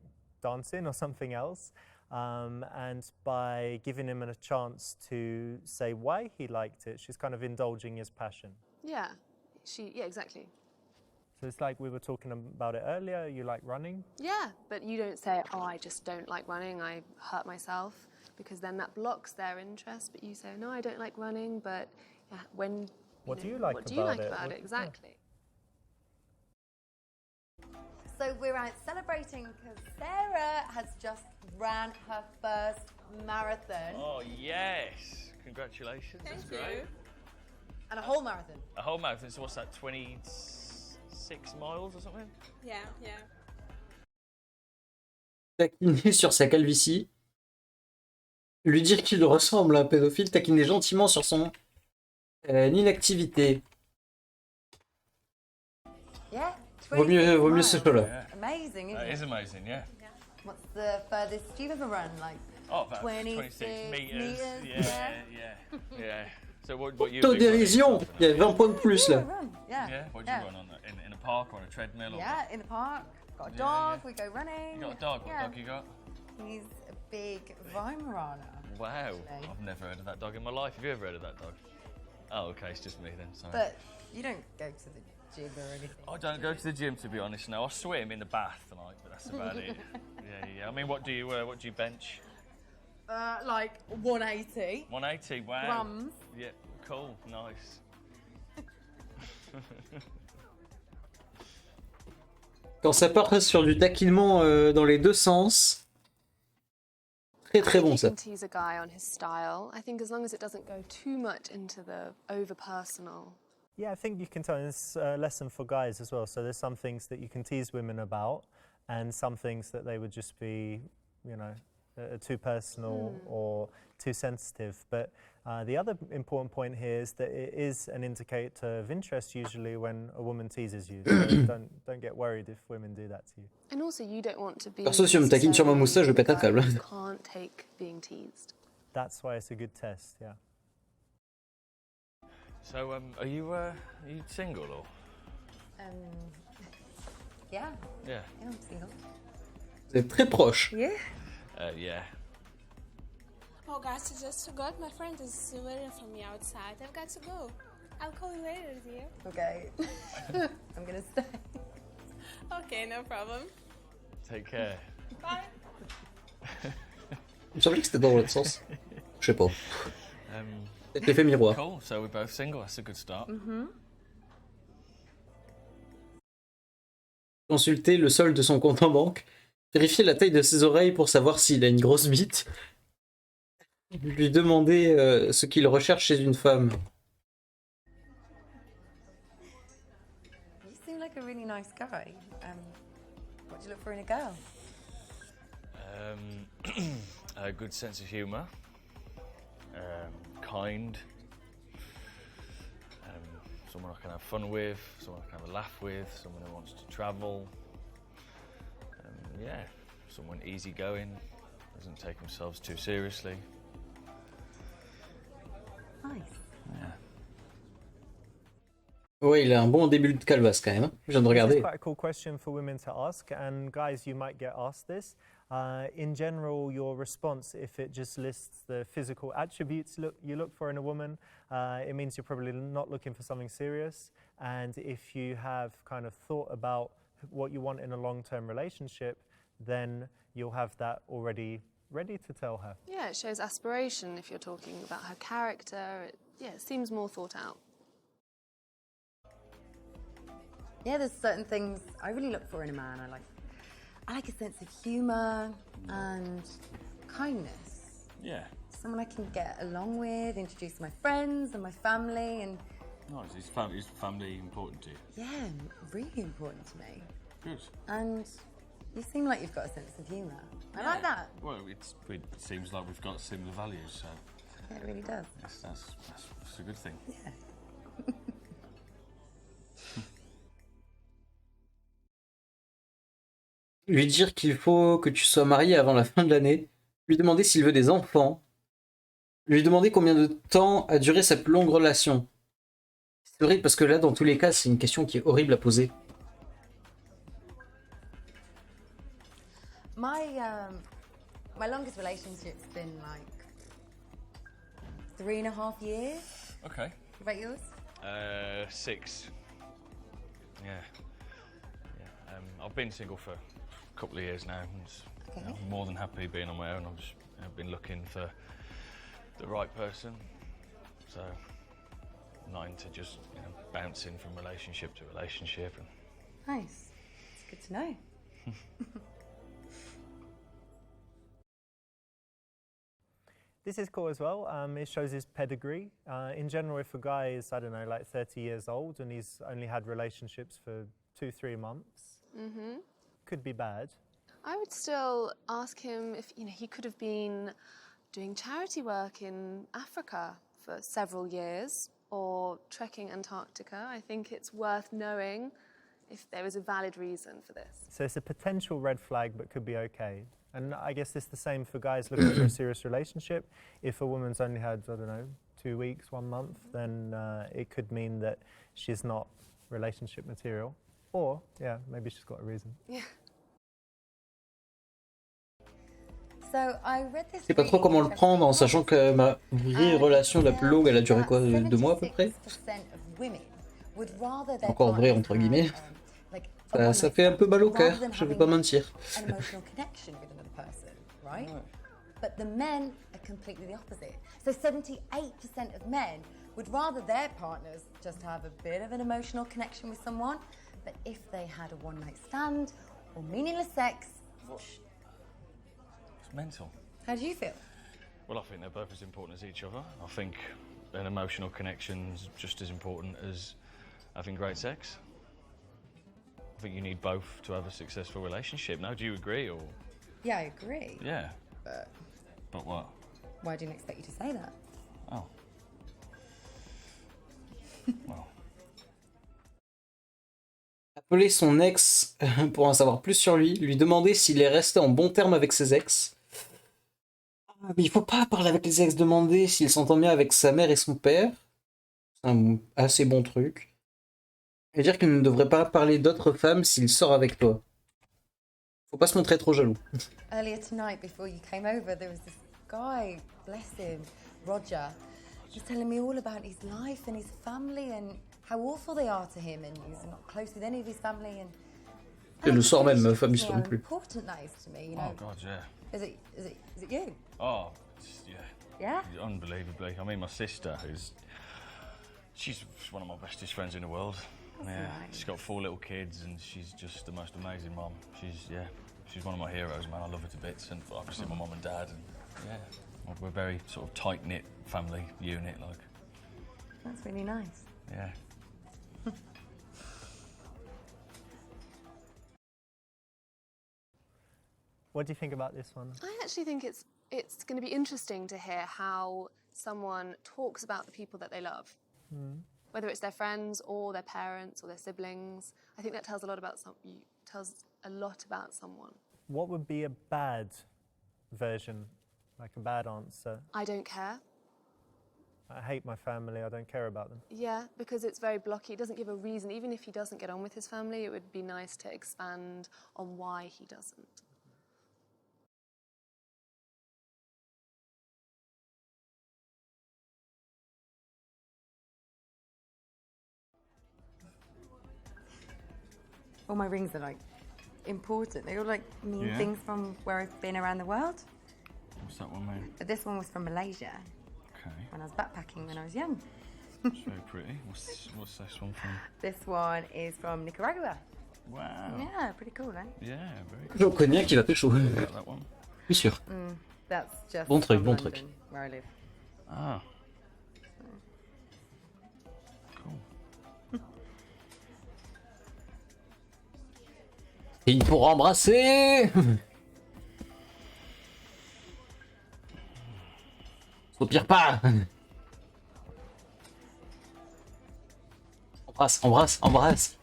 dancing or something else. And by giving him a chance to say why he liked it, she's kind of indulging his passion. Yeah, yeah, exactly. So it's like we were talking about it earlier, you like running? Yeah, but you don't say, oh, I just don't like running, I hurt myself, because then that blocks their interest. But you say, no, I don't like running, but when... What do you like about it? Exactly. Yeah. So we're out celebrating because Sarah has just ran her first marathon. Oh, yes. Congratulations. That's great. And a whole marathon. A whole marathon. So what's that, 26 miles or something? Yeah, yeah. Taquiner sur sa calvitie. Lui dire qu'il ressemble à un pédophile. Taquiner gentiment sur son inactivité. Yeah. Vaut mieux ce show-là. Yeah. Amazing, isn't it? It is amazing, yeah. What's the furthest you've ever run? Like about 26 meters. Yeah. So what you Autodérision. Il y a 20 points de plus là. Yeah. What do you run on? In a park or on a treadmill? Or Yeah, in the park. Got a dog. We go running. You got a dog? What dog you got? He's a big Weimaraner. Wow. Actually. I've never heard of that dog in my life. Have you ever heard of that dog? Oh, okay, it's just me then, sorry. But you don't go to the gym or anything. I don't go to the gym, to be honest. No, I swim in the bath tonight, but that's about it. Yeah. I mean, what do you bench? Like 180. 180. Wow. Grams. Yeah. Cool. Nice. Quand ça part sur du taquinement dans les deux sens. Très bon ça. You can tease a guy on his style. I think as long as it doesn't go too much into the over personal. Yeah, I think you can tell it's a lesson for guys as well. So there's some things that you can tease women about and some things that they would just be, too personal or too sensitive. But the other important point here is that it is an indicator of interest usually when a woman teases you. So don't get worried if women do that to you. And also you don't want to be... Perso, si on me taquine sur ma moustache, je pète un câble. You can't take being teased. That's why it's a good test, yeah. So, are you single or? Yeah. Yeah. Yeah, I'm single. Vous êtes très proche. Yeah. Yeah. Oh guys, I just forgot my friend is waiting for me outside. I've got to go. I'll call you later, dear. Okay. I'm gonna stay. Okay, no problem. Take care. Bye. Il me semblait que c'était dans l'autre sens. Je sais pas. Peut-être l'effet miroir. Cool, so we're both single, that's a good start. Consulter le solde de son compte en banque. Vérifier la taille de ses oreilles pour savoir s'il a une grosse bite. Lui demander ce qu'il recherche chez une femme. You seem like a really nice guy. What do you look for in a girl? A good sense of humour. Kind. Someone I can have fun with, someone I can have a laugh with, someone who wants to travel. Yeah, someone easygoing, doesn't take themselves too seriously. Nice. Yeah. Ouais, il a un bon début de calvasse quand même. Je viens de regarder. It's quite a cool question for women to ask, and guys, you might get asked this. In general, your response, if it just lists the physical attributes you look for in a woman, it means you're probably not looking for something serious. And if you have kind of thought about what you want in a long-term relationship, then you'll have that already ready to tell her. Yeah, it shows aspiration if you're talking about her character. It seems more thought out. Yeah, there's certain things I really look for in a man. I like a sense of humour and kindness. Yeah. Someone I can get along with, introduce my friends and my family, and... Nice, is family important to you? Yeah, really important to me. Good. And you seem like you've got a sense of humour. I like that. Well, it seems like we've got similar values, so... It really does. Yes, that's a good thing. Yeah. Lui dire qu'il faut que tu sois marié avant la fin de l'année. Lui demander s'il veut des enfants. Lui demander combien de temps a duré sa plus longue relation. C'est horrible parce que là, dans tous les cas, c'est une question qui est horrible à poser. My longest relationship's been like 3.5 years. Okay. What about yours? 6. Yeah. I've been single for a couple of years now. And I'm more than happy being on my own. I've been looking for the right person. So, not into just bouncing from relationship to relationship. Nice. It's good to know. This is cool as well. It shows his pedigree. In general, if a guy is, I don't know, like 30 years old and he's only had relationships for 2-3 months, could be bad. I would still ask him if he could have been doing charity work in Africa for several years or trekking Antarctica. I think it's worth knowing if there is a valid reason for this. So it's a potential red flag, but could be okay. And I guess it's the same for guys looking for a serious relationship. If a woman's only had, I don't know, 2 weeks, 1 month, then it could mean that she's not relationship material. Or, yeah, maybe she's got a reason. Yeah. So I read this. Je sais pas trop comment le prendre en sachant que ma vraie relation la plus longue, elle a duré quoi, 2 mois à peu près. Encore vrai entre guillemets. Ça fait un peu mal au cœur, je vais pas mentir. Right? But the men are completely the opposite. So 78% of men would rather their partners just have a bit of an emotional connection with someone, but if they had a one-night stand or meaningless sex, It's mental. how do you feel? Well, I think they're both as important as each other. I think an emotional connection's just as important as having great sex. I think you need both to have a successful relationship. Now, do you agree or? Yeah, I agree. Yeah. But what? Why didn't I expect you to say that? Oh. Well. Appeler son ex pour en savoir plus sur lui, lui demander s'il est resté en bon terme avec ses ex. Mais il faut pas parler avec les ex, demander s'il s'entend bien avec sa mère et son père. C'est un assez bon truc. Et dire qu'il ne devrait pas parler d'autres femmes s'il sort avec toi. Faut pas se montrer trop jaloux. Earlier tonight, before you came over, there was this guy, bless him, Roger. He's telling me all about his life and his family and how awful they are to him, and he's not close with any of his family. Et le soir même, ma femme, non plus. Important that is to me, you know. Oh God, yeah. Is it you? Oh, yeah. Yeah? Unbelievably. I mean, my sister, she's one of my bestest friends in the world. That's yeah, nice. she's got 4 little kids, and she's just the most amazing mom. She's one of my heroes, man. I love her to bits, and obviously my mom and dad, and yeah, we're a very sort of tight knit family unit, like. That's really nice. Yeah. What do you think about this one? I actually think it's going to be interesting to hear how someone talks about the people that they love. Whether it's their friends or their parents or their siblings. I think that tells a lot about someone. What would be a bad version, like a bad answer? I don't care. I hate my family, I don't care about them. Yeah, because it's very blocky. It doesn't give a reason. Even if he doesn't get on with his family, it would be nice to expand on why he doesn't. All my rings are like important. They all like mean things from where I've been around the world. What's that one mean? But this one was from Malaysia. Okay. When I was backpacking when I was young. It's very pretty. What's this one from? This one is from Nicaragua. Wow. Yeah, pretty cool, eh? Yeah, very cool. J'en connais un qui va pécho. That one. Oui, sûr. That's just Bon truc, from bon London, truc. where I live. Ah. Et pour embrasser. Trop Respire pas. Embrasse, embrasse, embrasse.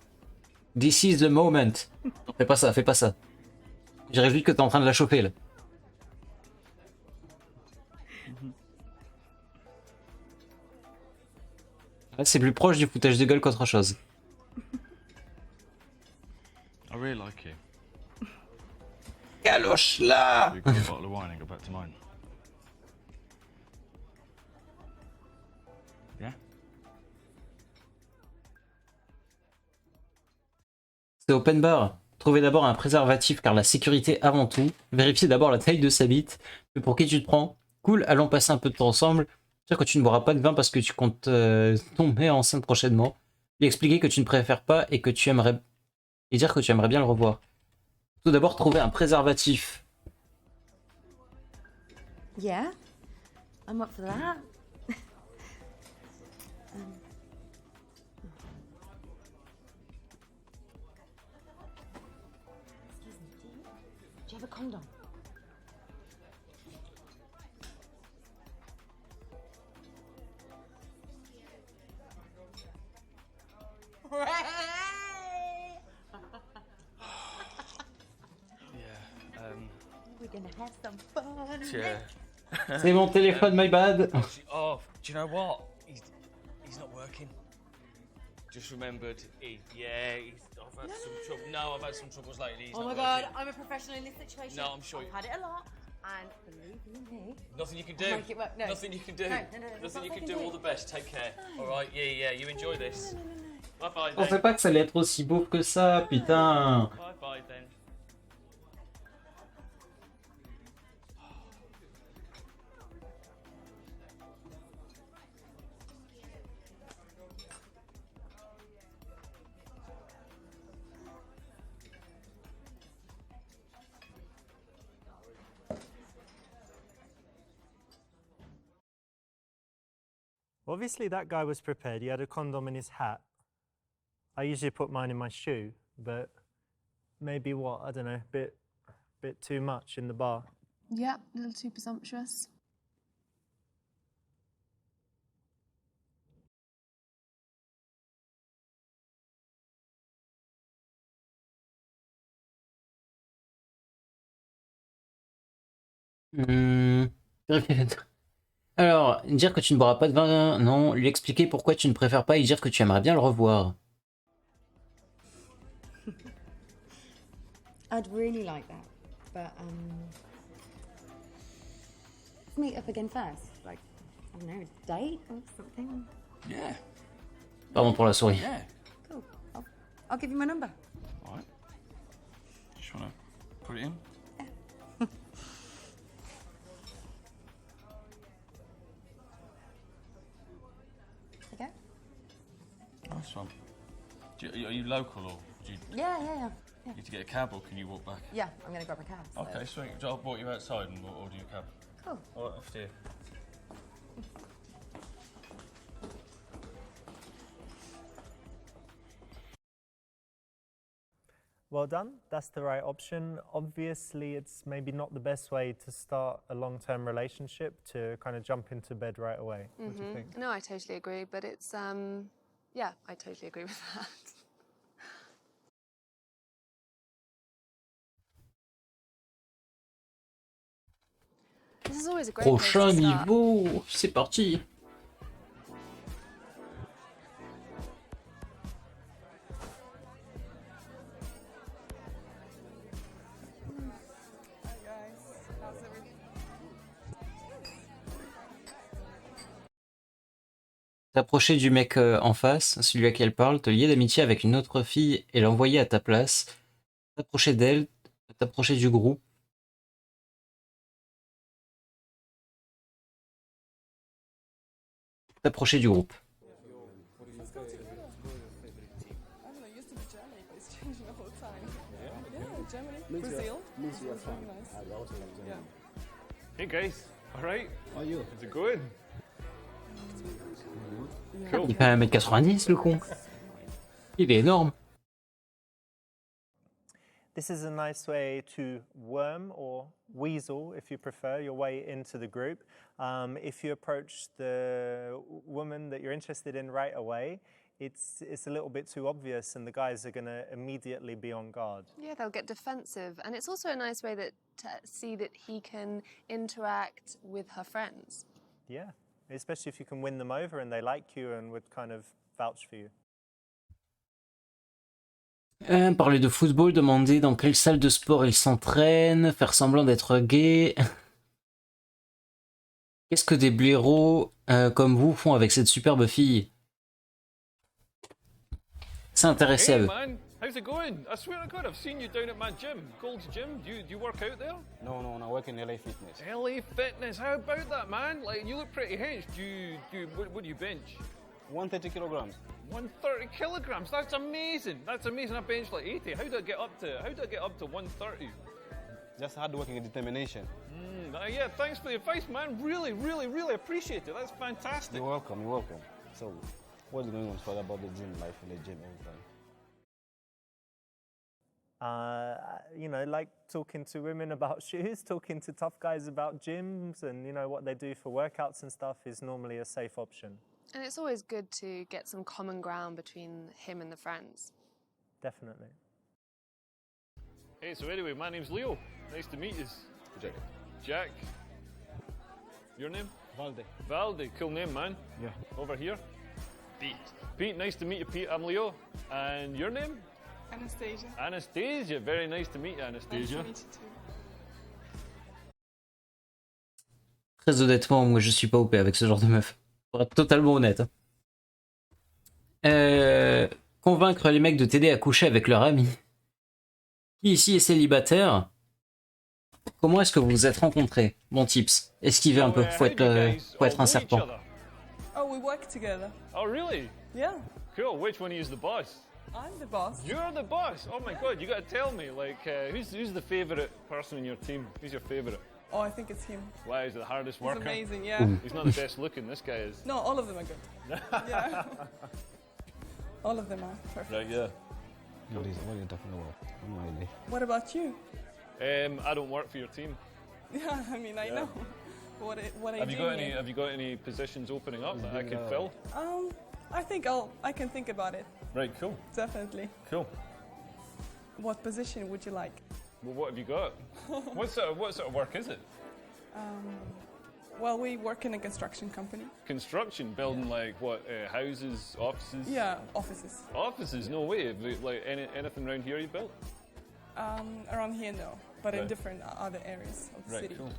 This is the moment. Non, fais pas ça, fais pas ça. J'ai vu que t'es en train de la chauffer là. Là, c'est plus proche du foutage de gueule qu'autre chose. I really like you. Caloche là. We can get a bottle of wine and go back to mine. Yeah? C'est open bar. Trouvez d'abord un préservatif car la sécurité avant tout. Vérifiez d'abord la taille de sa bite. Mais pour qui tu te prends? Cool, allons passer un peu de temps ensemble. Dire que tu ne boiras pas de vin parce que tu comptes tomber enceinte prochainement. Lui expliquer que tu ne préfères pas et que tu aimerais... Et dire que tu aimerais bien le revoir. Tout d'abord, trouver un préservatif. Yeah, I'm up for that. Excuse me, do you have a condom? We're gonna have some fun. Yeah. C'est mon téléphone, my bad. Oh, do you know what? He's not working. Just remembered. I've had some trouble. No, I've had some troubles lately. He's Oh not my god, working. I'm a professional in this situation. No, I'm sure I've had it a lot, and believe you me, Nothing you can I'll do. make it work. No. Nothing you can do. No, there's Nothing you nothing can I do. All the best. Take care. All right. Yeah. You enjoy this. Bye bye. Je pensais pas que ça allait être aussi beau que ça, putain. Bye bye then. Obviously, that guy was prepared. He had a condom in his hat. I usually put mine in my shoe, but maybe what? I don't know, bit too much in the bar. Yeah, a little too presumptuous. Alors, dire que tu ne boiras pas de vin, non. Lui expliquer pourquoi tu ne préfères pas et dire que tu aimerais bien le revoir. I'd really like that, but let's meet up again first. Like, I don't know, a date or something. Yeah. Pardon pour la souris. Yeah. Cool. I'll give you my number. All right. Just want to put it in? Okay. Nice one. Are you local or do you Yeah. need to get a cab or can you walk back? Yeah, I'm gonna grab a cab. So. Okay, sweet. I'll brought you outside and we'll order you a cab. Cool. All right, off to you. Well done. That's the right option. Obviously, it's maybe not the best way to start a long-term relationship to kind of jump into bed right away. What do you think? No, I totally agree, but it's yeah, I totally agree with that. This is always a great place Prochain to start. niveau, c'est parti. T'approcher du mec en face, celui à qui elle parle, te lier d'amitié avec une autre fille et l'envoyer à ta place. T'approcher d'elle, t'approcher du groupe. T'approcher du groupe. Hey guys, all right? How are you? Is it good? Cool. Il fait 1m90 le con. Il est énorme. This is a nice way to worm or weasel, if you prefer, your way into the group. If you approach the woman that you're interested in right away, it's a little bit too obvious and the guys are going to immediately be on guard. Yeah, they'll get defensive. And it's also a nice way to see that he can interact with her friends. Yeah, especially if you can win them over and they like you and would kind of vouch for you. Parler de football, demander dans quelle salle de sport il s'entraîne, faire semblant d'être gay. Qu'est-ce que des blaireaux comme vous font avec cette superbe fille? C'est intéressé à eux. Man, how's it going? I swear to God, I've seen you down at my gym, Gold's Gym. Do you work out there? No, I work in LA Fitness. LA Fitness, how about that, man? Like, you look pretty hench. What do you bench? 130 kilograms. 130 kilograms. That's amazing. That's amazing. I bench like 80. How do I get up to 130? Just hard working and determination. Yeah, thanks for the advice, man. Really, really, really appreciate it. That's fantastic. You're welcome. So, what's going on further about the gym life in the gym every time? You know, like talking to women about shoes, talking to tough guys about gyms and, you know, what they do for workouts and stuff is normally a safe option. And it's always good to get some common ground between him and the friends. Definitely. Hey, so anyway, my name's Leo. Nice to meet you. Jack. Your name? Valde, cool name, man. Yeah. Over here? Pete, nice to meet you, Pete. I'm Leo. And your name? Anastasia. Anastasia, very nice to meet you, Anastasia. Nice to meet you too. Très honnêtement, moi je suis pas OP avec ce genre de meuf. Pour être totalement honnête. Convaincre les mecs de t'aider à coucher avec leur ami. Qui ici est célibataire? Comment est-ce que vous vous êtes rencontrés? Bon tips. Esquivez un peu, faut être un serpent. Oh, we work together. Oh, really? Yeah. Cool. Which one of you is the boss? I'm the boss. You're the boss? Oh my God, you gotta tell me, like, who's the favourite person in your team? Who's your favourite? Oh, I think it's him. Why, is he the hardest worker? He's amazing, yeah. He's not the best looking, this guy is. No, all of them are good. Yeah. All of them are perfect. Right, yeah. What are you talking about? No idea. What about you? I don't work for your team. Yeah, I mean, I know. What are Have you you doing got any? here? Have you got any positions opening up that I could fill? I think I can think about it. Right, cool. Definitely. Cool. What position would you like? Well, what have you got? What sort of work is it? Well, we work in a construction company. Construction, building like what? Houses, offices? Yeah, offices. Offices? No way. Have you, like anything around here you built? Around here, no, but in Right. different other areas of the Right, city. cool.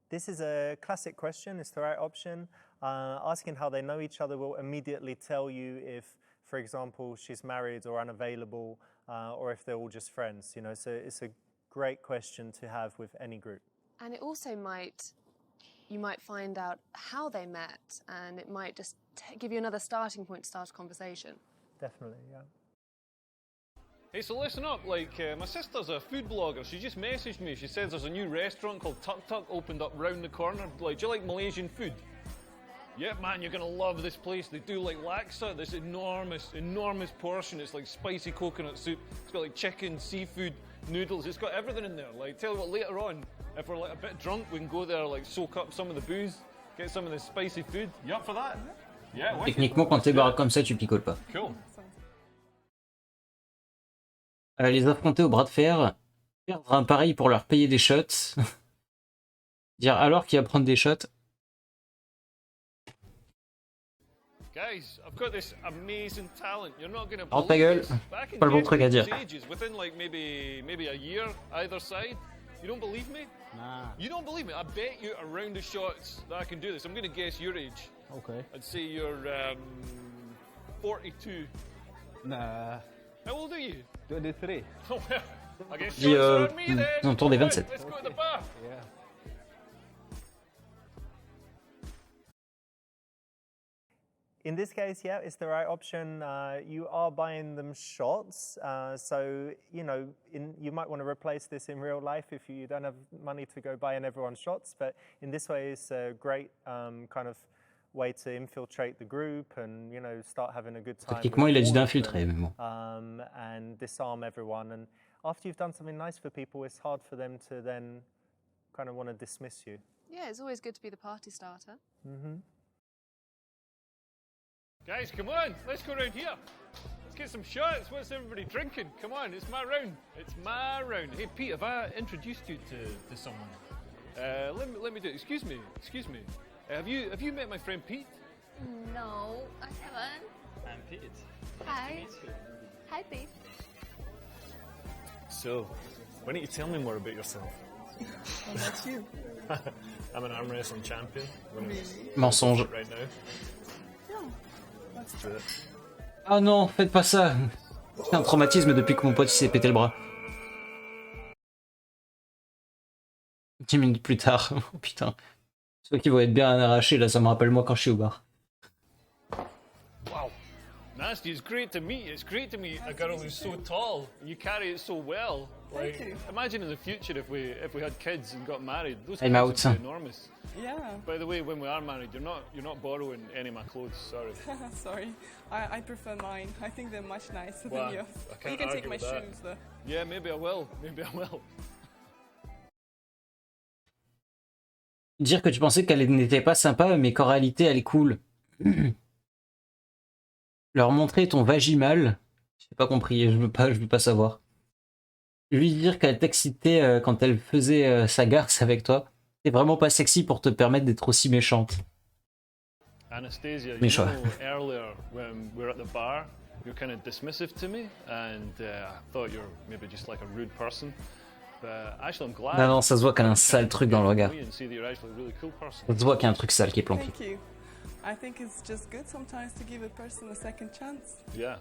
This is a classic question, it's the right option. Asking how they know each other will immediately tell you if, for example, she's married or unavailable, or if they're all just friends, you know, so it's a great question to have with any group. And it also you might find out how they met, and it might just give you another starting point to start a conversation. Definitely, yeah. Hey, so listen up, like, my sister's a food blogger. She just messaged me. She says there's a new restaurant called Tuk Tuk opened up round the corner. Like, do you like Malaysian food? Yeah, man, you're gonna love this place. They do like laksa, this enormous portion. It's like spicy coconut soup. It's got like chicken, seafood, noodles. It's got everything in there. Like, tell you what, later on, if we're like a bit drunk, we can go there, like, soak up some of the booze, get some of the spicy food. You up for that? Yeah, wicked. Techniquement, quand t'es barré comme ça, tu picoles pas. Cool. Les affronter au bras de fer, perdre un pari pour leur payer des shots. Dire alors qui va prendre des shots. Guys, I've got this amazing talent. You're not gonna Oh, ta gueule. believe this. Back in Pas le bon truc à dire. ages, within like maybe a year either side. You don't believe me? Nah. You don't believe me? I bet you a round of shots that I can do this. I'm gonna guess your age. Okay. I'd say you're 42. Nah. How old are you? 23. Oh well, I guess Dis, shots are on me then. autour des Alright, 27. let's go to the bar. Yeah. In this case, yeah, it's the right option. You are buying them shots, so you know you might want to replace this in real life if you don't have money to go buying everyone shots. But in this way, it's a great kind of way to infiltrate the group and, you know, start having a good time. Techniquement, il a dit d'infiltrer, mais bon. And disarm everyone. And after you've done something nice for people, it's hard for them to then kind of want to dismiss you. Yeah, it's always good to be the party starter. Mm-hmm. Guys, come on, let's go around here. Let's get some shots. What's everybody drinking? Come on, it's my round. It's my round. Hey, Pete, have I introduced you to someone? Let me do it. Excuse me. Have you met my friend Pete? No, I haven't. I'm Pete. Hi. Hi, Pete. So, why don't you tell me more about yourself? What about you? I'm an arm wrestling champion. Mensonge. Right now. Yeah, let's do it. Ah non, faites pas ça. C'est un traumatisme depuis que mon pote s'est pété le bras. 10 minutes plus tard. Oh putain. Ceux qui vont être bien arrachés là, ça me rappelle moi quand je suis au bar. Wow. Nasty, it's great to meet you. It's great to meet a girl who's so tall and you carry it so well. Like, imagine in the future if we had kids and got married. Those I'm kids out. would be enormous. Yeah. By the way, when we are married, you're not borrowing any of my clothes. Sorry. Sorry, I prefer mine. I think they're much nicer Well, than yours. I can't You can take argue my with that. shoes though. Yeah, maybe I will. Maybe I will. Dire que tu pensais qu'elle n'était pas sympa, mais qu'en réalité elle est cool. Leur montrer ton vagimal. J'ai pas compris, je veux pas savoir. Lui dire qu'elle t'excitait quand elle faisait sa garce avec toi. C'est vraiment pas sexy pour te permettre d'être aussi méchante. Anastasia, you Méchant. know, earlier when we were at the bar, you were kind of dismissive to me, and I thought you were maybe just like a rude person. But actually, I'm glad. Non, ça se voit qu'elle a un sale truc dans le regard. And see that you're actually a really cool person. Ça se voit qu'il y a un truc sale qui est planqué. Thank you. I think it's just good sometimes to give a person a second chance. Yeah.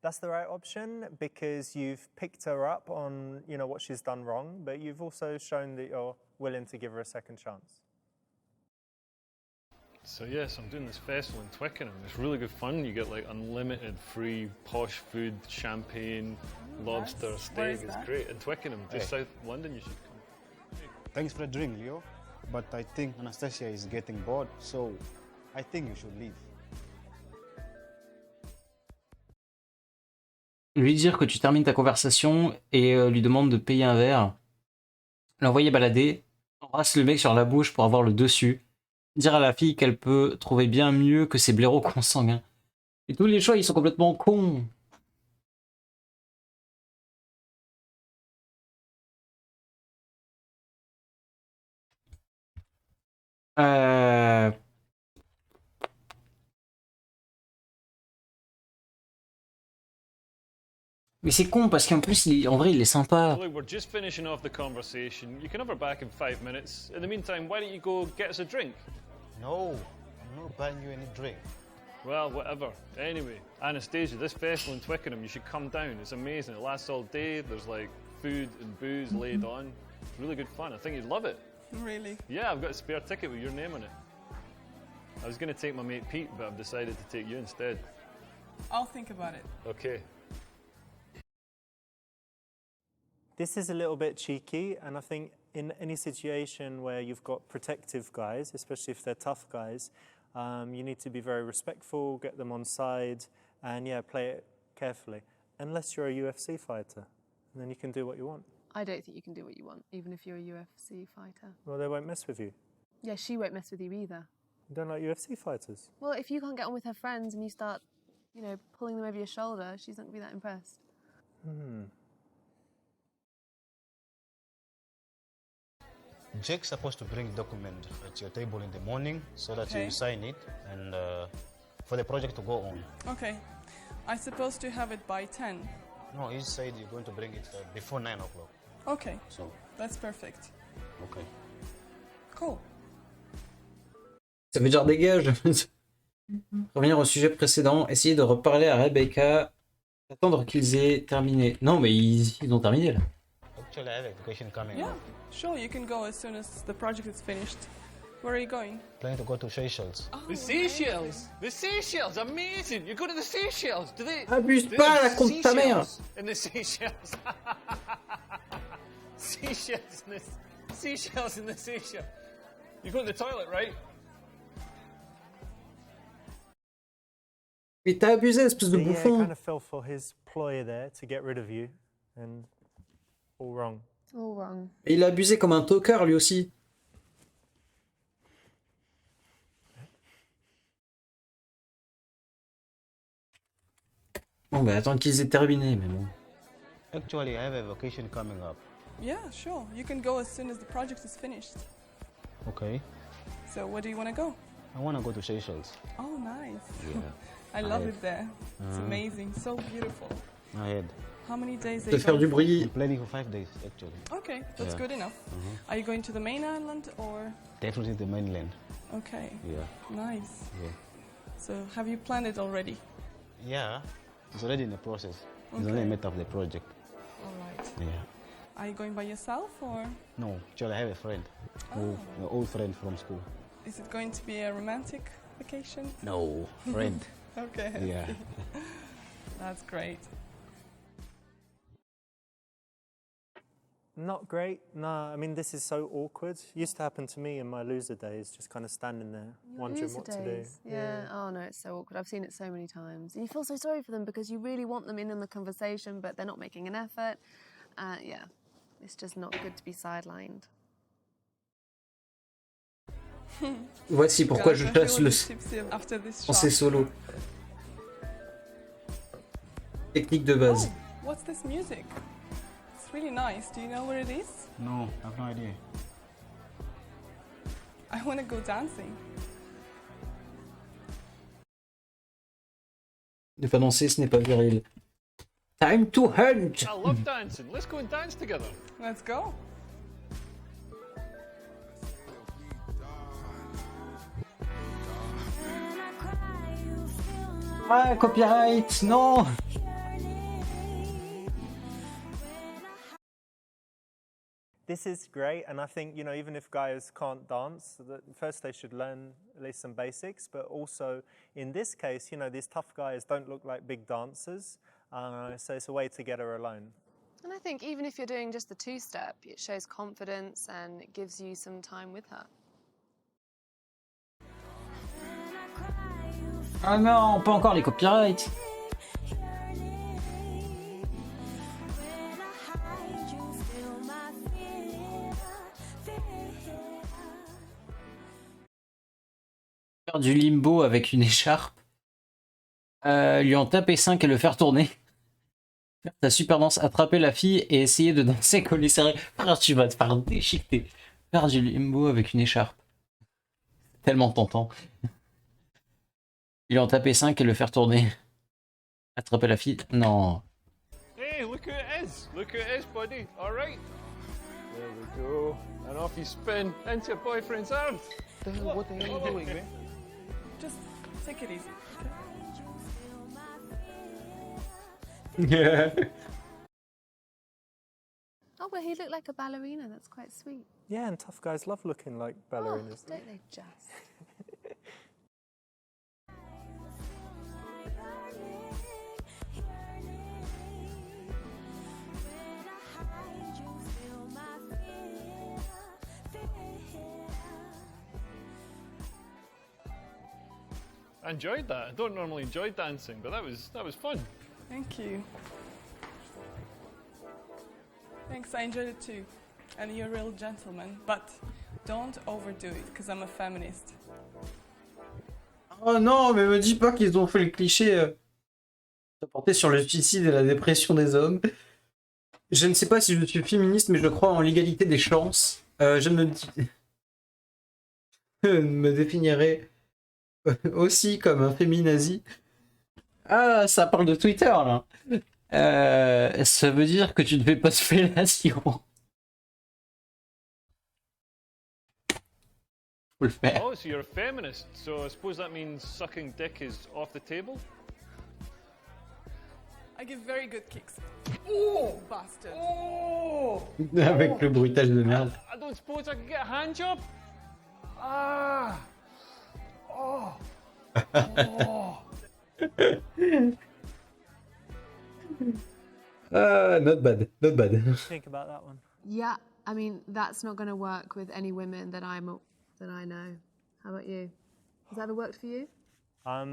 That's the right option because you've picked her up on, you know, what she's done wrong, but you've also shown that you're willing to give her a second chance. So yes, I'm doing this festival in Twickenham. It's really good fun. You get like unlimited free posh food, champagne, lobster, Where steak. is It's that? great. In Twickenham, just Hey. south London. You should come. Thanks for the drink, Leo. But I think Anastasia is getting bored, so I think you should leave. Lui dire que tu termines ta conversation et lui demande de payer un verre. L'envoyer balader. Embrasse le mec sur la bouche pour avoir le dessus. Dire à la fille qu'elle peut trouver bien mieux que ces blaireaux consanguins. Et tous les choix, ils sont complètement cons. Mais c'est con parce qu'en plus, en vrai, il est sympa. Look, we're just finishing off the conversation. You can have her back in 5 minutes. In the meantime, why don't you go get us a drink? No, I'm not buying you any drink. Well, whatever. Anyway, Anastasia, this festival in Twickenham, you should come down. It's amazing. It lasts all day. There's like food and booze laid on. It's really good fun. I think you'd love it. Really? Yeah, I've got a spare ticket with your name on it. I was going to take my mate Pete, but I've decided to take you instead. I'll think about it. Okay. This is a little bit cheeky, and I think in any situation where you've got protective guys, especially if they're tough guys, you need to be very respectful, get them on side, and yeah, play it carefully. Unless you're a UFC fighter, and then you can do what you want. I don't think you can do what you want, even if you're a UFC fighter. Well, they won't mess with you. Yeah, she won't mess with you either. You don't like UFC fighters? Well, if you can't get on with her friends and you start, you know, pulling them over your shoulder, she's not going to be that impressed. Jake's supposed to bring document at your table in the morning so that Okay. you sign it and for the project to go on. Okay. I'm supposed to have it by 10. No, he said you're going to bring it before 9 o'clock. Okay. So, That's perfect. okay. Cool. Ça veut dire dégage. Revenir au sujet précédent, essayer de reparler à Rebecca, attendre qu'ils aient terminé. Non, mais ils ont terminé là. Actually, I have a vacation coming Yeah, up. sure, you can go as soon as the project is finished. Where are you going? Planning to go to Seychelles. The Seychelles! The Seychelles! Amazing! You go to the Seychelles! Do they... Abuse do they pas, have la compte ta mère. Seychelles in the Seychelles! Seychelles in the seashells in the seashell. You go to the toilet, right? Mais t'as abusé, espèce de Yeah, bouffon. kind of fell for his ploy there to get rid of you, and all wrong. All wrong. Et il a abusé comme un talker lui aussi. Bon, bah attends qu'ils aient terminé, mais bon. Actually, I have a vacation coming up. Yeah, sure. You can go as soon as the project is finished. Okay. So where do you want to go? I want to go to Seychelles. Oh, nice. Yeah. I love Ahead. it there. It's amazing. So beautiful. Ahead. How many days are De you faire going du for? bruit. I'm planning for 5 days, actually. Okay, that's Yeah. good enough. Are you going to the main island or? Definitely the mainland. Okay. Yeah. Nice. Yeah. So have you planned it already? Yeah. It's already in the process. It's Okay. only a matter of the project. All right. Yeah. Are you going by yourself or No, actually, I have a friend. An old friend from school. is it going to be a romantic vacation? No, friend. Okay. I Yeah. see. That's great. Not great. No, I mean, this is so awkward. Used to happen to me in my loser days, just kind of standing there, wondering Loser what to do. days. Yeah. Oh no, it's so awkward. I've seen it so many times. And you feel so sorry for them because you really want them in the conversation, but they're not making an effort. Yeah, it's just not good to be sidelined. Voici pourquoi Guys, je I feel chasse a le bit tipsy after this quand c'est shot. solo. Technique de base. Oh, what's this music? It's really nice. Do you know where it is? No, I have no idea. I want to go dancing. Ne pas danser, ce n'est pas viril. Time to hunt! I love dancing. Let's go and dance together. Let's go. Ah, copyright, non! This is great, and I think, you know, even if guys can't dance, first they should learn at least some basics, but also in this case, you know, these tough guys don't look like big dancers, so it's a way to get her alone. And I think even if you're doing just the two-step, it shows confidence and it gives you some time with her. Ah non, pas encore les copyrights! Faire du limbo avec une écharpe, lui en taper 5 et le faire tourner. Faire ta super danse, attraper la fille et essayer de danser collé serré. Frère, tu vas te faire déchiqueter. Faire du limbo avec une écharpe. Tellement tentant. Lui en taper 5 et le faire tourner. Attraper la fille. Non. Hey, look who it is. Look who it is, buddy. All right. There we go. And off you spin into your boyfriend's arms. What the hell are you doing, man? Just take it easy. Yeah. Oh, but he looked like a ballerina. That's quite sweet. Yeah, and tough guys love looking like ballerinas. Oh, don't they just? I enjoyed that. I don't normally enjoy dancing, but that was fun. Thank you. Thanks, I enjoyed it too. And you're a real gentleman, but don't overdo it, because I'm a feminist. Oh non, mais me dis pas qu'ils ont fait le cliché porté sur le suicide et la dépression des hommes. Je ne sais pas si je suis féministe, mais je crois en l'égalité des chances. Je me définirais aussi comme un féminazi. Ah, ça parle de Twitter, là. Ça veut dire que tu ne fais pas de fellation. Faut le faire. Oh, so you're a feminist. So I suppose that means sucking dick is off the table? I give very good kicks. Oh, bastard. Oh! Avec le bruitage de merde. I don't suppose I could get a hand job? Ah! Oh! Oh! Not bad, not bad. Think about that one. Yeah, I mean, that's not going to work with any women that I know. How about you? Has that ever worked for you? I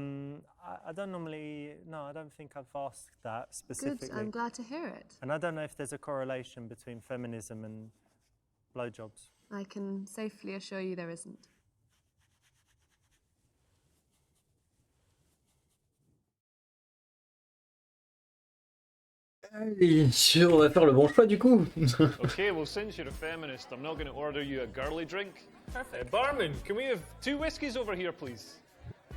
don't normally, no, I don't think I've asked that specifically. Good, I'm glad to hear it. And I don't know if there's a correlation between feminism and blowjobs. I can safely assure you there isn't. Allez, on va faire le bon choix du coup. Okay, well, since you're a feminist, I'm not going to order you a girly drink. Perfect. Barman, can we have 2 whiskies over here, please?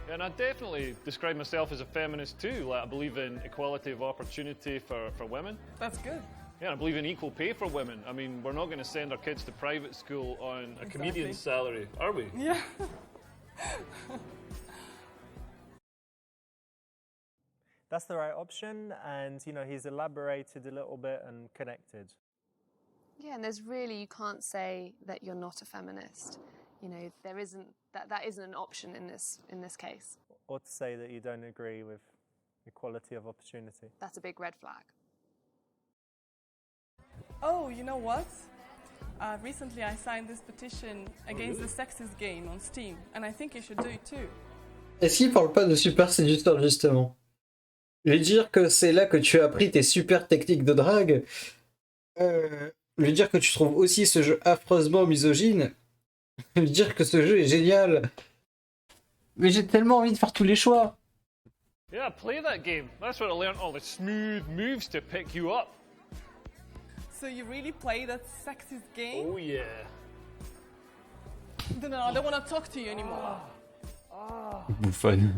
And I definitely describe myself as a feminist too. Like, I believe in equality of opportunity for women. That's good. Yeah, I believe in equal pay for women. I mean, we're not going to send our kids to private school on a comedian's salary, are we? Yeah. That's the right option, and you know, he's elaborated a little bit and connected. Yeah, and you can't say that you're not a feminist. You know, that isn't an option in this case. Or to say that you don't agree with equality of opportunity. That's a big red flag. Oh, you know what? Recently I signed this petition against the sexist game on Steam, and I think you should do it too. Est-ce qu'il parle pas de Super Seducer justement? Lui dire que c'est là que tu as appris tes super techniques de drague. Lui dire que tu trouves aussi ce jeu affreusement misogyne. Lui dire que ce jeu est génial. Mais j'ai tellement envie de faire tous les choix. Yeah, play that game. That's where I learned all the smooth moves to pick you up. So you really play that sexist game? Oh yeah. No, I don't want to talk to you anymore. Bouffonne.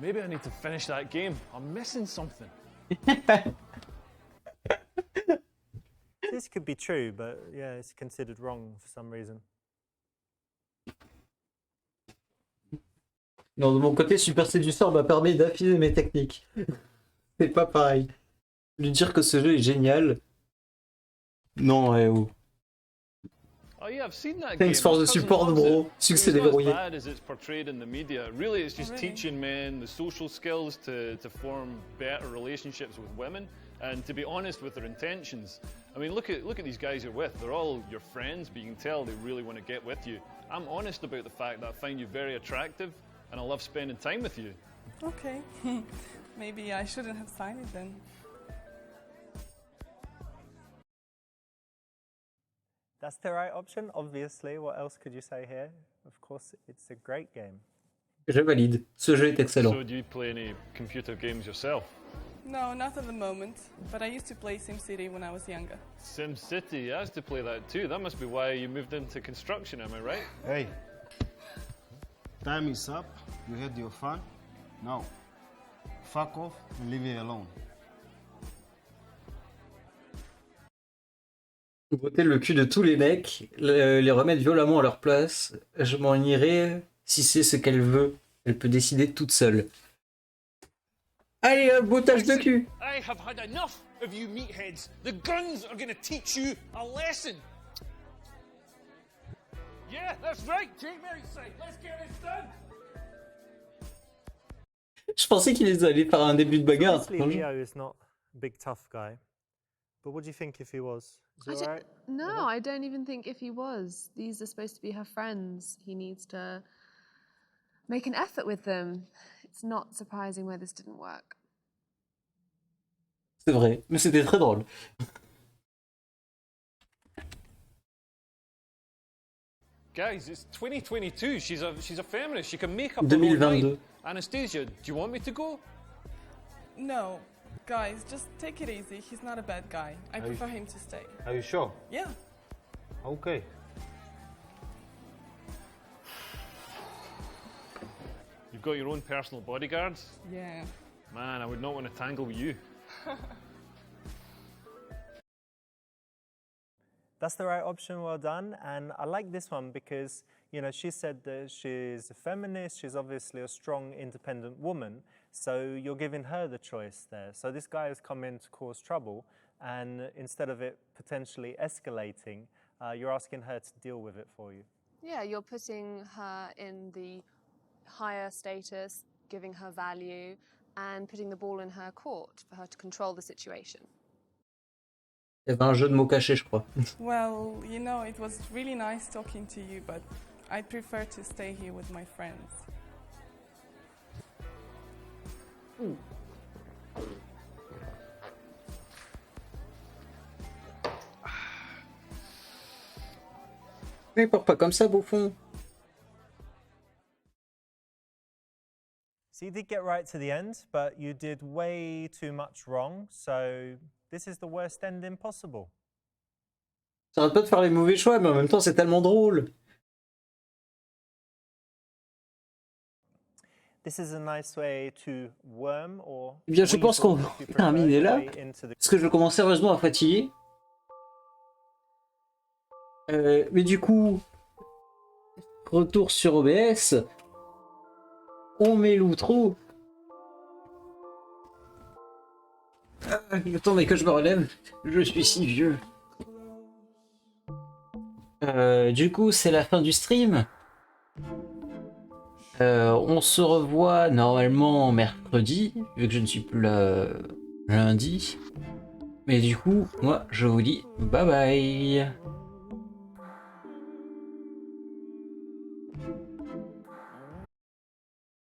Maybe I need to finish that game. I'm missing something. This could be true, but yeah, it's considered wrong for some reason. Non, de mon côté, Super Seducer m'a permis d'affiner mes techniques. C'est pas pareil. Lui dire que ce jeu est génial. Non, oh. Oh yeah, I've seen that Thanks game. for My the cousin support, loves bro. it. Succès It's not déverrouillé. as bad as it's portrayed in the media. Really, it's just teaching men the social skills to form better relationships with women and to be honest with their intentions. I mean, look at these guys you're with. They're all your friends, but you can tell they really want to get with you. I'm honest about the fact that I find you very attractive and I love spending time with you. Okay. Maybe I shouldn't have signed it then. That's the right option, obviously. What else could you say here? Of course, it's a great game. Je valide. Ce jeu est excellent. So do you play any computer games yourself? No, not at the moment, but I used to play SimCity when I was younger. SimCity, I used to play that too. That must be why you moved into construction, am I right? Hey, time is up. You had your fun. Now, fuck off and leave me alone. Botter le cul de tous les mecs, les remettre violemment à leur place. Je m'en irai si c'est ce qu'elle veut. Elle peut décider toute seule. Allez, un bottage de cul. I have had enough of you meatheads. The guns are going to teach you a lesson. Yeah, that's right. Take me outside. Let's get this done. Je pensais qu'il allait faire un début de bagarre. Obviously, Leo is not a big tough guy. But what do you think if he was? Is it alright? No, I don't even think if he was. These are supposed to be her friends. He needs to make an effort with them. It's not surprising why this didn't work. C'est vrai, mais c'était très drôle. Guys, it's 2022. She's a feminist. She can make up her own 2022. mind. Anastasia, do you want me to go? No. Guys, just take it easy. He's not a bad guy. I prefer him to stay. Are you sure? Yeah. Okay. You've got your own personal bodyguards? Yeah. Man, I would not want to tangle with you. That's the right option, well done. And I like this one because, you know, she said that she's a feminist, she's obviously a strong, independent woman, so you're giving her the choice there. So this guy has come in to cause trouble, and instead of it potentially escalating, you're asking her to deal with it for you. Yeah, you're putting her in the higher status, giving her value, and putting the ball in her court for her to control the situation. Il y avait un jeu de mots caché, je crois. Well, you know, it was really nice talking to you, but I prefer to stay here with my friends. Mais porte pas comme ça, bouffon. So you did get right to the end, but you did way too much wrong, so this is the worst ending possible. Ça arrête pas de faire les mauvais choix, mais en même temps, c'est tellement drôle. This is a nice way to worm or Eh bien, je pense qu'on va terminer là, parce que je commence sérieusement à fatiguer. Mais du coup, retour sur OBS. On met l'outro. Attendez que je me relève. Je suis si vieux. Du coup, c'est la fin du stream. On se revoit normalement mercredi, vu que je ne suis plus là lundi. Mais du coup, moi, je vous dis bye bye.